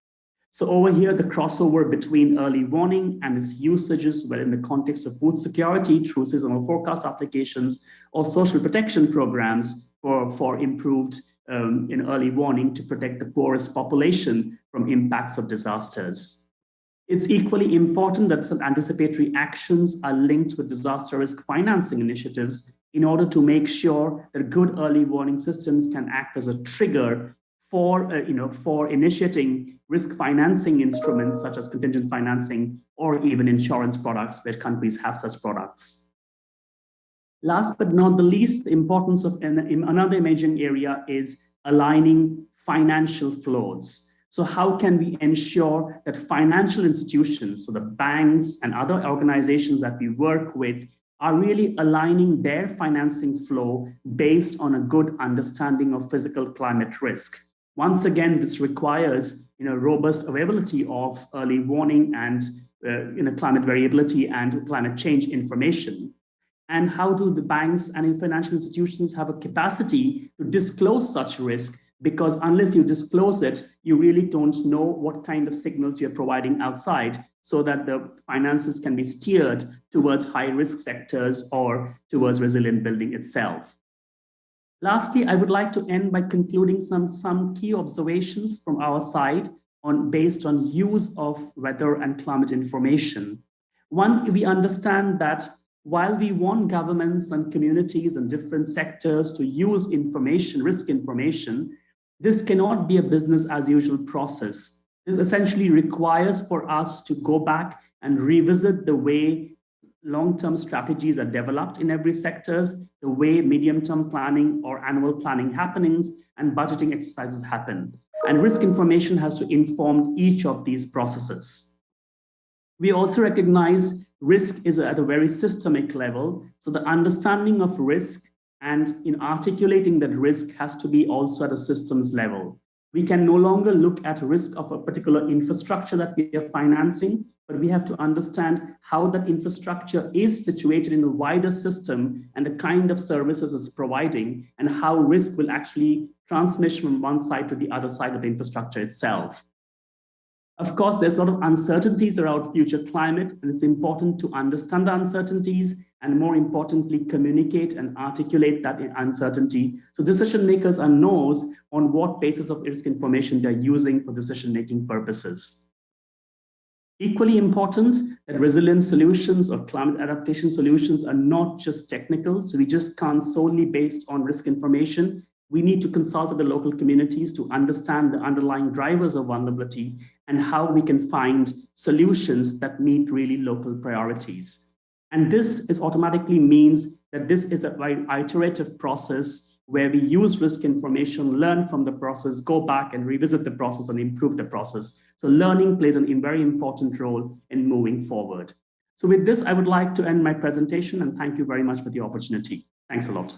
So over here, the crossover between early warning and its usages, whether in the context of food security through seasonal forecast applications or social protection programs for improved in early warning to protect the poorest population from impacts of disasters. It's equally important that some anticipatory actions are linked with disaster risk financing initiatives in order to make sure that good early warning systems can act as a trigger for initiating risk financing instruments such as contingent financing or even insurance products where countries have such products. Last but not the least, the importance of another emerging area is aligning financial flows. So how can we ensure that financial institutions, so the banks and other organizations that we work with, are really aligning their financing flow based on a good understanding of physical climate risk? Once again, this requires robust availability of early warning and climate variability and climate change information. And how do the banks and financial institutions have a capacity to disclose such risk? Because unless you disclose it, you really don't know what kind of signals you're providing outside so that the finances can be steered towards high-risk sectors or towards resilient building itself. Lastly, I would like to end by concluding some key observations from our side based on use of weather and climate information. One, we understand that while we want governments and communities and different sectors to use information, risk information, this cannot be a business as usual process. This essentially requires for us to go back and revisit the way long-term strategies are developed in every sectors, the way medium-term planning or annual planning happenings and budgeting exercises happen. And risk information has to inform each of these processes. We also recognize risk is at a very systemic level. So the understanding of risk and in articulating that risk has to be also at a systems level. We can no longer look at risk of a particular infrastructure that we are financing, but we have to understand how that infrastructure is situated in a wider system and the kind of services it's providing and how risk will actually transmit from one side to the other side of the infrastructure itself. Of course, there's a lot of uncertainties around future climate, and it's important to understand the uncertainties and more importantly, communicate and articulate that uncertainty so decision makers are knows on what basis of risk information they're using for decision-making purposes. Equally important that resilient solutions or climate adaptation solutions are not just technical, so we just can't solely based on risk information. We need to consult with the local communities to understand the underlying drivers of vulnerability and how we can find solutions that meet really local priorities. And this is automatically means that this is a very iterative process where we use risk information, learn from the process, go back and revisit the process and improve the process. So learning plays a very important role in moving forward. So with this, I would like to end my presentation and thank you very much for the opportunity. Thanks a lot.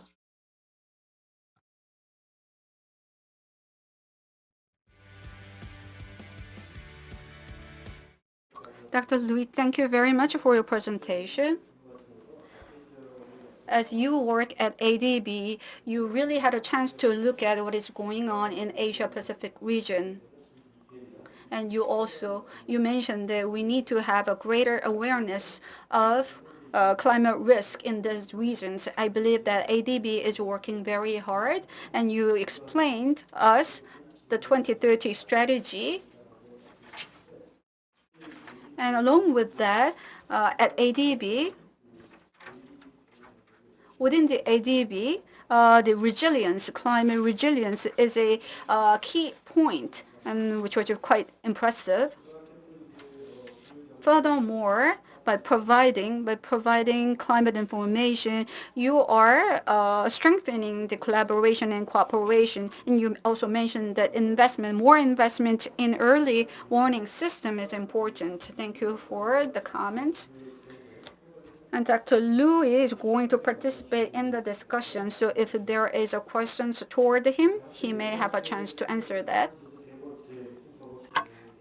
Dr. Louis, thank you very much for your presentation. As you work at ADB, you really had a chance to look at what is going on in Asia Pacific region. And you mentioned that we need to have a greater awareness of climate risk in these regions. I believe that ADB is working very hard, and you explained us the 2030 strategy. And along with that, at ADB, within the ADB, the resilience, climate resilience is a key point, and which was quite impressive. Furthermore, by providing climate information, you are strengthening the collaboration and cooperation. And you also mentioned that more investment in early warning system is important. Thank you for the comment. And Dr. Louis is going to participate in the discussion. So if there is a question toward him, he may have a chance to answer that.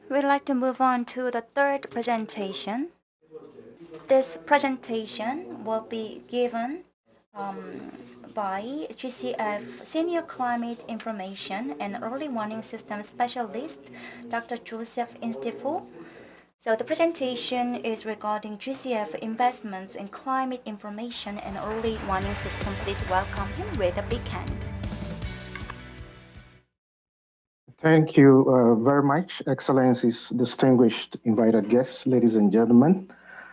We'd like to move on to the third presentation. This presentation will be given by GCF Senior Climate Information and Early Warning System Specialist, Dr. Joseph Intsiful. So the presentation is regarding GCF investments in climate information and early warning system. Please welcome him with a big hand. Thank you very much, Excellencies, distinguished invited guests, ladies and gentlemen.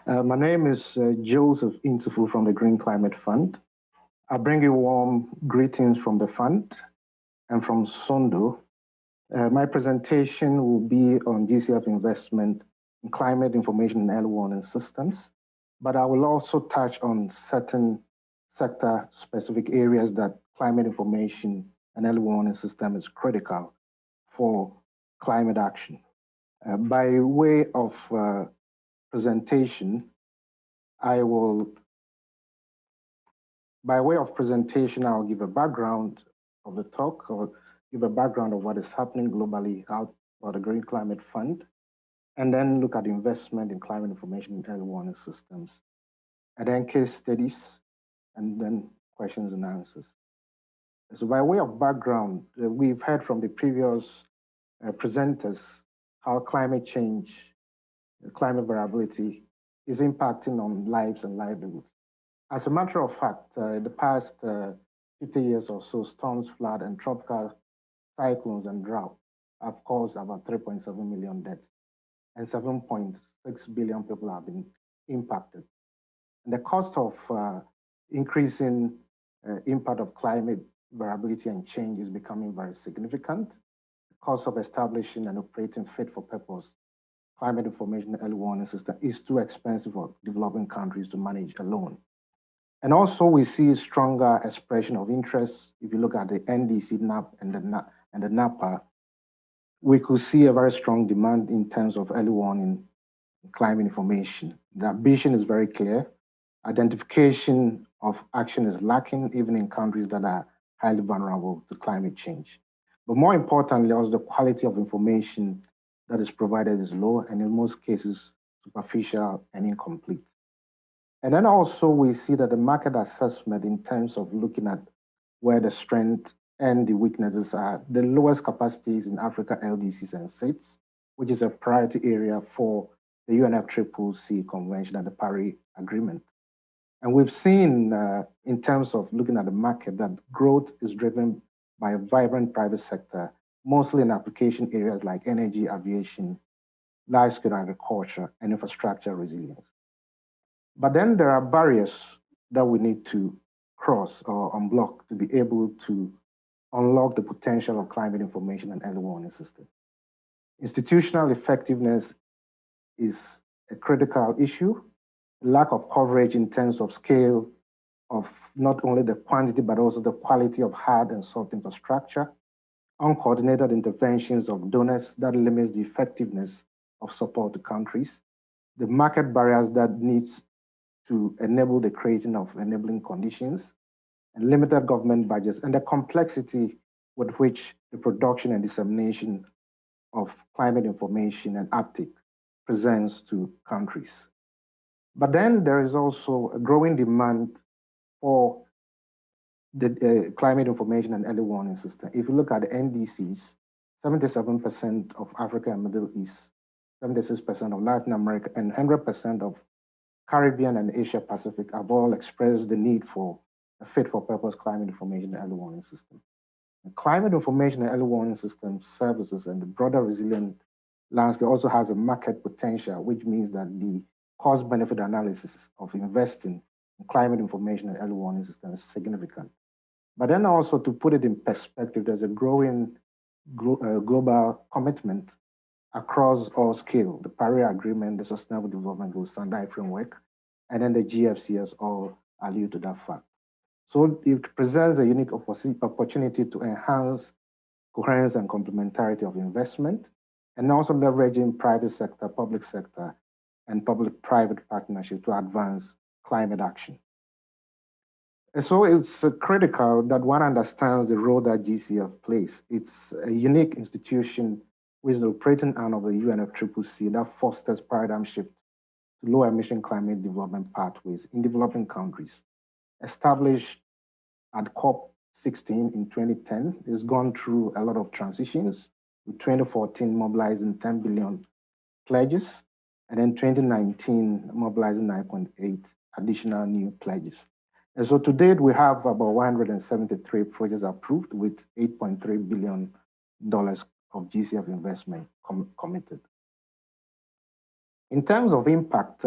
My name is Joseph Intsiful from the Green Climate Fund. I bring you warm greetings from the fund and from Sondo. My presentation will be on GCF investment in climate information and early warning systems, but I will also touch on certain sector-specific areas that climate information and early warning system is critical for climate action. By way of presentation, I'll give a background of the talk, or give a background of what is happening globally out for the Green Climate Fund, and then look at investment in climate information and early warning systems. And then case studies and then questions and answers. So by way of background, we've heard from the previous presenters how climate change, climate variability is impacting on lives and livelihoods. As a matter of fact, the past 50 years or so, storms, flood, and tropical cyclones and drought have caused about 3.7 million deaths, and 7.6 billion people have been impacted. And the cost of increasing impact of climate variability and change is becoming very significant. The cost of establishing and operating fit-for-purpose climate information early warning system is too expensive for developing countries to manage alone. And also we see stronger expression of interest. If you look at the NDC, NAP, and the NAPA, we could see a very strong demand in terms of early warning climate information. The ambition is very clear. Identification of action is lacking, even in countries that are highly vulnerable to climate change. But more importantly, also the quality of information that is provided is low, and in most cases, superficial and incomplete. And then also we see that the market assessment in terms of looking at where the strength and the weaknesses are, the lowest capacities in Africa, LDCs and SITs, which is a priority area for the UNFCCC Convention and the Paris Agreement. And we've seen in terms of looking at the market that growth is driven by a vibrant private sector, mostly in application areas like energy, aviation, large-scale agriculture, and infrastructure resilience. But then there are barriers that we need to cross or unblock to be able to unlock the potential of climate information and early warning system. Institutional effectiveness is a critical issue. Lack of coverage in terms of scale of not only the quantity, but also the quality of hard and soft infrastructure, uncoordinated interventions of donors that limits the effectiveness of support to countries, the market barriers that needs to enable the creating of enabling conditions, and limited government budgets, and the complexity with which the production and dissemination of climate information and uptake presents to countries. But then there is also a growing demand for the climate information and early warning system. If you look at the NDCs, 77% of Africa and Middle East, 76% of Latin America, and 100% of Caribbean and Asia Pacific have all expressed the need for a fit-for-purpose climate information and early warning system. The climate information and early warning system services and the broader resilient landscape also has a market potential, which means that the cost-benefit analysis of investing in climate information and early warning system is significant. But then also to put it in perspective, there's a growing global commitment across all scale, the Paris Agreement, the Sustainable Development Goals, Sendai Framework, and then the GFCS all allude to that fact. So it presents a unique opportunity to enhance coherence and complementarity of investment, and also leveraging private sector, public sector, and public-private partnership to advance climate action. And so it's critical that one understands the role that GCF plays. It's a unique institution with the operating arm of the UNFCCC that fosters paradigm shift to low emission climate development pathways in developing countries. Established at COP16 in 2010, it's gone through a lot of transitions, with 2014 mobilizing 10 billion pledges, and then 2019 mobilizing 9.8 additional new pledges. And so to date, we have about 173 projects approved with $8.3 billion of GCF investment committed. In terms of impact,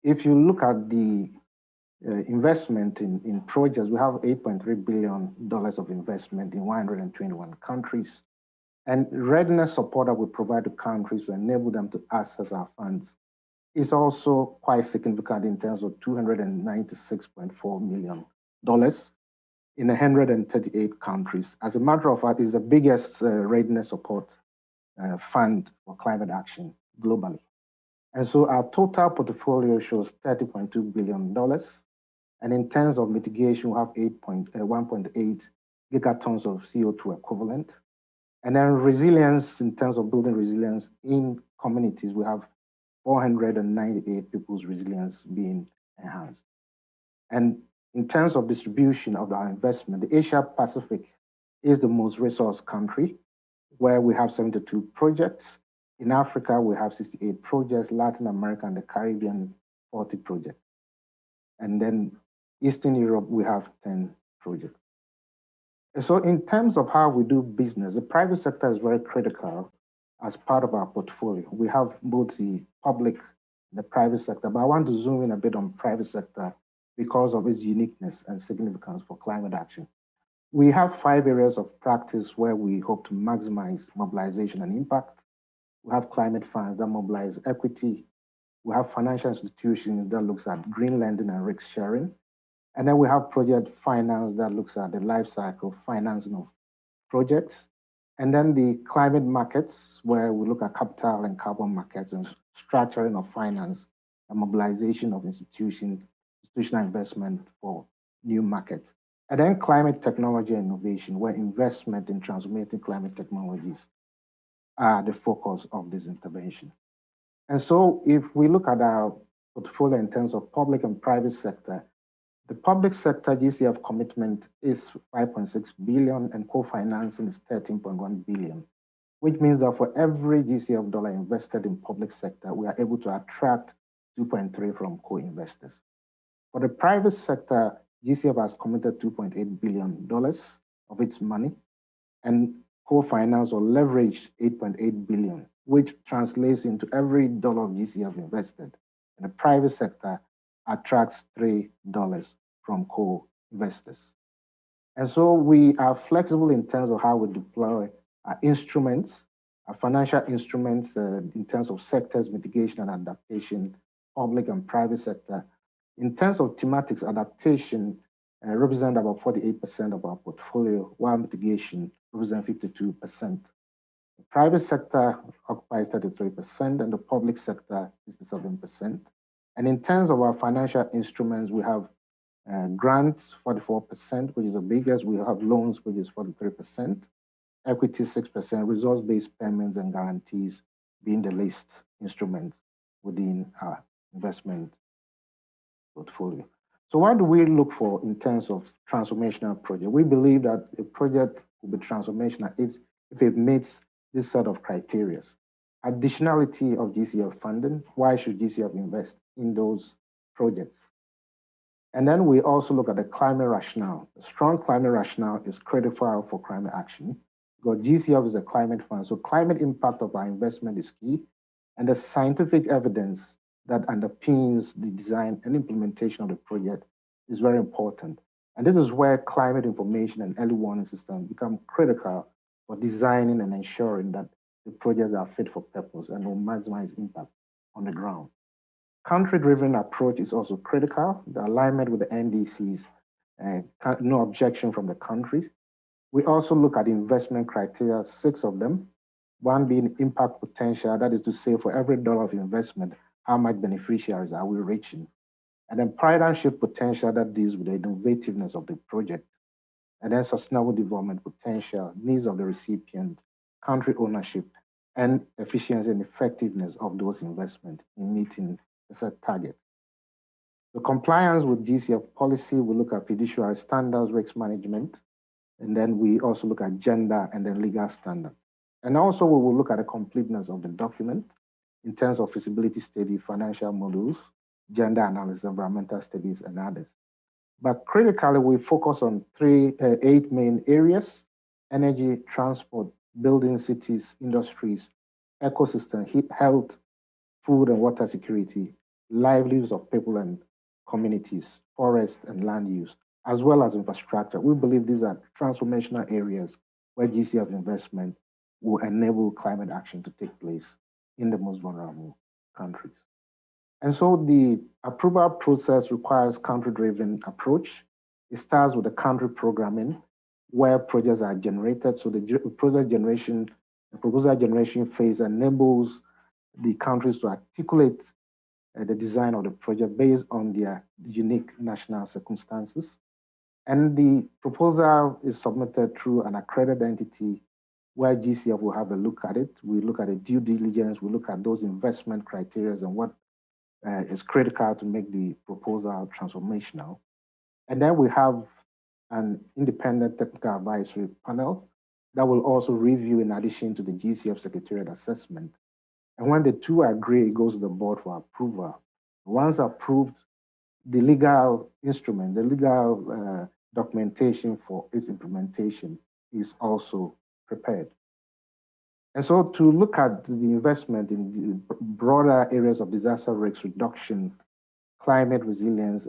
if you look at the investment in projects, we have $8.3 billion of investment in 121 countries. And readiness support that we provide to countries to enable them to access our funds is also quite significant in terms of $296.4 million in 138 countries. As a matter of fact, it's the biggest readiness support fund for climate action globally. And so our total portfolio shows $30.2 billion. And in terms of mitigation, we have 1.8 gigatons of CO2 equivalent. And then resilience, in terms of building resilience in communities, we have 498 people's resilience being enhanced. And in terms of distribution of our investment, the Asia Pacific is the most resource country, where we have 72 projects. In Africa, we have 68 projects, Latin America and the Caribbean, 40 projects. And then Eastern Europe, we have 10 projects. And so in terms of how we do business, the private sector is very critical as part of our portfolio. We have both the public and the private sector, but I want to zoom in a bit on private sector because of its uniqueness and significance for climate action. We have 5 areas of practice where we hope to maximize mobilization and impact. We have climate funds that mobilize equity. We have financial institutions that looks at green lending and risk sharing. And then we have project finance that looks at the life cycle financing of projects. And then the climate markets, where we look at capital and carbon markets and structuring of finance and mobilization of institutional investment for new markets. And then climate technology and innovation, where investment in transformative climate technologies are the focus of this intervention. And so if we look at our portfolio in terms of public and private sector, the public sector GCF commitment is 5.6 billion and co-financing is 13.1 billion, which means that for every GCF dollar invested in public sector, we are able to attract 2.3 from co-investors. For the private sector, GCF has committed $2.8 billion of its money and co-finance or leverage 8.8 billion, which translates into every dollar of GCF invested in the private sector attracts $3 from co-investors. And so we are flexible in terms of how we deploy our instruments, our financial instruments in terms of sectors, mitigation and adaptation, public and private sector. In terms of thematics, adaptation represent about 48% of our portfolio, while mitigation represents 52%. The private sector occupies 33% and the public sector is 7%. And in terms of our financial instruments, we have grants, 44%, which is the biggest. We have loans, which is 43%, equity, 6%, resource-based payments and guarantees being the least instruments within our investment portfolio. So what do we look for in terms of transformational project? We believe that a project will be transformational if it meets this set of criteria. Additionality of GCF funding. Why should GCF invest in those projects? And then we also look at the climate rationale. A strong climate rationale is critical for climate action because GCF is a climate fund. So climate impact of our investment is key. And the scientific evidence that underpins the design and implementation of the project is very important. And this is where climate information and early warning systems become critical for designing and ensuring that the projects are fit for purpose and will maximize impact on the ground. Country-driven approach is also critical. The alignment with the NDCs, no objection from the countries. We also look at investment criteria, 6 of them. One being impact potential, that is to say for every dollar of investment, how much beneficiaries are we reaching? And then paradigm-shift potential that deals with the innovativeness of the project. And then sustainable development potential, needs of the recipient, country ownership, and efficiency and effectiveness of those investments in meeting the set targets. The compliance with GCF policy, we look at fiduciary standards, risk management, and then we also look at gender and then legal standards. And also we will look at the completeness of the document in terms of feasibility study, financial models, gender analysis, environmental studies, and others. But critically, we focus on 8 main areas: energy, transport, building cities, industries, ecosystem, health, food and water security, livelihoods of people and communities, forest and land use, as well as infrastructure. We believe these are transformational areas where GCF investment will enable climate action to take place in the most vulnerable countries. And so the approval process requires country-driven approach. It starts with the country programming, where projects are generated. So the proposal generation phase enables the countries to articulate the design of the project based on their unique national circumstances. And the proposal is submitted through an accredited entity where GCF will have a look at it. We look at the due diligence, we look at those investment criteria and what is critical to make the proposal transformational. And then we have an independent technical advisory panel that will also review in addition to the GCF Secretariat assessment. And when the two agree, it goes to the board for approval. Once approved, the legal instrument, the legal documentation for its implementation is also prepared. And so to look at the investment in the broader areas of disaster risk reduction, climate resilience,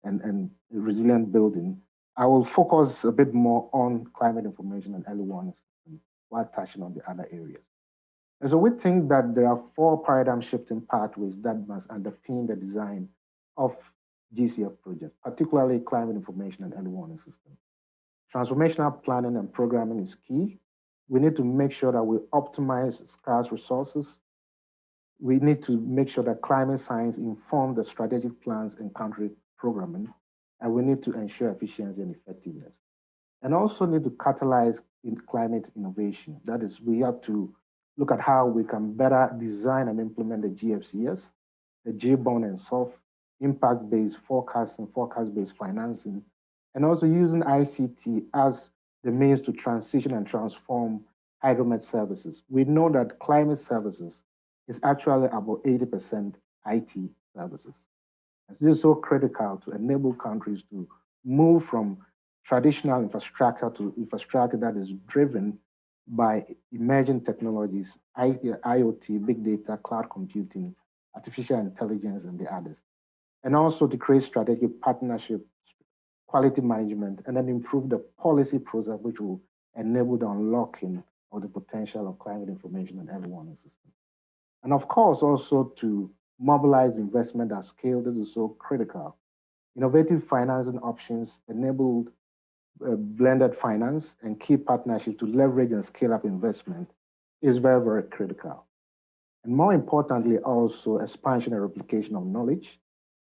and resilient building, I will focus a bit more on climate information and early warning system while touching on the other areas. And so we think that there are 4 paradigm shifting pathways that must underpin the design of GCF projects, particularly climate information and early warning system. Transformational planning and programming is key. We need to make sure that we optimize scarce resources. We need to make sure that climate science informs the strategic plans and country programming, and we need to ensure efficiency and effectiveness. And also need to catalyze in climate innovation. That is, we have to look at how we can better design and implement the GFCS, the J-bond and soft, impact-based forecasting, forecast-based financing, and also using ICT as the means to transition and transform hydromet services. We know that climate services is actually about 80% IT services. And this is so critical to enable countries to move from traditional infrastructure to infrastructure that is driven by emerging technologies, IoT, big data, cloud computing, artificial intelligence, and the others. And also to create strategic partnership, quality management, and then improve the policy process, which will enable the unlocking of the potential of climate information and early warning systems. And of course, also to mobilize investment at scale. This is so critical. Innovative financing options enabled blended finance and key partnership to leverage and scale up investment is very, very critical. And more importantly, also expansion and replication of knowledge.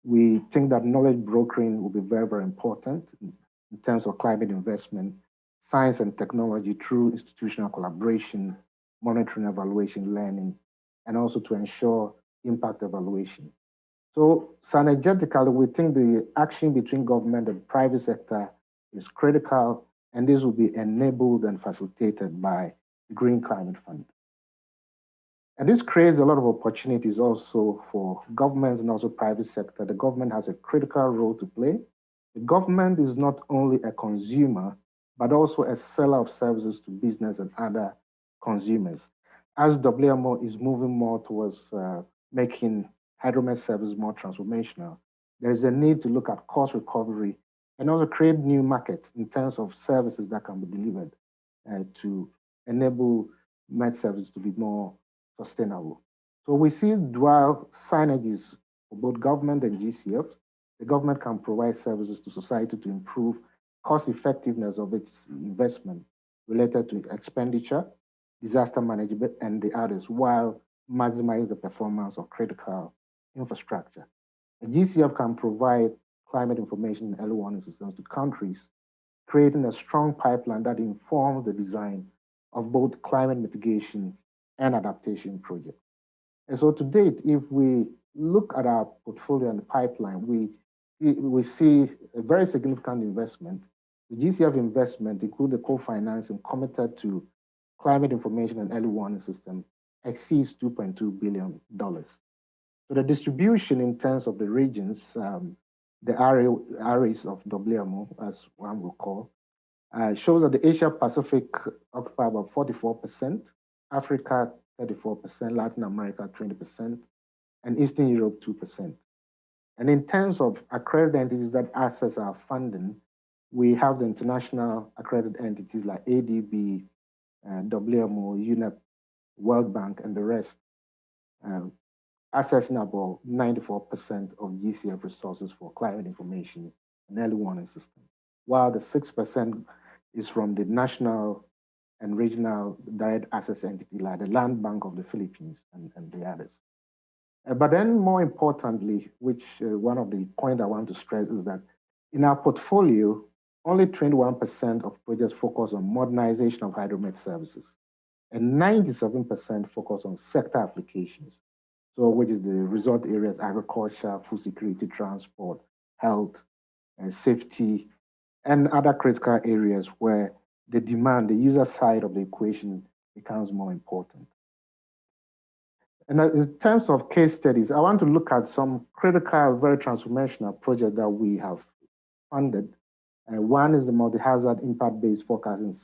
We think that knowledge brokering will be very, very important in terms of climate investment, science and technology through institutional collaboration, monitoring, evaluation, learning, and also to ensure impact evaluation. So synergetically, we think the action between government and private sector is critical, and this will be enabled and facilitated by the Green Climate Fund. And this creates a lot of opportunities also for governments and also private sector. The government has a critical role to play. The government is not only a consumer, but also a seller of services to business and other consumers. As WMO is moving more towards making hydromet service more transformational, there is a need to look at cost recovery and also create new markets in terms of services that can be delivered to enable med service to be more sustainable. So we see dual synergies for both government and GCF. The government can provide services to society to improve cost effectiveness of its investment related to expenditure, disaster management, and the others, while maximize the performance of critical infrastructure. The GCF can provide climate information and early warning systems to countries, creating a strong pipeline that informs the design of both climate mitigation and adaptation projects. And so to date, if we look at our portfolio and the pipeline, we see a very significant investment. The GCF investment, including the co-financing committed to climate information and early warning system, exceeds $2.2 billion. So the distribution in terms of the regions, the areas of WMO, as one will call, shows that the Asia Pacific occupy about 44%, Africa 34%, Latin America 20%, and Eastern Europe 2%. And in terms of accredited entities that access our funding, we have the international accredited entities like ADB, WMO, UNEP, World Bank, and the rest, accessing about 94% of GCF resources for climate information and early warning system, while the 6% is from the national and regional direct access entity like the Land Bank of the Philippines and the others. But then more importantly, which one of the points I want to stress is that in our portfolio, only 21% of projects focus on modernization of hydromet services, and 97% focus on sector applications. So which is the result areas, agriculture, food security, transport, health, safety, and other critical areas where the demand, the user side of the equation becomes more important. And in terms of case studies, I want to look at some critical, very transformational projects that we have funded. One is the multi-hazard impact-based forecasting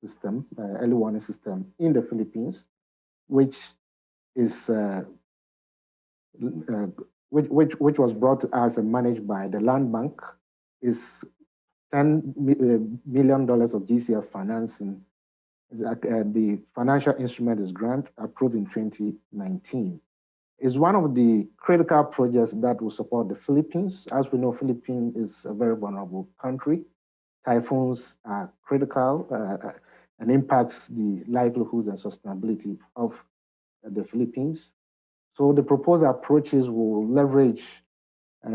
system, early warning system in the Philippines, which is which was brought to us and managed by the Land Bank, is $10 million of GCF financing. The financial instrument is grant approved in 2019. It's one of the critical projects that will support the Philippines. As we know, Philippines is a very vulnerable country. Typhoons are critical and impacts the livelihoods and sustainability of the Philippines. So the proposed approaches will leverage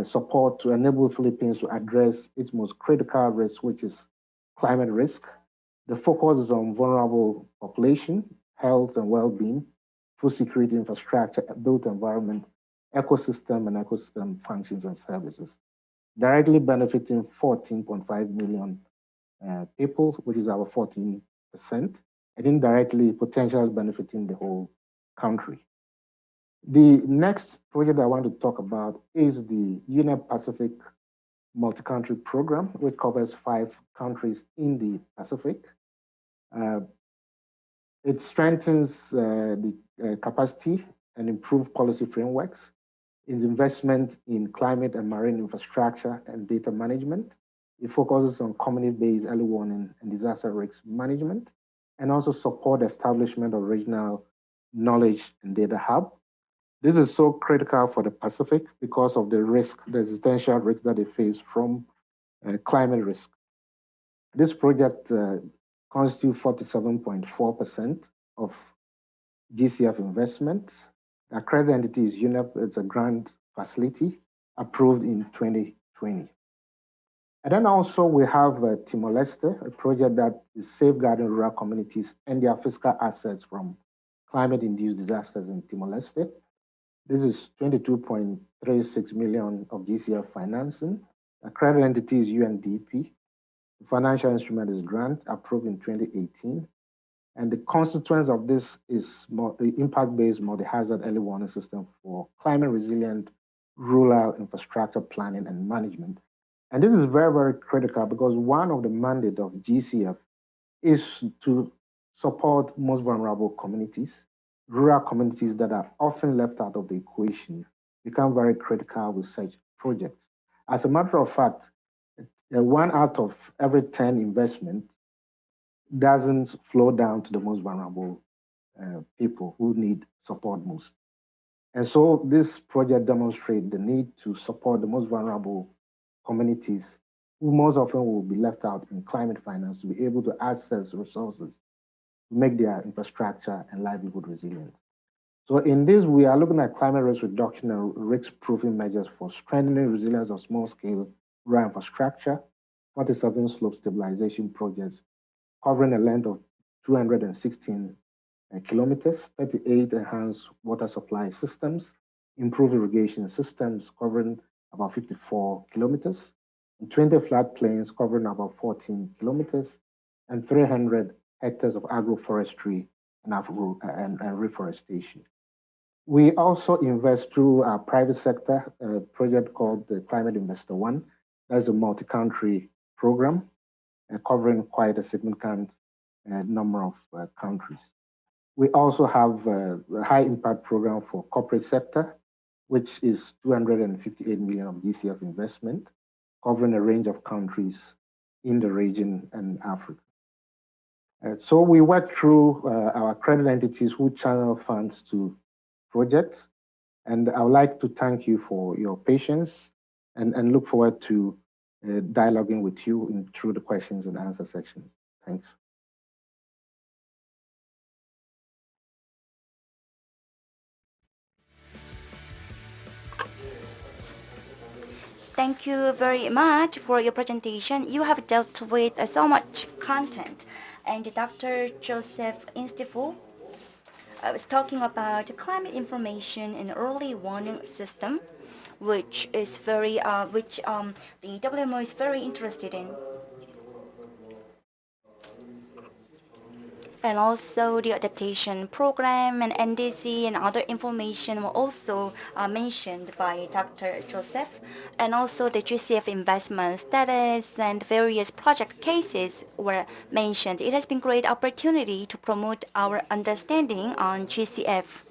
support to enable Philippines to address its most critical risk, which is climate risk. The focus is on vulnerable population, health and well-being, food security infrastructure, built environment, ecosystem, and ecosystem functions and services, directly benefiting 14.5 million people, which is our 14%, and indirectly potentially benefiting the whole country. The next project I want to talk about is the UNEP Pacific Multi-Country Program, which covers 5 countries in the Pacific. It strengthens the capacity and improve policy frameworks, in investment in climate and marine infrastructure and data management. It focuses on community-based early warning and disaster risk management, and also support the establishment of regional knowledge and data hub. This is so critical for the Pacific because of the risk, the existential risk that they face from climate risk. This project constitutes 47.4% of GCF investment. The accredited entity is UNEP. It's a grant facility approved in 2020. And then also we have Timor-Leste, a project that is safeguarding rural communities and their fiscal assets from climate-induced disasters in Timor-Leste. This is 22.36 million of GCF financing. The accredited entity is UNDP. The financial instrument is grant approved in 2018. And the consequence of this is the impact-based multi-hazard early warning system for climate-resilient rural infrastructure planning and management. And this is very, very critical because one of the mandate of GCF is to support most vulnerable communities. Rural communities that are often left out of the equation become very critical with such projects. As a matter of fact, 1 out of every 10 investment doesn't flow down to the most vulnerable people who need support most. And so this project demonstrates the need to support the most vulnerable communities who most often will be left out in climate finance to be able to access resources to make their infrastructure and livelihood resilient. So in this, we are looking at climate risk reduction and risk-proofing measures for strengthening resilience of small-scale rural infrastructure, 47 slope stabilization projects covering a length of 216 kilometers, 38 enhanced water supply systems, improved irrigation systems covering about 54 kilometers, and 20 floodplains covering about 14 kilometers, and 300 hectares of agroforestry and reforestation. We also invest through our private sector, a project called the Climate Investor One. That's a multi-country program covering quite a significant number of countries. We also have a high impact program for corporate sector, which is 258 million of GCF investment, covering a range of countries in the region and Africa. So we work through our accredited entities who channel funds to projects. And I would like to thank you for your patience and look forward to dialoguing with you through the questions and answer section. Thanks. Thank you very much for your presentation. You have dealt with so much content. And Dr. Joseph Intsiful was talking about climate information and early warning system, which is very, the WMO is very interested in. And also the adaptation program and NDC and other information were also mentioned by Dr. Joseph. And also the GCF investment status and various project cases were mentioned. It has been great opportunity to promote our understanding on GCF.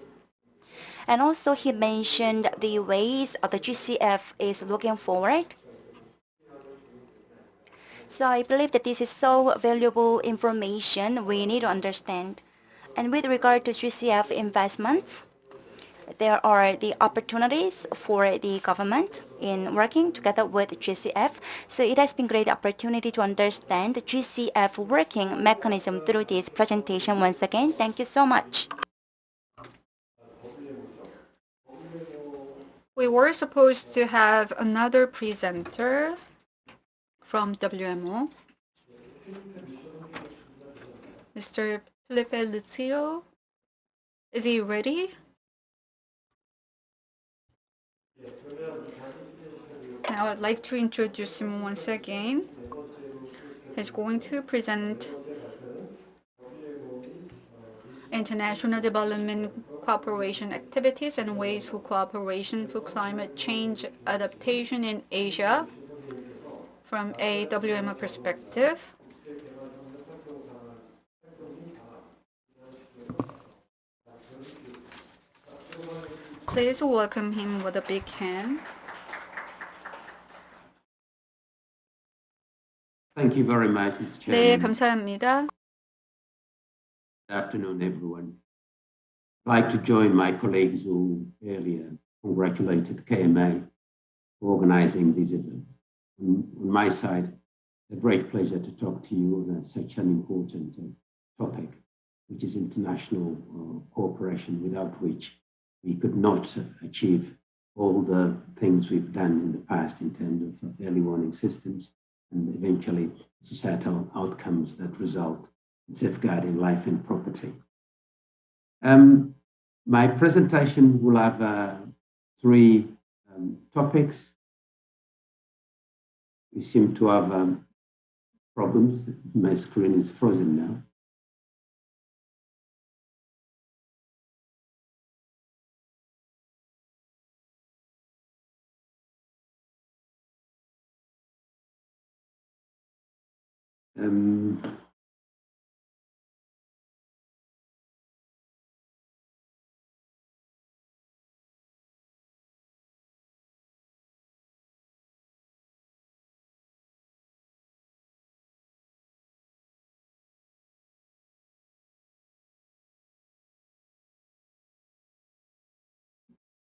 And also he mentioned the ways of the GCF is looking forward. So I believe that this is so valuable information we need to understand. And with regard to GCF investments, there are the opportunities for the government in working together with GCF. So it has been great opportunity to understand the GCF working mechanism through this presentation. Once again, thank you so much. We were supposed to have another presenter from WMO, Mr. Filipe Lucio. Is he ready? Now I'd like to introduce him once again. He's going to present international development cooperation activities and ways for cooperation for climate change adaptation in Asia from a WMO perspective. Please welcome him with a big hand. Thank you very much, Mr. 네, Chairman. 감사합니다. Good afternoon, everyone. I'd like to join my colleagues who earlier congratulated KMA for organizing this event. On my side, a great pleasure to talk to you on such an important topic, which is international cooperation, without which we could not achieve all the things we've done in the past in terms of early warning systems and eventually societal outcomes that result in safeguarding life and property. My presentation will have three topics. We seem to have problems. My screen is frozen now.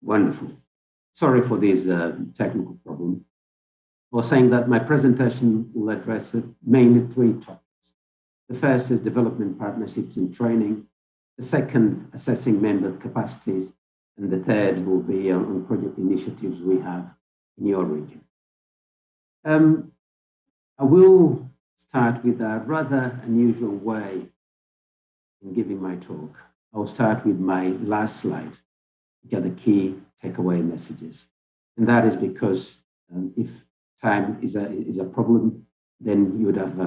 Wonderful. Sorry for this technical problem. I was saying that my presentation will address mainly three topics. The first is development partnerships and training. The second, assessing member capacities. And the third will be on project initiatives we have in your region. I will start with a rather unusual way in giving my talk. I'll start with my last slide, which are the key takeaway messages. And that is because if time is a problem, then you would have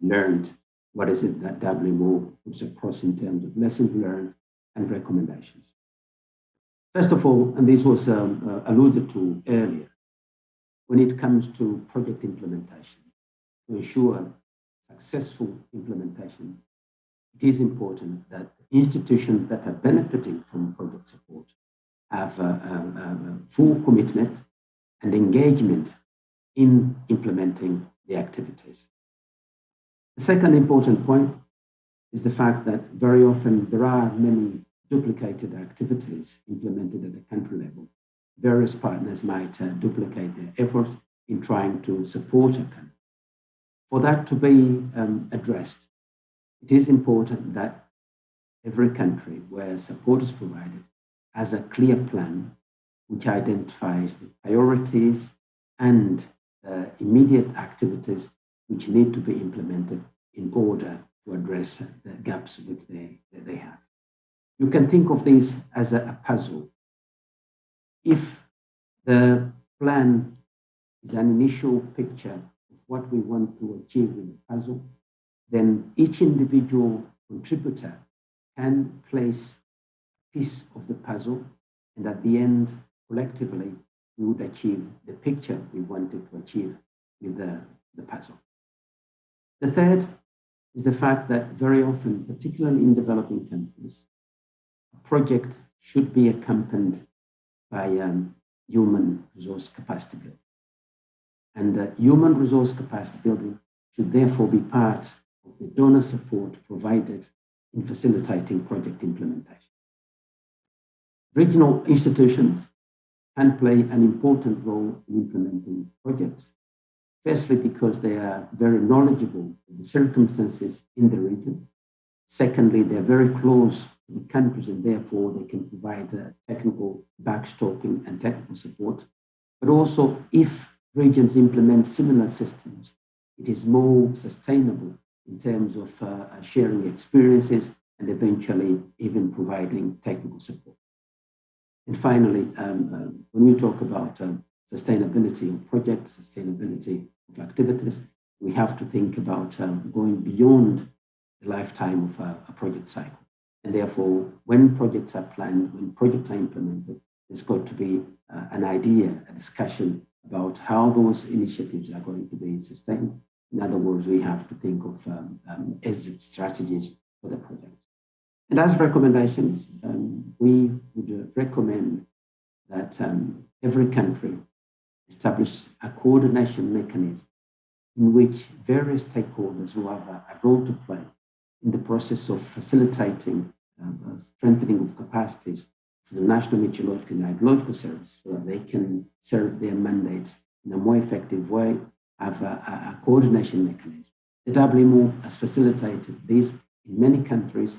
learned what is it that WMO puts across in terms of lessons learned and recommendations. First of all, and this was alluded to earlier, when it comes to project implementation, to ensure successful implementation, it is important that institutions that are benefiting from project support have full commitment and engagement in implementing the activities. The second important point is the fact that very often there are many duplicated activities implemented at the country level. Various partners might duplicate their efforts in trying to support a country. For that to be addressed, it is important that every country where support is provided has a clear plan which identifies the priorities and immediate activities which need to be implemented in order to address the gaps which they have. You can think of these as a puzzle. If The plan is an initial picture of what we want to achieve with the puzzle. Then each individual contributor can place a piece of the puzzle, and at the end, collectively, we would achieve the picture we wanted to achieve with the puzzle. The third is the fact that very often, particularly in developing countries, a project should be accompanied by human resource capacity building. And human resource capacity building should therefore be part of the donor support provided in facilitating project implementation. Regional institutions can play an important role in implementing projects, firstly because they are very knowledgeable of the circumstances in the region. Secondly, they're very close to the countries and therefore they can provide technical backstopping and technical support. But also, if regions implement similar systems, it is more sustainable in terms of sharing experiences and eventually even providing technical support. And finally, when we talk about sustainability of projects, sustainability of activities, we have to think about going beyond the lifetime of a project cycle. And therefore, when projects are planned, when projects are implemented, there's got to be an idea, a discussion about how those initiatives are going to be sustained. In other words, we have to think of exit strategies for the project. And as recommendations, we would recommend that every country establish a coordination mechanism in which various stakeholders who have a role to play in the process of facilitating strengthening of capacities for the national meteorological and hydrological services so that they can serve their mandates in a more effective way, have a coordination mechanism. The WMO has facilitated this in many countries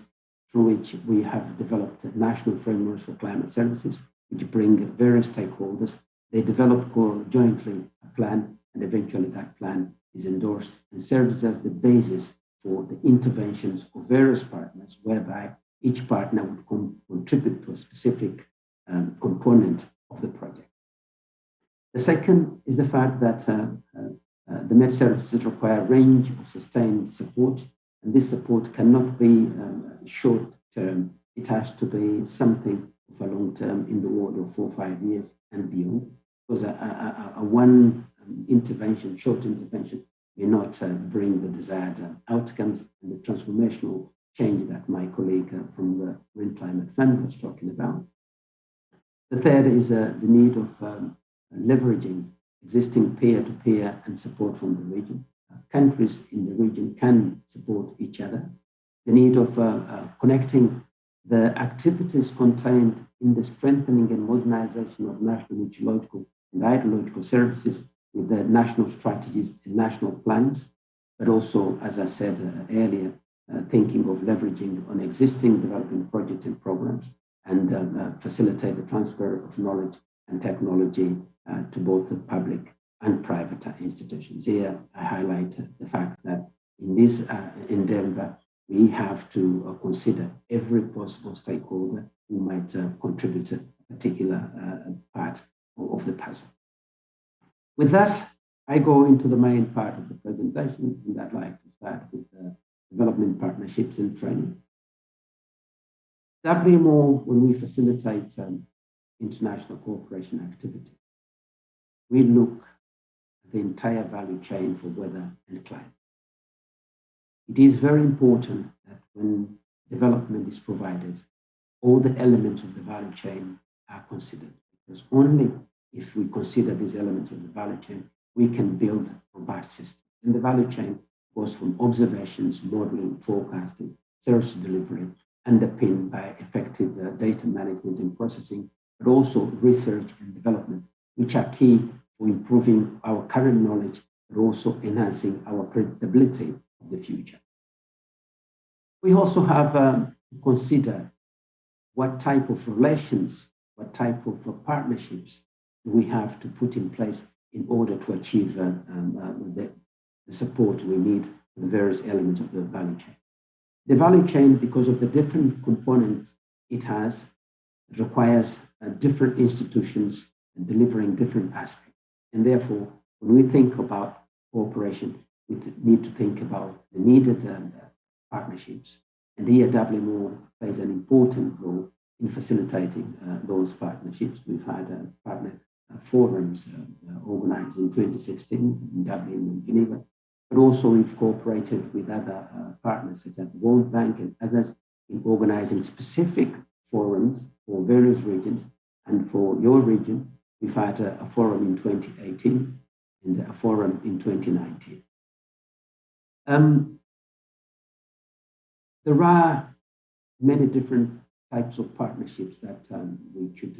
through which we have developed national frameworks for climate services, which bring various stakeholders. They develop jointly a plan, and eventually that plan is endorsed and serves as the basis for the interventions of various partners, whereby each partner would contribute to a specific component of the project. The second is the fact that the Met services require a range of sustained support, and this support cannot be short term. It has to be something of a long term in the order of 4 or 5 years and beyond, because a one intervention, short intervention, may not bring the desired outcomes and the transformational change that my colleague from the Green Climate Fund was talking about. The third is the need of leveraging existing peer-to-peer and support from the region. Countries in the region can support each other. The need of connecting the activities contained in the strengthening and modernization of national meteorological and hydrological services with the national strategies and national plans, but also, as I said earlier, thinking of leveraging on existing development projects and programs and facilitate the transfer of knowledge and technology to both the public and private institutions. Here, I highlight the fact that in this endeavor, we have to consider every possible stakeholder who might contribute a particular part of the puzzle. With that, I go into the main part of the presentation, and I'd like to start with development partnerships and training. WMO, when we facilitate international cooperation activity, we look at the entire value chain for weather and climate. It is very important that when development is provided, all the elements of the value chain are considered, because only if we consider these elements of the value chain, we can build a robust system. And the value chain goes from observations, modeling, forecasting, service delivery, underpinned by effective data management and processing, but also research and development, which are key for improving our current knowledge, but also enhancing our predictability of the future. We also have to consider what type of relations, what type of partnerships we have to put in place in order to achieve the support we need for the various elements of the value chain. The value chain, because of the different components it has, requires different institutions and delivering different aspects. And therefore, when we think about cooperation, we need to think about the needed partnerships. And here, WMO plays an important role in facilitating those partnerships. We've had partner forums organized in 2016 in Dublin and Geneva, but also we've cooperated with other partners such as the World Bank and others in organizing specific forums for various regions. And for your region, we've had a forum in 2018 and a forum in 2019. There are many different types of partnerships that we could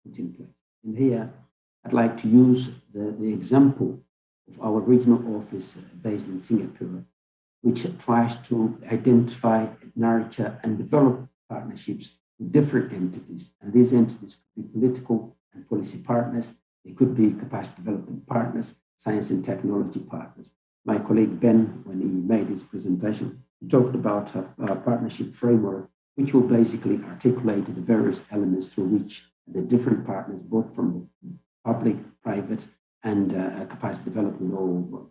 put in place. And here, I'd like to use the example of our regional office based in Singapore, which tries to identify, nurture, and develop partnerships with different entities. And these entities could be political and policy partners. They could be capacity development partners, science and technology partners. My colleague Ben, when he made his presentation, he talked about a partnership framework, which will basically articulate the various elements through which the different partners, both from the public, private, and capacity development or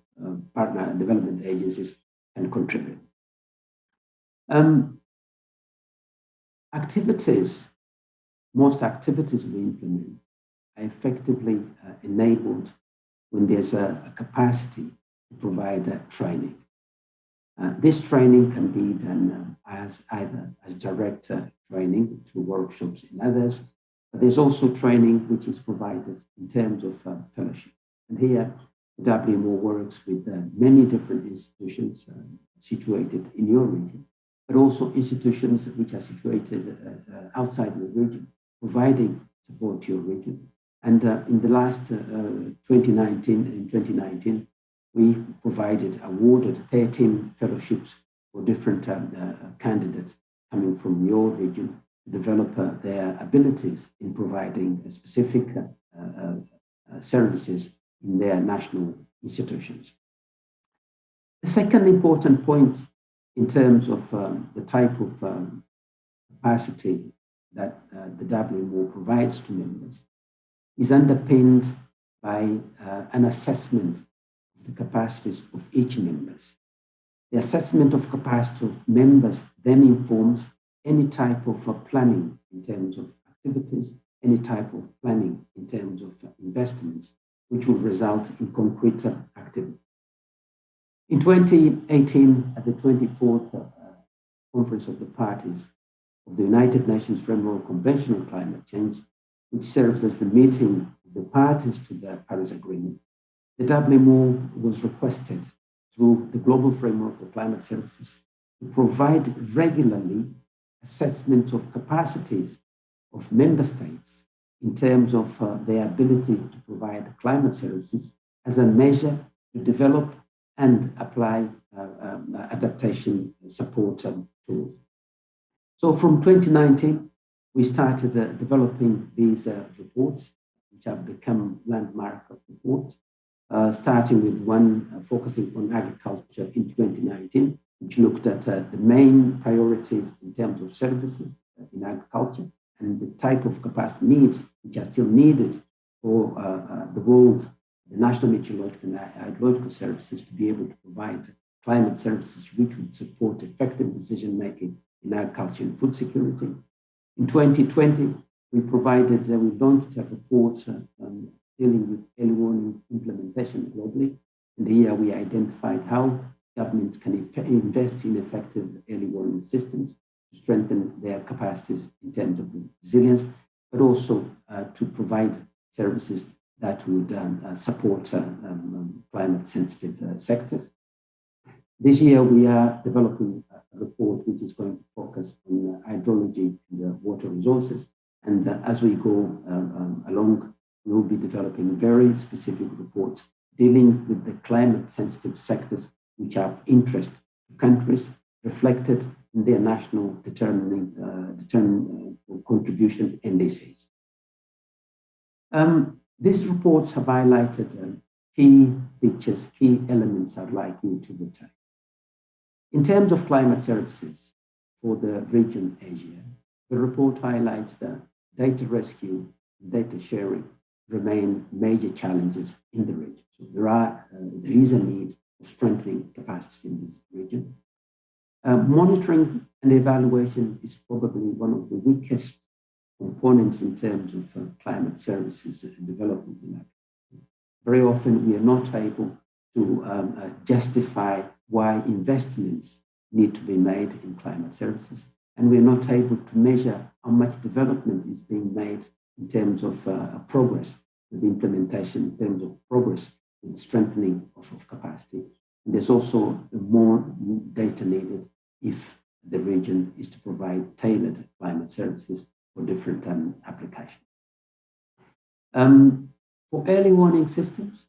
partner development agencies, can contribute. Most activities we implement are effectively enabled when there's a capacity to provide training. This training can be done as direct training through workshops and others, but there's also training which is provided in terms of fellowship. And here, WMO works with many different institutions situated in your region, but also institutions which are situated outside your region, providing support to your region. And in the last 2019, we awarded 13 fellowships for different candidates coming from your region to develop their abilities in providing specific services in their national institutions. The second important point in terms of the type of capacity that the WMO provides to members is underpinned by an assessment of the capacities of each member. The assessment of capacity of members then informs any type of planning in terms of activities, any type of planning in terms of investments, which will result in concrete activity. In 2018, at the 24th Conference of the Parties of the United Nations Framework Convention on Climate Change, which serves as the meeting of the parties to the Paris Agreement, the WMO was requested through the Global Framework for Climate Services to provide regularly assessment of capacities of member states in terms of their ability to provide climate services as a measure to develop and apply adaptation support tools. So from 2019, we started developing these reports, which have become landmark reports, starting with one focusing on agriculture in 2019, which looked at the main priorities in terms of services in agriculture and the type of capacity needs which are still needed for the world, the national meteorological and hydrological services to be able to provide climate services which would support effective decision-making in agriculture and food security. In 2020, we launched a report dealing with early warning implementation globally. And here we identified how governments can invest in effective early warning systems to strengthen their capacities in terms of resilience, but also to provide services that would support climate-sensitive sectors. This year, we are developing a report which is going to focus on hydrology and water resources. And as we go along, we will be developing very specific reports dealing with the climate-sensitive sectors which are of interest to countries reflected in their national determining contribution indices. These reports have highlighted key features, key elements I'd like you to retain. In terms of climate services for the region Asia, the report highlights the data rescue, data sharing, remain major challenges in the region. So there is a need for strengthening capacity in this region. Monitoring and evaluation is probably one of the weakest components in terms of climate services and development in Africa. Very often we are not able to justify why investments need to be made in climate services, and we're not able to measure how much development is being made in terms of progress with implementation, in terms of progress in strengthening of capacity. And there's also more data needed if the region is to provide tailored climate services for different applications. For early warning systems,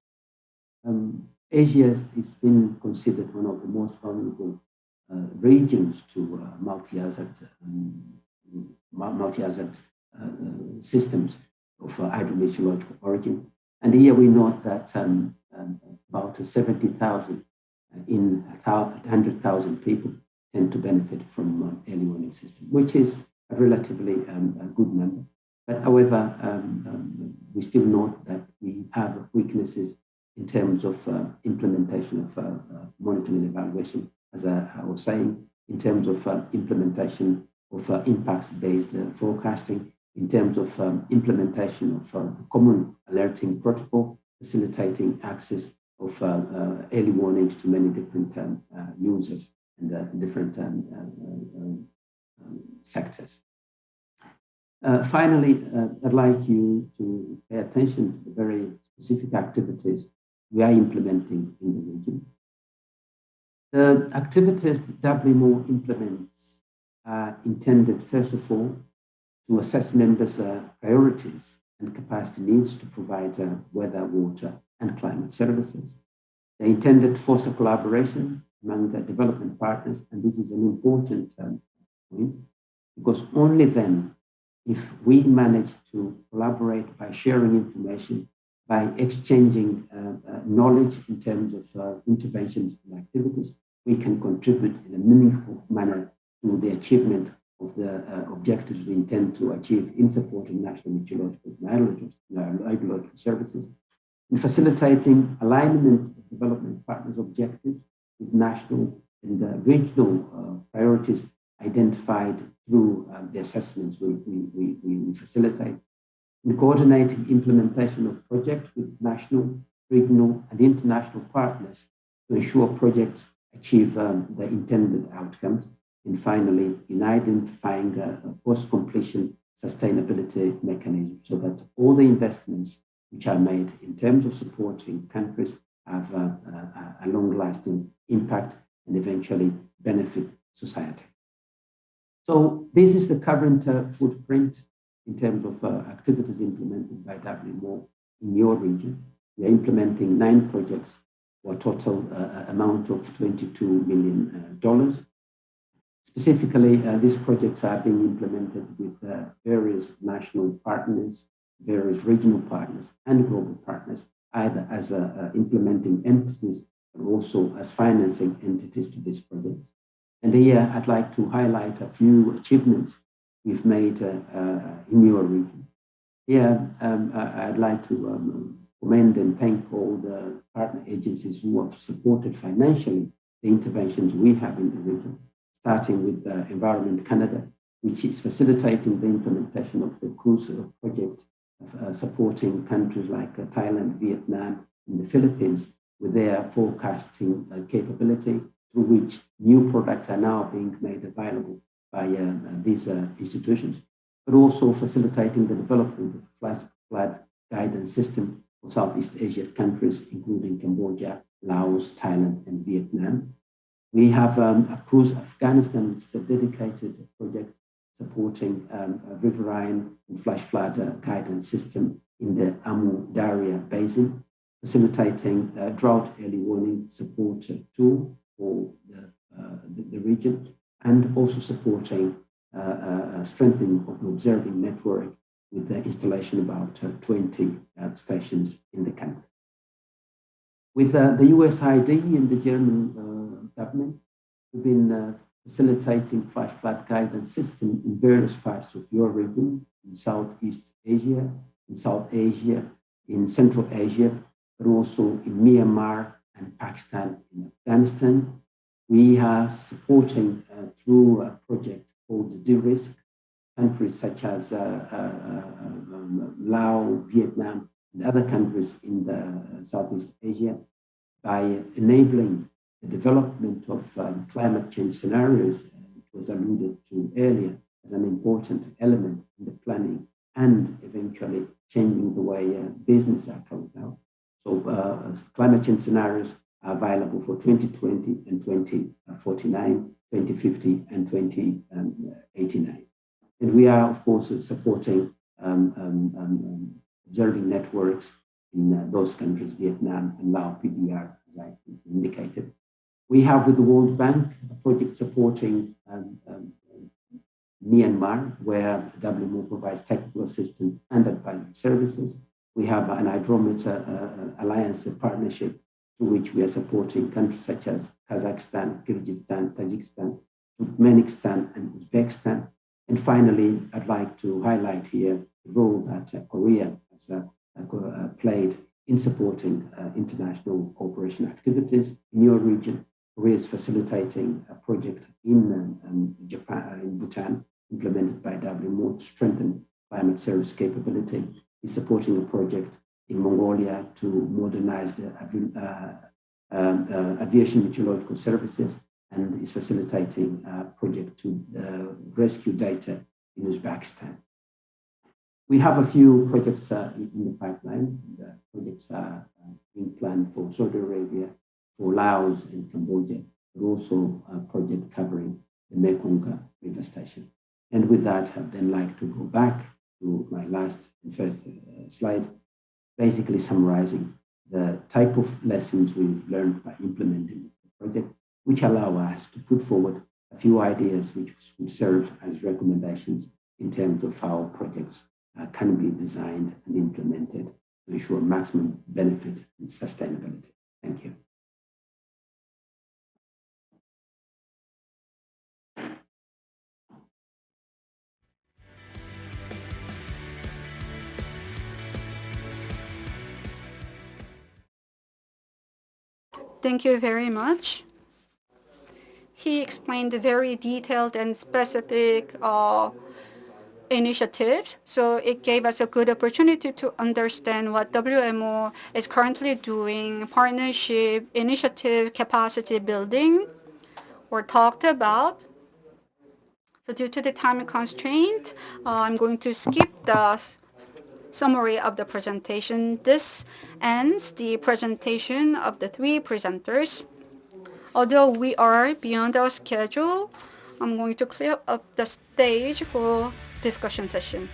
Asia has been considered one of the most vulnerable regions to multi-hazard systems of hydrometeorological origin. And here we note that about 70,000 in 100,000 people tend to benefit from early warning system, which is a relatively a good number. But however, we still note that we have weaknesses in terms of implementation of monitoring and evaluation, as I was saying, in terms of implementation of impacts-based forecasting, in terms of implementation of common alerting protocol, facilitating access of early warnings to many different users and different sectors. Finally, I'd like you to pay attention to the very specific activities we are implementing in the region. The activities that WMO implements are intended, first of all, to assess members' priorities and capacity needs to provide weather, water, and climate services. They're intended to foster collaboration among the development partners, and this is an important point, because only then, if we manage to collaborate by sharing information, by exchanging knowledge in terms of interventions and activities, we can contribute in a meaningful manner to the achievement of the objectives we intend to achieve in supporting national meteorological and hydrological services, in facilitating alignment of development partners' objectives with national and regional priorities identified through the assessments we facilitate, in coordinating implementation of projects with national, regional, and international partners to ensure projects achieve the intended outcomes, and finally, in identifying post-completion sustainability mechanisms so that all the investments which are made in terms of supporting countries have a long-lasting impact and eventually benefit society. So this is the current footprint in terms of activities implemented by WMO in your region. We are implementing 9 projects for a total amount of $22 million. Specifically, these projects are being implemented with various national partners, various regional partners, and global partners, either as implementing entities, but also as financing entities to these projects. And here, I'd like to highlight a few achievements we've made in your region. Here, I'd like to commend and thank all the partner agencies who have supported financially the interventions we have in the region, starting with Environment Canada, which is facilitating the implementation of the cruise project of supporting countries like Thailand, Vietnam, and the Philippines with their forecasting capability, through which new products are now being made available by these institutions, but also facilitating the development of a flash flood guidance system for Southeast Asian countries, including Cambodia, Laos, Thailand, and Vietnam. We have a cruise Afghanistan, which is a dedicated project supporting a riverine and flash flood guidance system in the Amu Darya Basin, facilitating drought early warning support tool for the region, and also supporting strengthening of the observing network with the installation of about 20 stations in the country. With the USAID and the German government, we've been facilitating flash flood guidance system in various parts of your region, in Southeast Asia, in South Asia, in Central Asia, but also in Myanmar and Pakistan and Afghanistan. We are supporting through a project called De-Risk countries such as Laos, Vietnam, and other countries in the Southeast Asia by enabling the development of climate change scenarios, which was alluded to earlier as an important element in the planning and eventually changing the way business are carried out. So climate change scenarios are available for 2020 and 2049, 2050 and 2089. And we are, of course, supporting observing networks in those countries, Vietnam and Laos, PDR, as I indicated. We have with the World Bank a project supporting Myanmar, where WMO provides technical assistance and advisory services. We have an hydrometer alliance partnership through which we are supporting countries such as Kazakhstan, Kyrgyzstan, Tajikistan, Turkmenistan, and Uzbekistan. And finally, I'd like to highlight here the role that Korea has played in supporting international cooperation activities in your region. Korea is facilitating a project in Japan, in Bhutan, implemented by WMO to strengthen climate service capability. Is supporting a project in Mongolia to modernize the aviation meteorological services, and is facilitating a project to rescue data in Uzbekistan. We have a few projects in the pipeline. The projects are being planned for Saudi Arabia, for Laos and Cambodia, but also a project covering the Mekong River Station. And with that, I'd then like to go back to my last and first slide, basically summarizing the type of lessons we've learned by implementing the project, which allow us to put forward a few ideas which would serve as recommendations in terms of how projects can be designed and implemented to ensure maximum benefit and sustainability. Thank you. Thank you very much. He explained very detailed and specific initiatives, so it gave us a good opportunity to understand what WMO is currently doing, partnership, initiative, capacity building were talked about. So due to the time constraint, I'm going to skip the summary of the presentation. This ends the presentation of the three presenters. Although we are beyond our schedule, I'm going to clear up the stage for discussion session.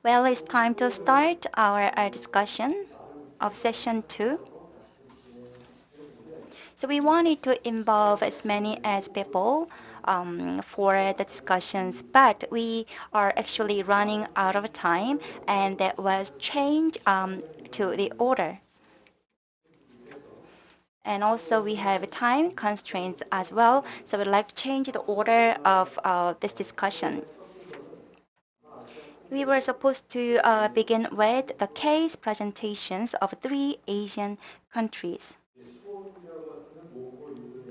Well, it's time to start our discussion of session 2. So we wanted to involve as many as people for the discussions, but we are actually running out of time, and that was changed to the order. And also we have time constraints as well, so we'd like to change the order of this discussion. We were supposed to begin with the case presentations of 3 Asian countries.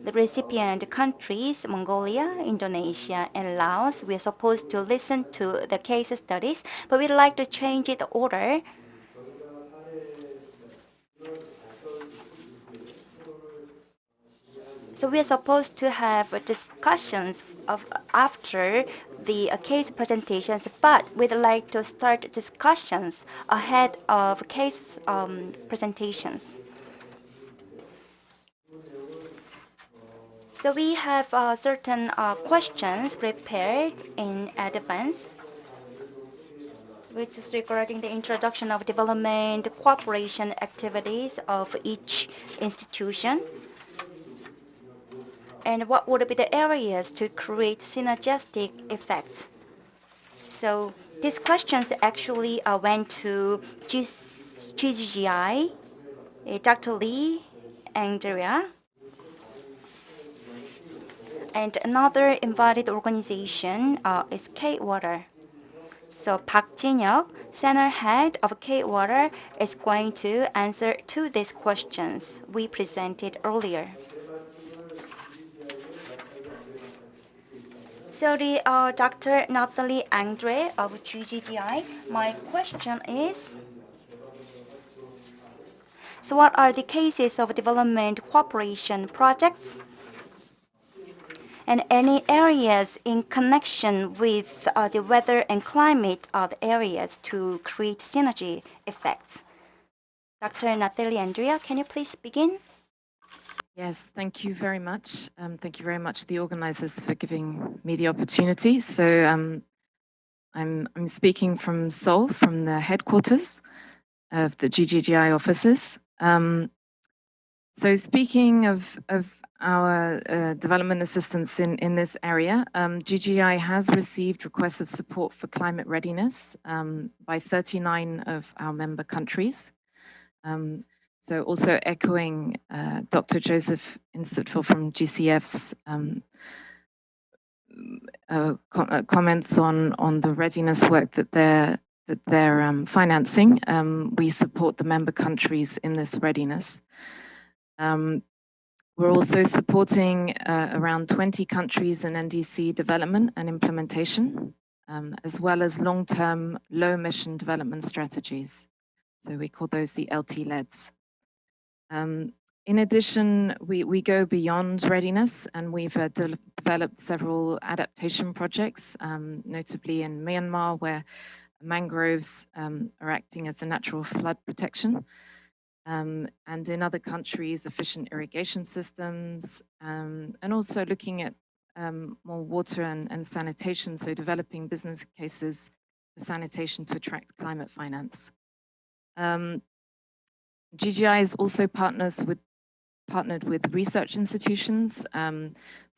The recipient countries, Mongolia, Indonesia, and Laos, we are supposed to listen to the case studies, but we'd like to change the order. So we are supposed to have discussions after the case presentations, but we'd like to start discussions ahead of case presentations. So we have certain questions prepared in advance, which is regarding the introduction of development cooperation activities of each institution, and what would be the areas to create synergistic effects. So these questions actually went to GGI, Dr. Lee, Andrea. And another invited organization is K-Water. So Park Jin-hyuk, center head of K-Water, is going to answer to these questions we presented earlier. So Dr. Natalie Andre of GGGI, my question is, so what are the cases of development cooperation projects and any areas in connection with the weather and climate areas to create synergy effects? Dr. Natalie Andrea, can you please begin? Yes, thank you very much. Thank you very much, the organizers, for giving me the opportunity. So I'm speaking from Seoul, from the headquarters of the GGGI offices. So speaking of our development assistance in this area, GGI has received requests of support for climate readiness by 39 of our member countries. So also echoing Dr. Joseph Intsiful from GCF's comments on the readiness work that they're financing, we support the member countries in this readiness. We're also supporting around 20 countries in NDC development and implementation, as well as long-term low-emission development strategies. So we call those the LT-LEDs. In addition, we go beyond readiness, and we've developed several adaptation projects, notably in Myanmar, where mangroves are acting as a natural flood protection, and in other countries, efficient irrigation systems, and also looking at more water and sanitation, so developing business cases for sanitation to attract climate finance. GGI is also partnered with research institutions,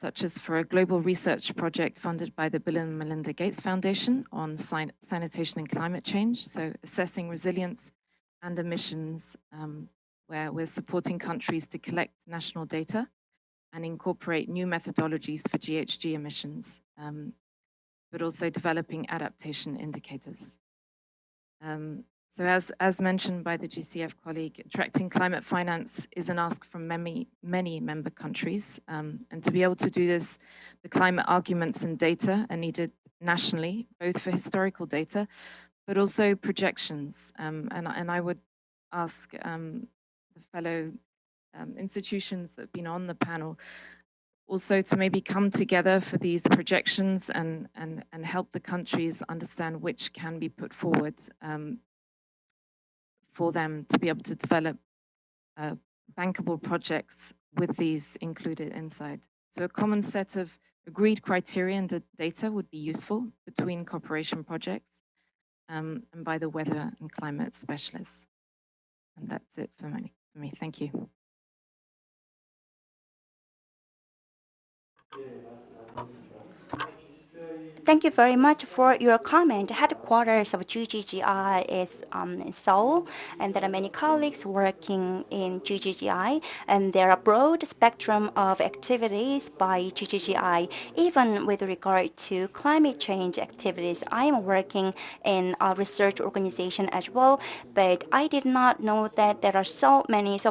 such as for a global research project funded by the Bill and Melinda Gates Foundation on sanitation and climate change, so assessing resilience and emissions, where we're supporting countries to collect national data and incorporate new methodologies for GHG emissions, but also developing adaptation indicators. So as mentioned by the GCF colleague, attracting climate finance is an ask from many member countries. And to be able to do this, the climate arguments and data are needed nationally, both for historical data, but also projections. And I would ask the fellow institutions that have been on the panel also to maybe come together for these projections and help the countries understand which can be put forward for them to be able to develop bankable projects with these included inside. So a common set of agreed criteria and data would be useful between cooperation projects and by the weather and climate specialists. And that's it for me. Thank you. Thank you very much for your comment. Headquarters of GGGI is in Seoul, and there are many colleagues working in GGGI, and there are a broad spectrum of activities by GGGI, even with regard to climate change activities. I am working in a research organization as well, but I did not know that there are so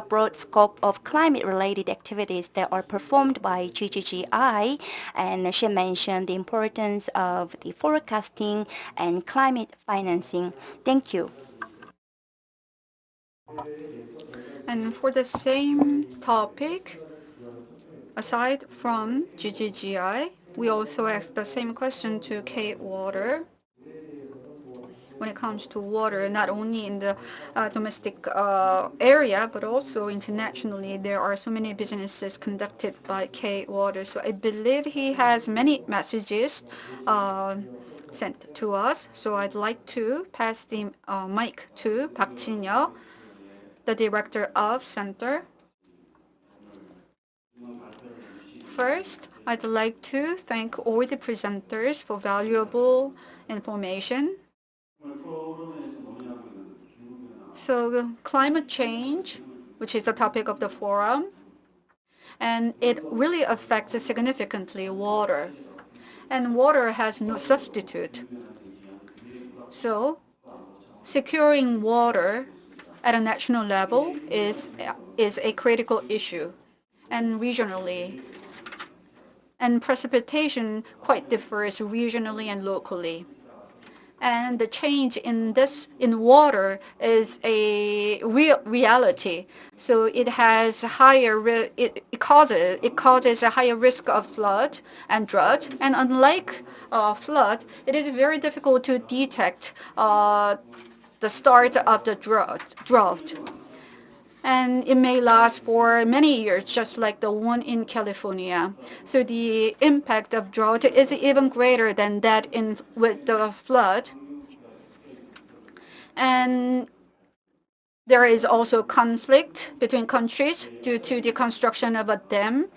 broad scope of climate-related activities that are performed by GGGI, and she mentioned the importance of the forecasting and climate financing. Thank you. And for the same topic, aside from GGGI, we also asked the same question to K-Water. When it comes to water, not only in the domestic area, but also internationally, there are so many businesses conducted by K-Water. So I believe he has many messages sent to us. So I'd like to pass the mic to Park Jin-hyuk, the director of Center. First, I'd like to thank all the presenters for valuable information. So climate change which is the topic of the forum, and it really affects significantly water. And water has no substitute. So securing water at a national level is a critical issue, and regionally. And precipitation quite differs regionally and locally. And the change in water is a real reality. So it has it causes a higher risk of flood and drought. And unlike flood, it is very difficult to detect the start of the drought. And it may last for many years, just like the one in California. So the impact of drought is even greater than that with the flood. And there is also conflict between countries due to the construction of a dam.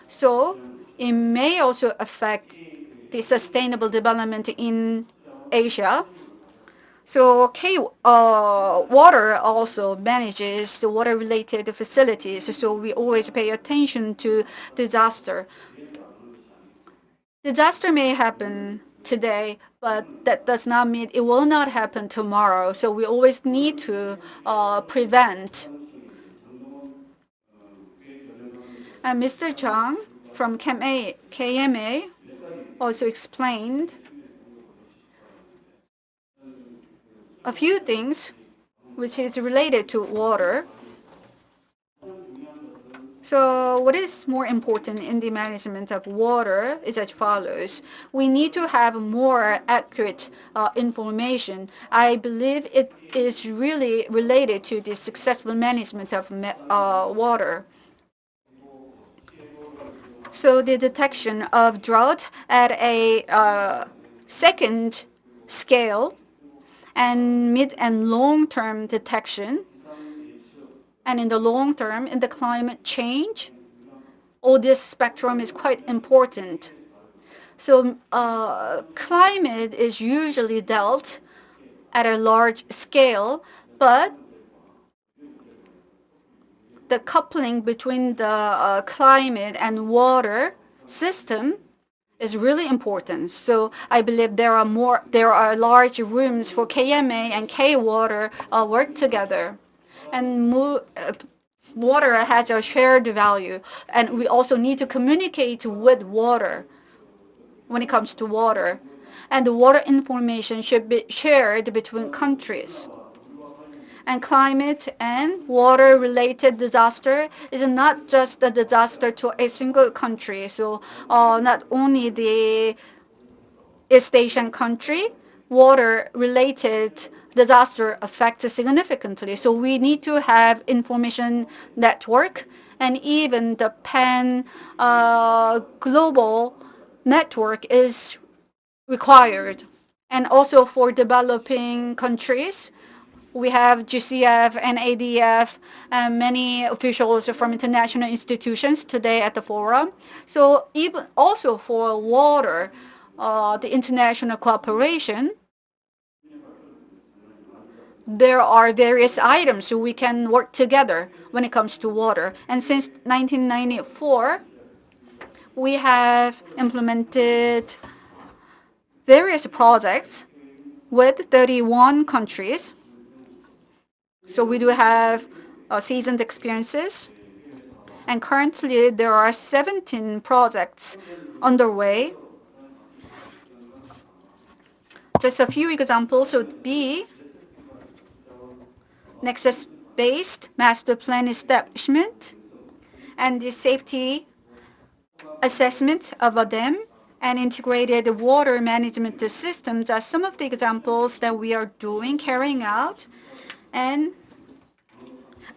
So it may also affect the sustainable development in Asia. So water also manages the water-related facilities. So we always pay attention to disaster. Disaster may happen today, but that does not mean it will not happen tomorrow. So we always need to prevent. And Mr. Chang from KMA also explained a few things which is related to water. So what is more important in the management of water is as follows. We need to have more accurate information. I believe it is really related to the successful management of water. So the detection of drought at a second scale and mid and long-term detection, and in the long term, in the climate change, all this spectrum is quite important. So climate is usually dealt at a large scale, but the coupling between the climate and water system is really important. So I believe there are large rooms for KMA and K water work together. And water has a shared value, and we also need to communicate with water when it comes to water. And the water information should be shared between countries. And climate and water-related disaster is not just a disaster to a single country. So not only the East Asian country, water-related disaster affects significantly. So we need to have information network, and even the pan global network is required. And also for developing countries, we have GCF and ADF and many officials from international institutions today at the forum. So even also for water, the international cooperation, there are various items so we can work together when it comes to water. And since 1994, we have implemented various projects with 31 countries. So we do have seasoned experiences. And currently, there are 17 projects underway. Just a few examples would be nexus-based master plan establishment and the safety assessment of a dam and integrated water management systems are some of the examples that we are carrying out. And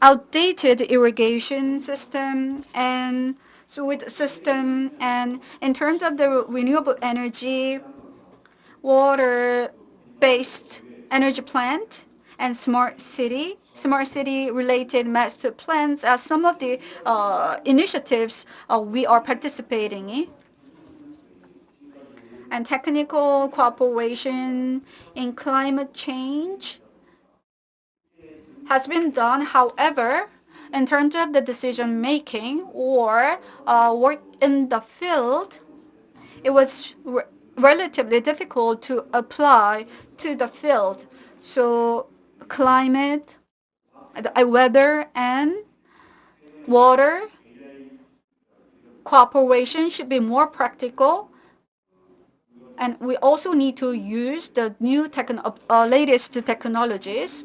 outdated irrigation system and sewage system, and in terms of the renewable energy, water-based energy plant and smart city related master plans are some of the initiatives we are participating in. And technical cooperation in climate change has been done. However, in terms of the decision making or work in the field, it was relatively difficult to apply to the field. So climate, weather, and water cooperation should be more practical. And we also need to use the new latest technologies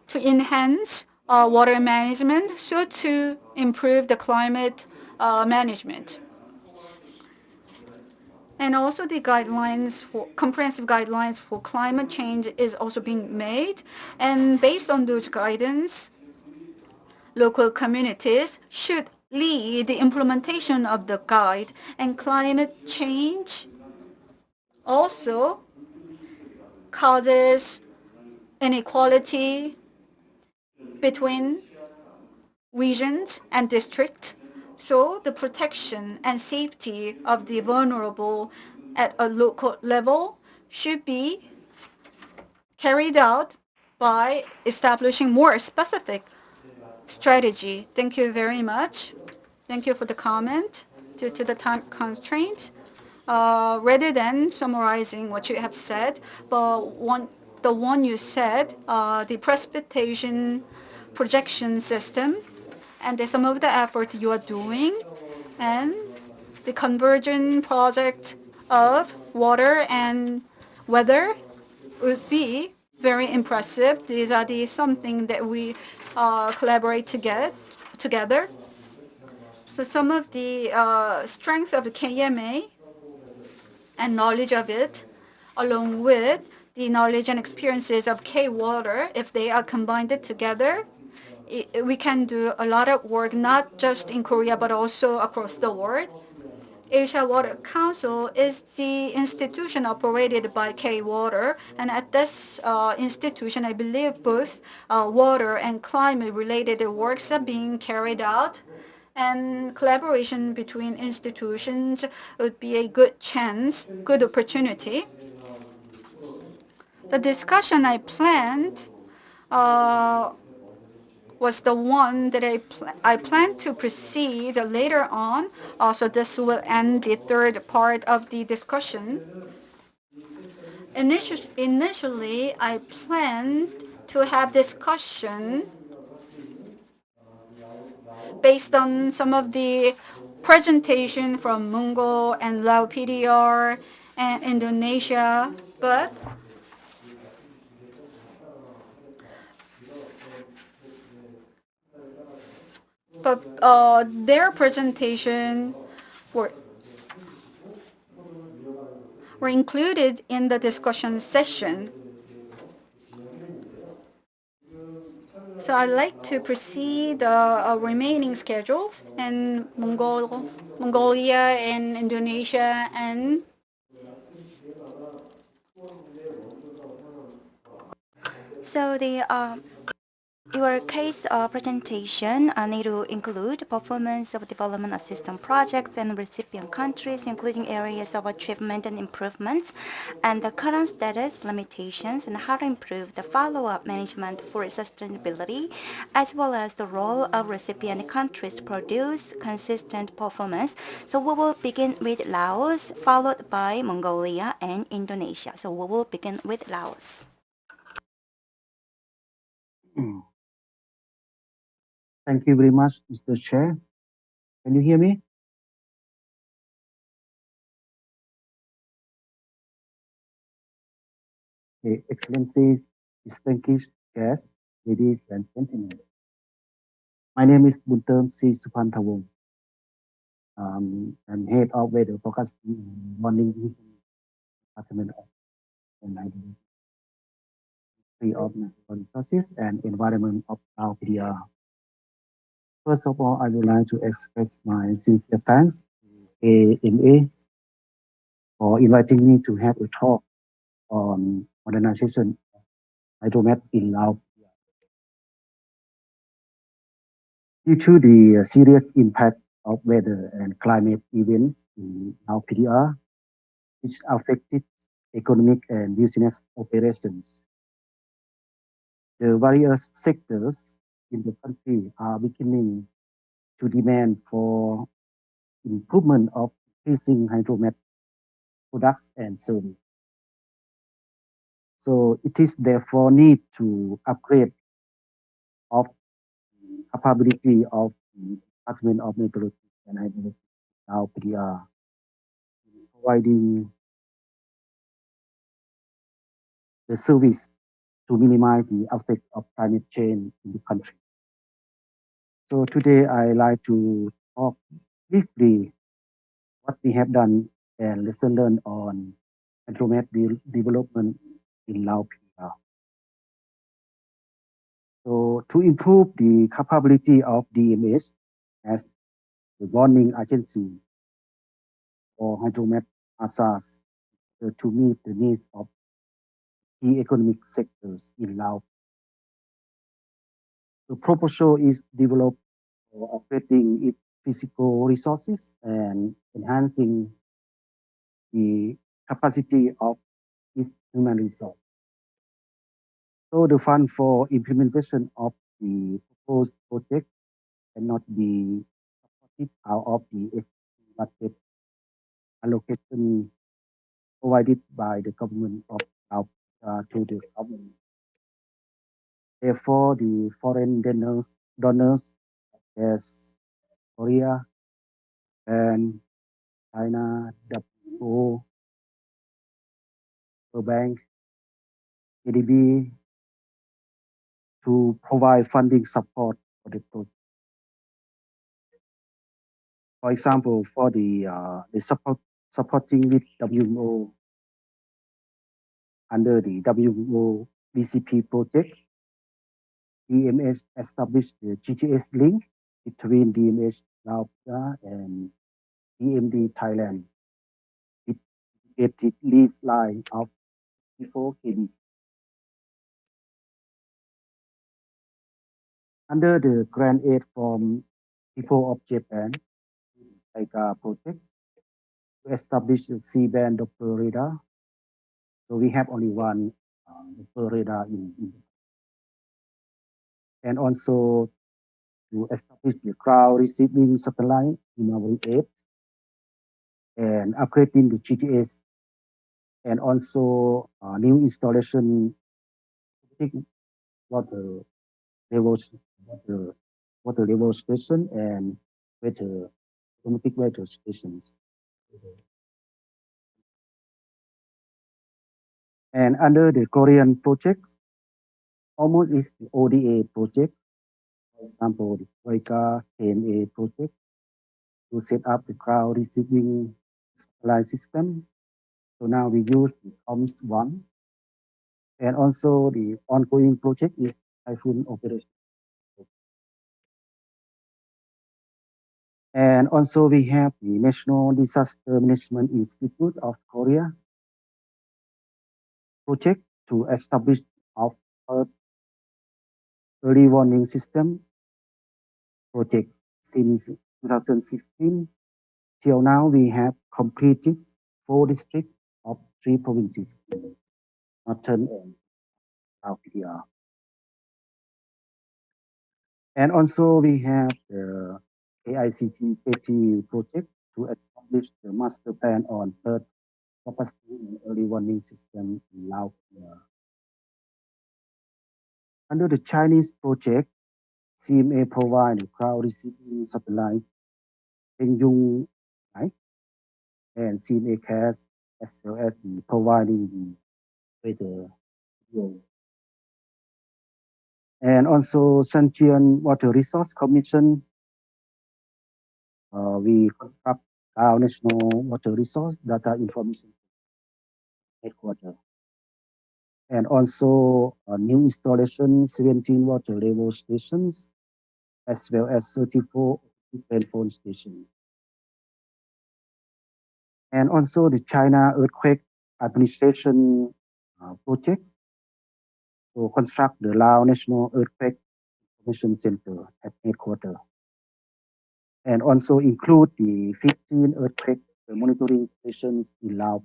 to enhance water management, so to improve the climate management. And also the comprehensive guidelines for climate change is also being made. And based on those guidance, local communities should lead the implementation of the guide. And climate change also causes inequality between regions and districts. So the protection and safety of the vulnerable at a local level should be carried out by establishing more specific strategy. Thank you very much. Thank you for the comment. Due to the time constraint, rather than summarizing what you have said, but the one you said, the precipitation projection system, and some of the effort you are doing, and the conversion project of water and weather would be very impressive. These are something that we collaborate together. So some of the strength of the KMA and knowledge of it, along with the knowledge and experiences of K-Water, if they are combined together, we can do a lot of work, not just in Korea, but also across the world. Asia Water Council is the institution operated by K-Water, and at this institution, I believe both water and climate-related works are being carried out, and collaboration between institutions would be a good chance, good opportunity. The discussion I planned was the one that I plan to proceed later on. So this will end the third part of the discussion. Initially, I planned to have discussion based on some of the presentation from Mungo and Lao PDR and Indonesia, but their presentation were included in the discussion session. So I'd like to proceed the remaining schedules in Mongolia and Indonesia and So your case presentation need to include performance of development assistance projects and recipient countries, including areas of achievement and improvements, and the current status, limitations, and how to improve the follow-up management for sustainability, as well as the role of recipient countries to produce consistent performance. So we will begin with Laos, followed by Mongolia and Indonesia. So we will begin with Laos. Thank you very much, Mr. Chair. Can you hear me? Okay, Excellencies, distinguished guests, ladies and gentlemen. My name is Bunterm C. Supantawong. I'm head of weather forecasting and monitoring department of the Ministry of Natural Resources and Environment of Lao PDR. First of all, I would like to express my sincere thanks to AMA for inviting me to have a talk on modernization of hydromet in Laos. Due to the serious impact of weather and climate events in Laos PDR, which affected economic and business operations, the various sectors in the country are beginning to demand for improvement of increasing hydromet products and services. So it is therefore need to upgrade of capability of the Department of Meteorology and Hydrology, now PDR, providing the service to minimize the effect of climate change in the country. So today I like to talk briefly what we have done and lesson learned on hydromet development in Laos. So to improve the capability of DMH as the warning agency for hydromet hazards to meet the needs of key economic sectors in Laos. The proposal is developed for operating its physical resources and enhancing the capacity of its human resource. So the fund for implementation of the proposed project cannot be supported out of the budget allocation provided by the government of Laos to the government. Therefore, the foreign donors as Korea and China, WO, World Bank, ADB to provide funding support for the project. For example, for the supporting with WMO under the WMO BCP project, DMH established the GTS link between DMH Laos and DMD Thailand. It leads line of 54 kb. Under the grant aid from people of Japan, project to establish the C-band Doppler radar. So we have only one Doppler radar in and also to establish the crowd receiving satellite in our aid and upgrading the GTS and also new installation water level water level station and automatic weather stations. And under the Korean projects, almost is the ODA project. For example, the YOO KMA project to set up the crowd receiving satellite system. So now we use the COMS 1. And also the ongoing project is Typhoon operation. And also we have the National Disaster Management Institute of Korea project to establish of early warning system project since 2016. Till now, we have completed 4 districts of 3 provinces, Northern and South PDR. And also we have the AICT KT project to establish the master plan on third capacity and early warning system in Laos. Under the Chinese project, CMA provide crowd receiving satellite Yung, right? And CMA cares as well as the providing the weather. And also Sentient Water Resource Commission, we construct our National Water Resource Data Information Headquarters. And also a new installation, 17 water level stations, as well as 34 telephone stations. And also the China Earthquake Administration project to construct the Lao National Earthquake Information Center at headquarters. And also include the 15 earthquake monitoring stations in Laos.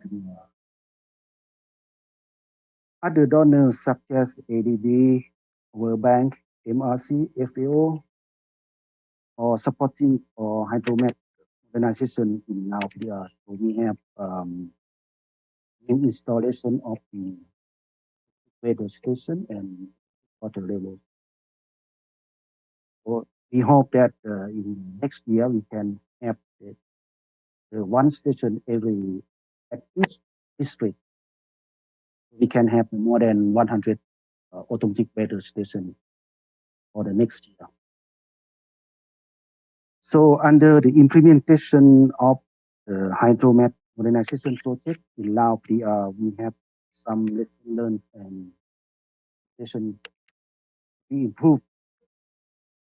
Other donors such as ADB, World Bank, MRC, FAO, or supporting or hydromet organization in Lao PDR. So we have new installation of the weather station and water level. So we hope that in next year we can have the one station every at each district. We can have more than 100 automatic weather stations for the next year. So under the implementation of the hydromet modernization project in Lao PR, we have some lessons learned and station we improved.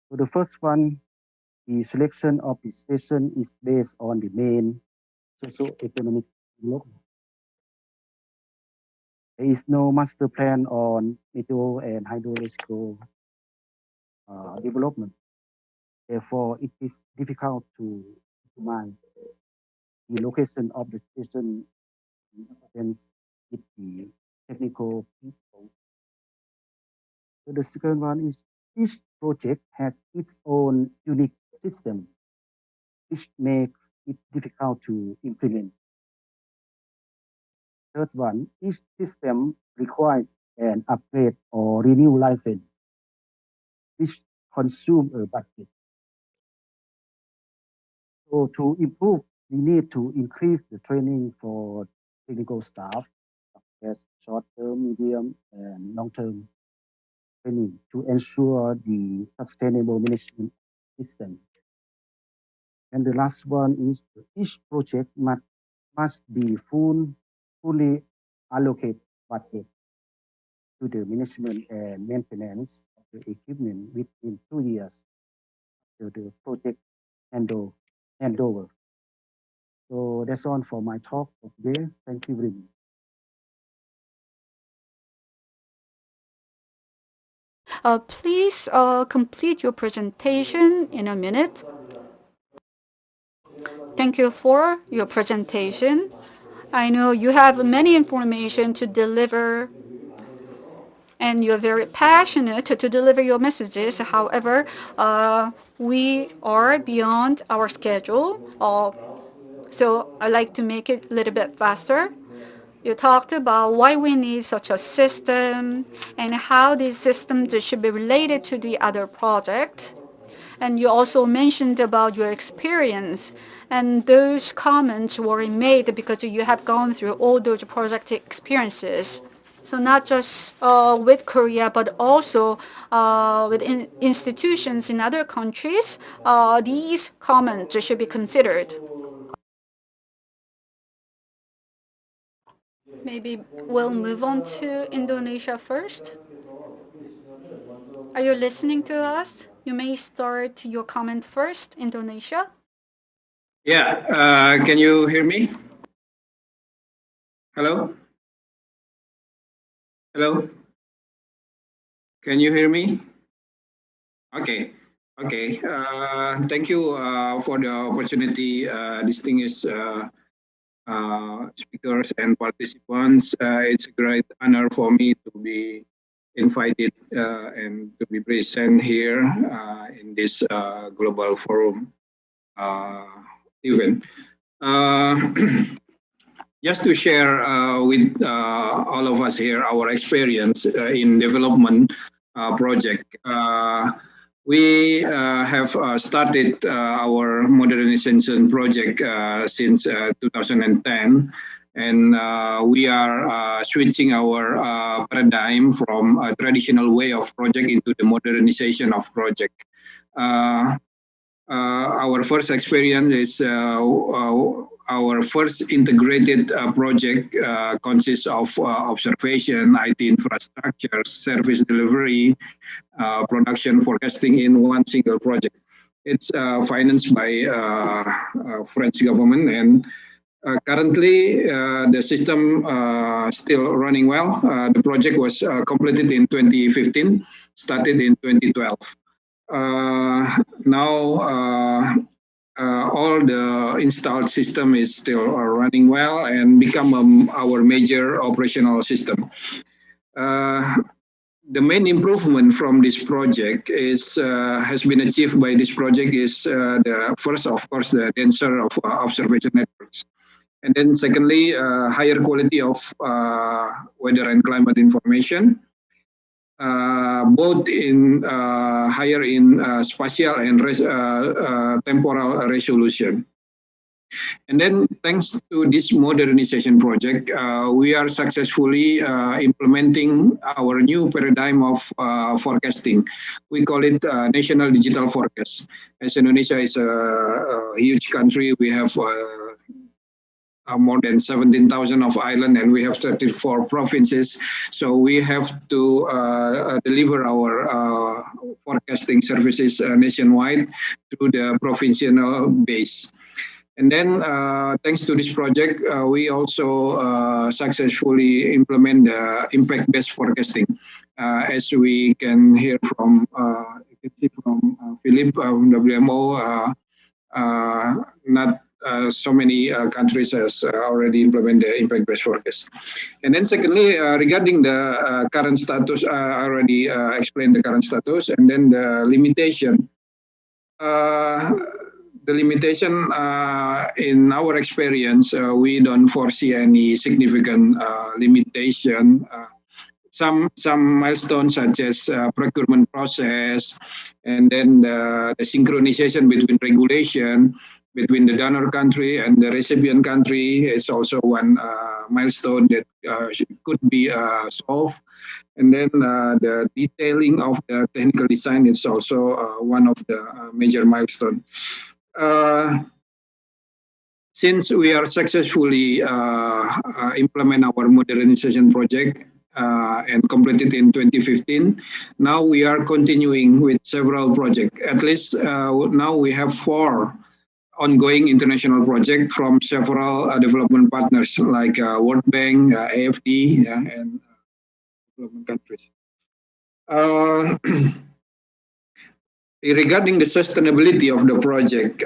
So the first one, the selection of the station is based on the main socio-economic development. There is no master plan on meteo and hydrological development. Therefore, it is difficult to determine the location of the station in accordance with the technical people. So the second one is each project has its own unique system, which makes it difficult to implement. Third one, each system requires an upgrade or renew license, which consume a budget. So to improve, we need to increase the training for technical staff, as short-term, medium, and long-term training to ensure the sustainable management system. And the last one is each project must be fully allocate budget to the management and maintenance of the equipment within 2 years after the project handover. So that's all for my talk today. Thank you very much. Please complete your presentation in a minute. Thank you for your presentation. I know you have many information to deliver and you're very passionate to deliver your messages. However, we are beyond our schedule. So I'd like to make it a little bit faster. You talked about why we need such a system and how these systems should be related to the other project. And you also mentioned about your experience. And those comments were made because you have gone through all those project experiences. So not just with Korea, but also with institutions in other countries, these comments should be considered. Maybe we'll move on to Indonesia first. Are you listening to us? You may start your comment first, Indonesia. Yeah, can you hear me? Hello? Hello? Can you hear me? Okay, okay. Thank you for the opportunity, distinguished speakers and participants. It's a great honor for me to be invited and to be present here in this global forum event. Just to share with all of us here our experience in development project. We have started our modernization project since 2010, and we are switching our paradigm from a traditional way of project into the modernization of project. Our first experience is our first integrated project consists of observation, IT infrastructure, service delivery, production forecasting in one single project. It's financed by French government, and currently the system still running well. The project was completed in 2015, started in 2012. Now all the installed system is still running well and become our major operational system. the main improvement from this project is has been achieved by this project is the first, of course, the denser of observation networks. And then secondly, higher quality of weather and climate information, both in higher in spatial and temporal resolution. And then thanks to this modernization project, we are successfully implementing our new paradigm of forecasting. We call it National Digital Forecast. As Indonesia is a huge country, we have more than 17,000 of island, and we have 34 provinces. So we have to deliver our forecasting services nationwide through the provincial base. And then, thanks to this project, we also successfully implement the impact-based forecasting, as we can hear from Filipe from WMO. Not so many countries has already implemented the impact-based forecast. And then secondly, regarding the current status, I already explained the current status, and then the limitation. The limitation in our experience, we don't foresee any significant limitation. Some milestones such as procurement process, and then the synchronization between regulation between the donor country and the recipient country is also one milestone that could be solved. And then the detailing of the technical design is also one of the major milestones. Since we are successfully implement our modernization project and completed in 2015, now we are continuing with several projects. At least now we have 4 ongoing international projects from several development partners like World Bank, AFD, and development countries. Regarding the sustainability of the project,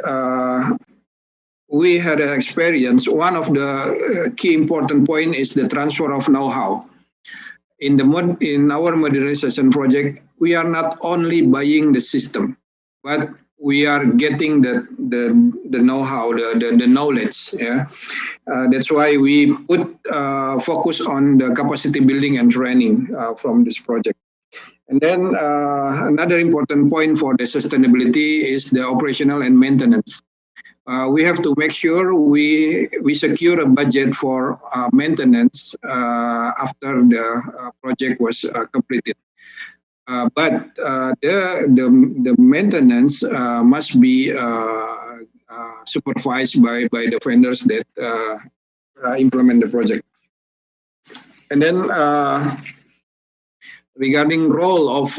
we had an experience. One of the key important point is the transfer of know-how. In our modernization project, we are not only buying the system, but we are getting the know-how, the knowledge. Yeah, that's why we put focus on the capacity building and training from this project. And then another important point for the sustainability is the operational and maintenance. We have to make sure we secure a budget for maintenance after the project was completed. But the maintenance must be supervised by the vendors that implement the project. And then regarding role of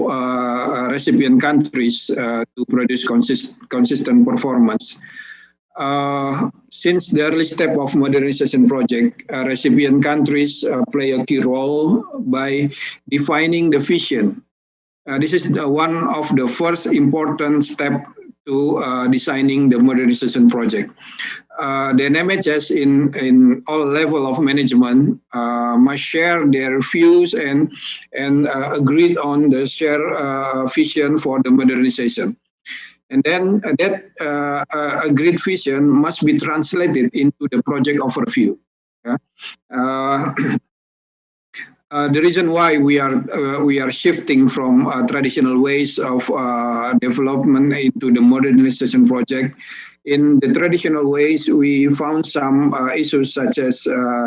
recipient countries to produce consistent performance. Since the early step of modernization project, recipient countries play a key role by defining the vision. This is one of the first important step to designing the modernization project. The NMHS in all level of management must share their views and agreed on the shared vision for the modernization. And then that agreed vision must be translated into the project overview. Yeah? The reason why we are shifting from traditional ways of development into the modernization project. In the traditional ways, we found some issues such as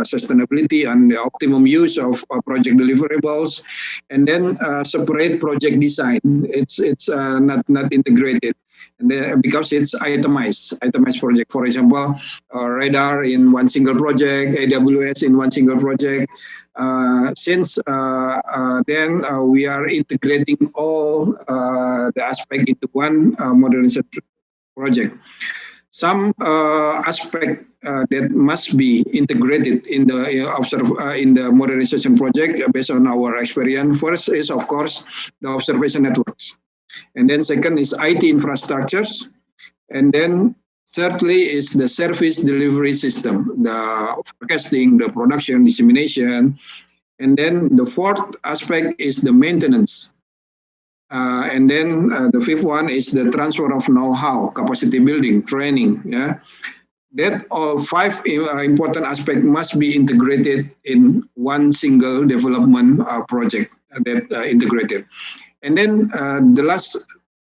sustainability and the optimum use of project deliverables, and then separate project design. It's not integrated, and because it's itemized project. For example, radar in one single project, AWS in one single project. Since then we are integrating all the aspect into one modernization project. Some aspect that must be integrated in the modernization project based on our experience. First is, of course, the observation networks, and then second is IT infrastructures, and then thirdly is the service delivery system, the forecasting, the production, dissemination, And then the fourth aspect is the maintenance. And then the fifth one is the transfer of know-how, capacity building, training. Yeah, that all five important aspects must be integrated in one single development project that integrated. And then the last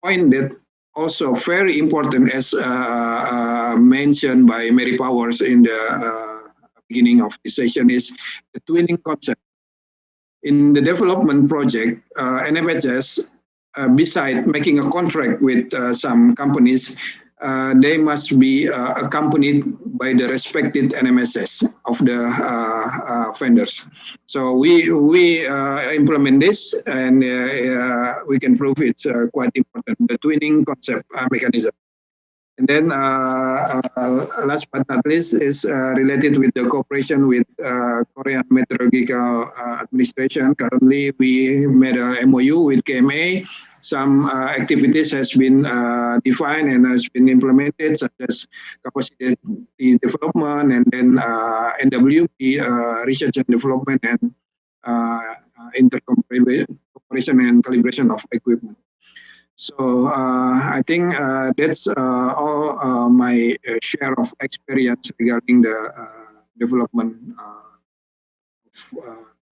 point that also very important, as mentioned by Mary Powers in the beginning of the session, is the twinning concept. In the development project, NFHS, beside making a contract with some companies, they must be accompanied by the respected NMSS of the vendors. So we implement this, and we can prove it's quite important, the twinning concept mechanism. And then last but not least is related with the cooperation with Korean Meteorological Administration. Currently, we made a MOU with KMA. Some activities has been defined and has been implemented, such as capacity development, and then NWP, research and development, and intercooperation and calibration of equipment. So I think that's all my share of experience regarding the development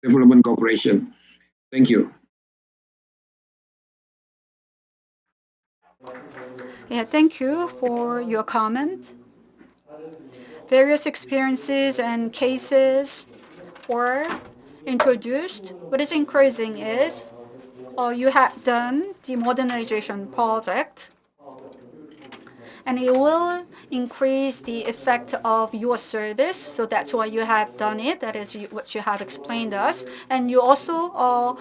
development cooperation. Thank you. Yeah, thank you for your comment. Various experiences and cases were introduced. What is encouraging is you have done the modernization project, and it will increase the effect of your service. So that's why you have done it. That is what you have explained to us. And you also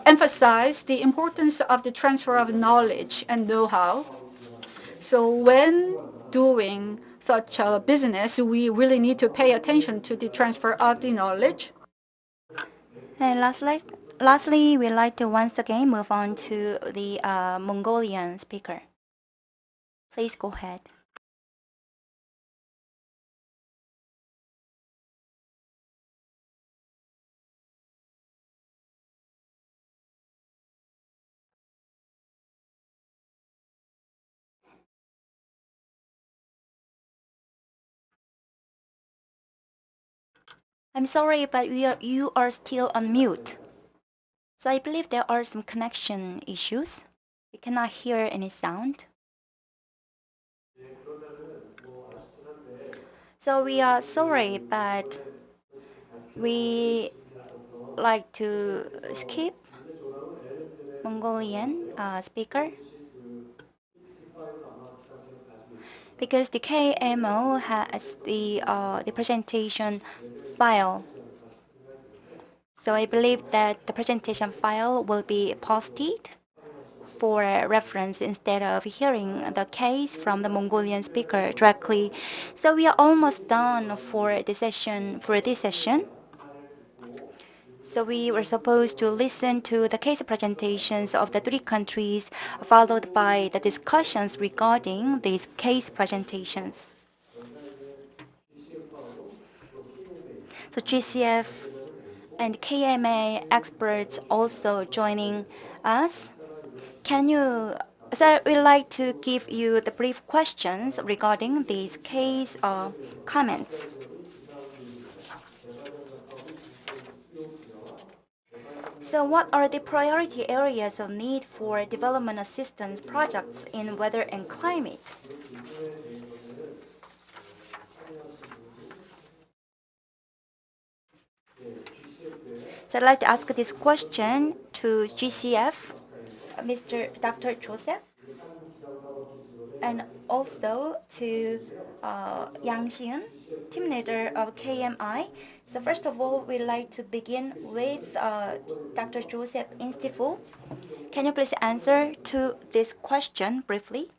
emphasize the importance of the transfer of knowledge and know-how. So when doing such a business, we really need to pay attention to the transfer of the knowledge. And lastly, we'd like to once again move on to the Mongolian speaker. Please go ahead. I'm sorry, but you are still on mute. So I believe there are some connection issues. We cannot hear any sound. So we are sorry, but we like to skip Mongolian speaker because the KMO has the presentation file. So I believe that the presentation file will be posted for reference instead of hearing the case from the Mongolian speaker directly. So we are almost done for this session. So we were supposed to listen to the case presentations of the three countries, followed by the discussions regarding these case presentations. So GCF and KMA experts also joining us. So we'd like to give you the brief questions regarding these case comments. So what are the priority areas of need for development assistance projects in weather and climate? So I'd like to ask this question to GCF, Dr. Joseph, and also to Yang Sieun, team leader of KMI. So first of all, we'd like to begin with Dr. Joseph Intsiful. Can you please answer to this question briefly?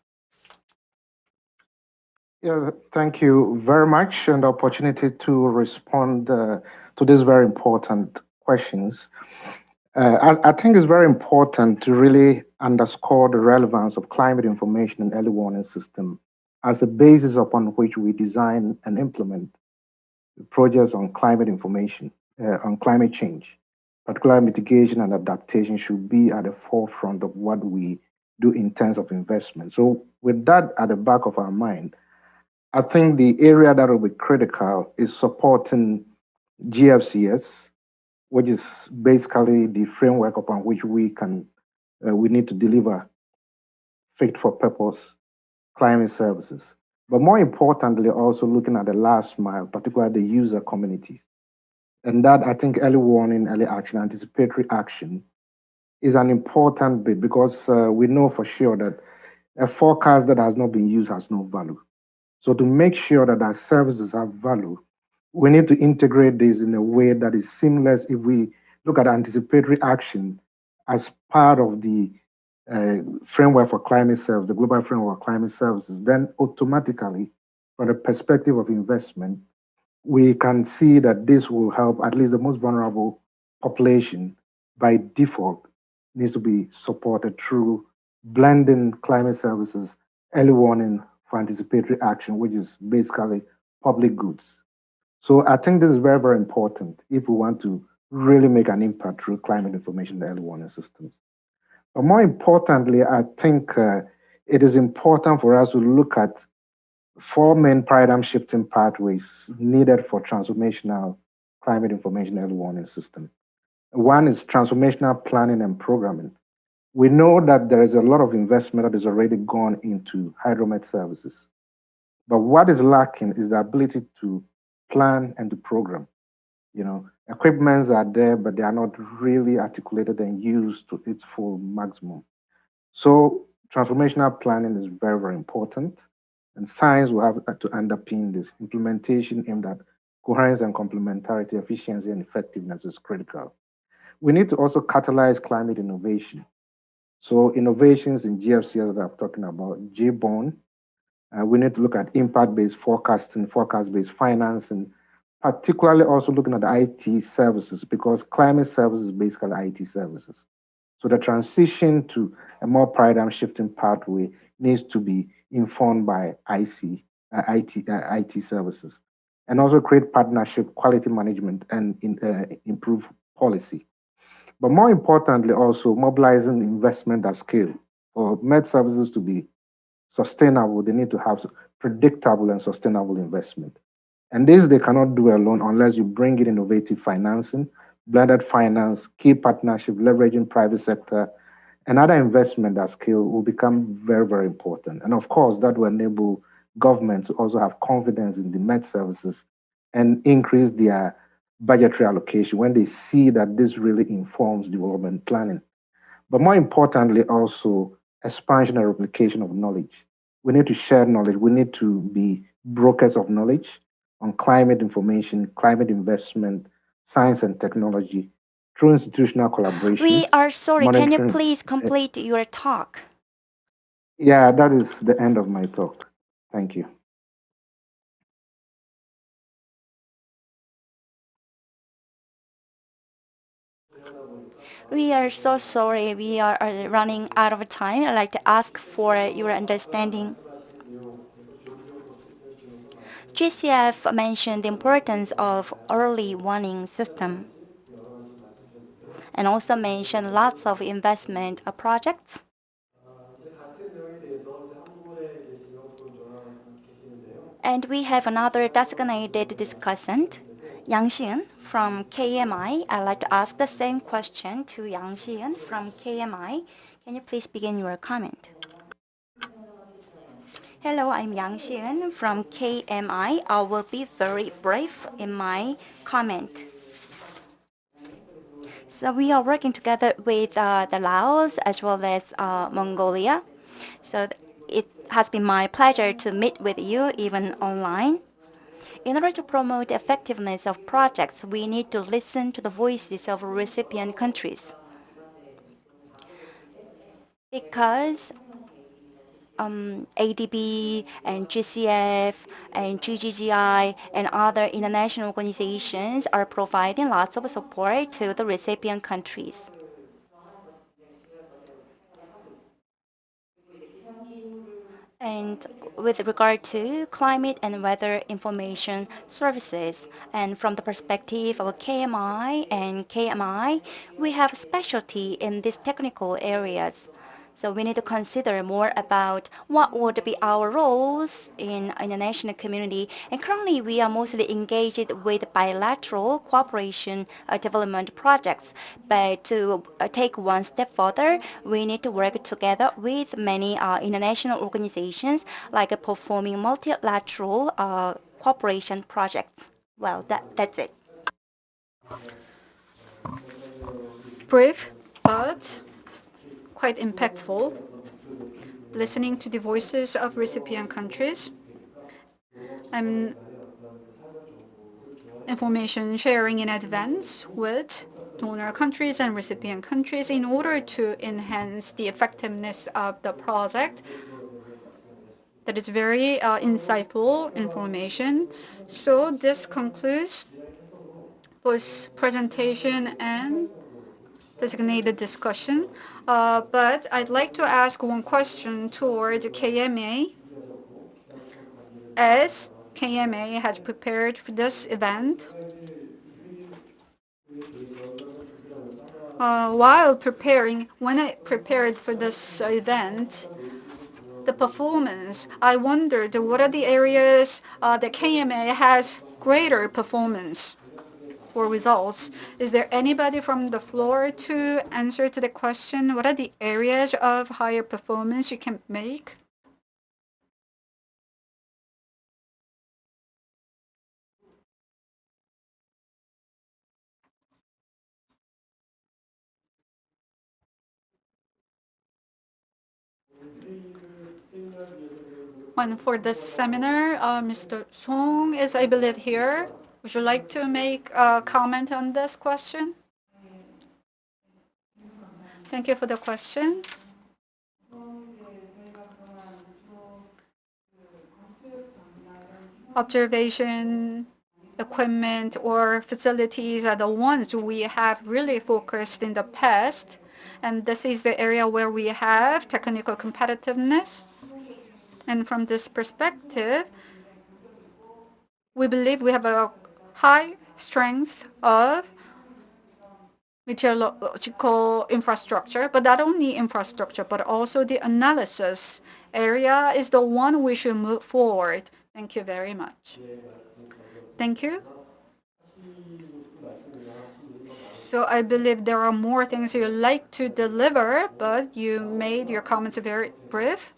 Yeah, thank you very much, and the opportunity to respond to these very important questions. I think it's very important to really underscore the relevance of climate information and early warning system as a basis upon which we design and implement projects on climate information. on climate change, particularly mitigation and adaptation, should be at the forefront of what we do in terms of investment. So, with that at the back of our mind, I think the area that will be critical is supporting GFCS, which is basically the framework upon which we need to deliver fit for purpose climate services. But more importantly, also looking at the last mile, particularly the user communities. And that, I think, early warning, early action, anticipatory action is an important bit because we know for sure that a forecast that has not been used has no value. So to make sure that our services have value, we need to integrate this in a way that is seamless. If we look at anticipatory action as part of the framework for climate service, the global framework for climate services, then automatically, from the perspective of investment, we can see that this will help at least the most vulnerable population by default needs to be supported through blending climate services, early warning for anticipatory action, which is basically public goods. So I think this is very, very important if we want to really make an impact through climate information and early warning systems. But more importantly, I think it is important for us to look at four main paradigm shifting pathways needed for transformational climate information early warning system. One is transformational planning and programming. We know that there is a lot of investment that is already gone into hydromet services. But what is lacking is the ability to plan and to program. You know, equipments are there, but they are not really articulated and used to its full maximum. So transformational planning is very, very important. And science will have to underpin this. Implementation aimed at coherence and complementarity, efficiency, and effectiveness is critical. We need to also catalyze climate innovation. So innovations in GFCS that I'm talking about, J-Bone, we need to look at impact-based forecasting, forecast-based financing, particularly also looking at IT services because climate services is basically IT services. So the transition to a more paradigm shifting pathway needs to be informed by IT services, and also create partnership, quality management, and improve policy. But more importantly, also mobilizing investment at scale. For med services to be sustainable, they need to have predictable and sustainable investment. And this they cannot do alone unless you bring in innovative financing, blended finance, key partnership, leveraging private sector, and other investment at scale will become very, very important. And of course, that will enable government to also have confidence in the med services and increase their budgetary allocation when they see that this really informs development planning. But more importantly, also expansion and replication of knowledge. We need to share knowledge. We need to be brokers of knowledge on climate information, climate investment, science and technology through institutional collaboration. We are sorry, can you monitoring. please complete your talk? Yeah, that is the end of my talk. Thank you. We are so sorry. We are running out of time. I'd like to ask for your understanding. GCF mentioned the importance of early warning system and also mentioned lots of investment projects. And we have another designated discussant, Yang Sieun from KMI. I'd like to ask the same question to Yang Sieun from KMI. Can you please begin your comment? Hello, I'm Yang Sieun from KMI. I will be very brief in my comment. So we are working together with the Laos as well as Mongolia. So it has been my pleasure to meet with you even online. In order to promote the effectiveness of projects, we need to listen to the voices of recipient countries. Because ADB and GCF and GGGI and other international organizations are providing lots of support to the recipient countries. And and with regard to climate and weather information services. And from the perspective of KMI and KMI, we have specialty in these technical areas. So we need to consider more about what would be our roles in international community. And currently, we are mostly engaged with bilateral cooperation development projects. But to take one step further, we need to work together with many international organizations, like performing multilateral cooperation projects. Well, that's it. Brief, but quite impactful, listening to the voices of recipient countries and information sharing in advance with donor countries and recipient countries in order to enhance the effectiveness of the project. That is very insightful information. So this concludes both presentation and designated discussion. But I'd like to ask one question toward KMA. As KMA has prepared for this event, when I prepared for this event, the performance, I wondered what are the areas that KMA has greater performance or results. Is there anybody from the floor to answer to the question? What are the areas of higher performance you can make? And for this seminar, Mr. Song is, I believe, here. Would you like to make a comment on this question? Thank you for the question. Observation, equipment, or facilities are the ones we have really focused in the past. And this is the area where we have technical competitiveness. And from this perspective, we believe we have a high strength of meteorological infrastructure, but not only infrastructure, but also the analysis area is the one we should move forward. Thank you very much. Thank you. So I believe there are more things you'd like to deliver, but you made your comments very brief.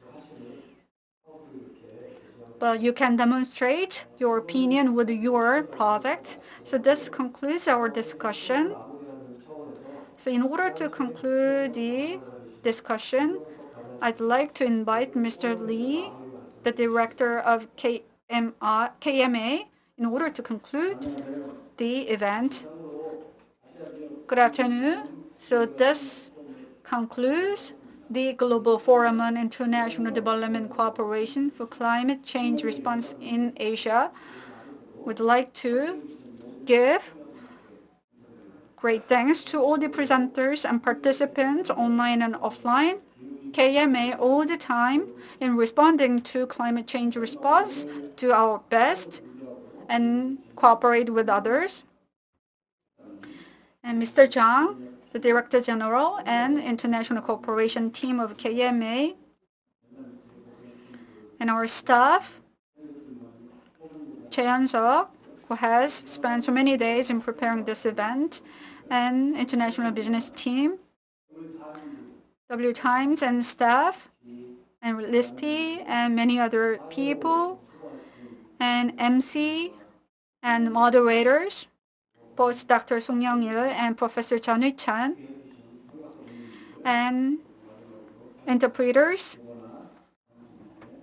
But you can demonstrate your opinion with your project. So this concludes our discussion. So in order to conclude the discussion, I'd like to invite Mr. Lee, the director of KMA, in order to conclude the event. Good afternoon. So this concludes the Global Forum on International Development Cooperation for Climate Change Response in Asia. We'd like to give great thanks to all the presenters and participants online and offline. KMA all the time in responding to climate change response, do our best and cooperate with others. And Mr. Chang, the Director General and International Cooperation Team of KMA, and our staff, Cheon-seok, who has spent so many days in preparing this event, and International Business Team, W Times and staff, and Listi, and many other people, and MC, and moderators, both Dr. Song Young-il and Professor Chun Hui-chan, and interpreters,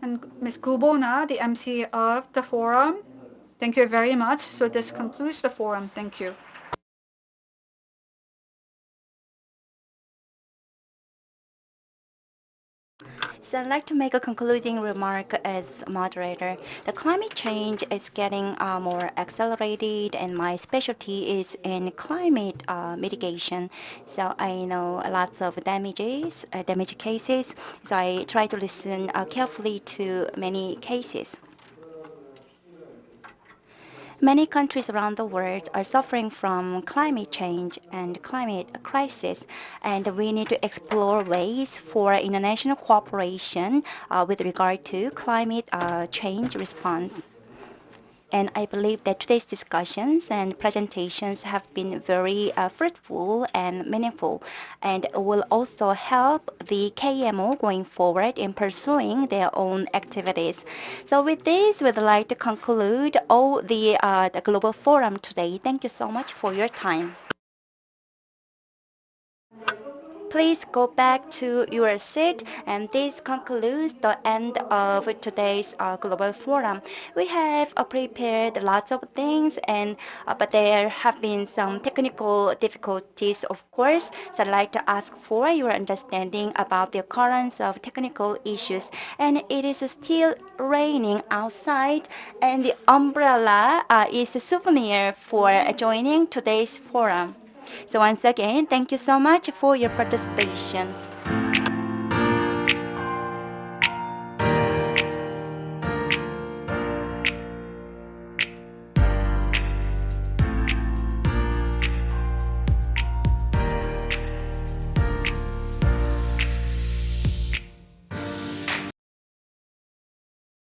and Ms. Gubona, the MC of the forum. Thank you very much. So this concludes the forum. Thank you. So I'd like to make a concluding remark as moderator. The climate change is getting more accelerated, and my specialty is in climate mitigation. So I know lots of damage cases. So I try to listen carefully to many cases. Many countries around the world are suffering from climate change and climate crisis, and we need to explore ways for international cooperation with regard to climate change response. And I believe that today's discussions and presentations have been very fruitful and meaningful, and will also help the KMO going forward in pursuing their own activities. So with this, we'd like to conclude all the Global Forum today. Thank you so much for your time. Please go back to your seat, and this concludes the end of today's Global Forum. We have prepared lots of things, and but there have been some technical difficulties, of course. So I'd like to ask for your understanding about the occurrence of technical issues. And it is still raining outside, and the umbrella is a souvenir for joining today's forum. So once again, thank you so much for your participation.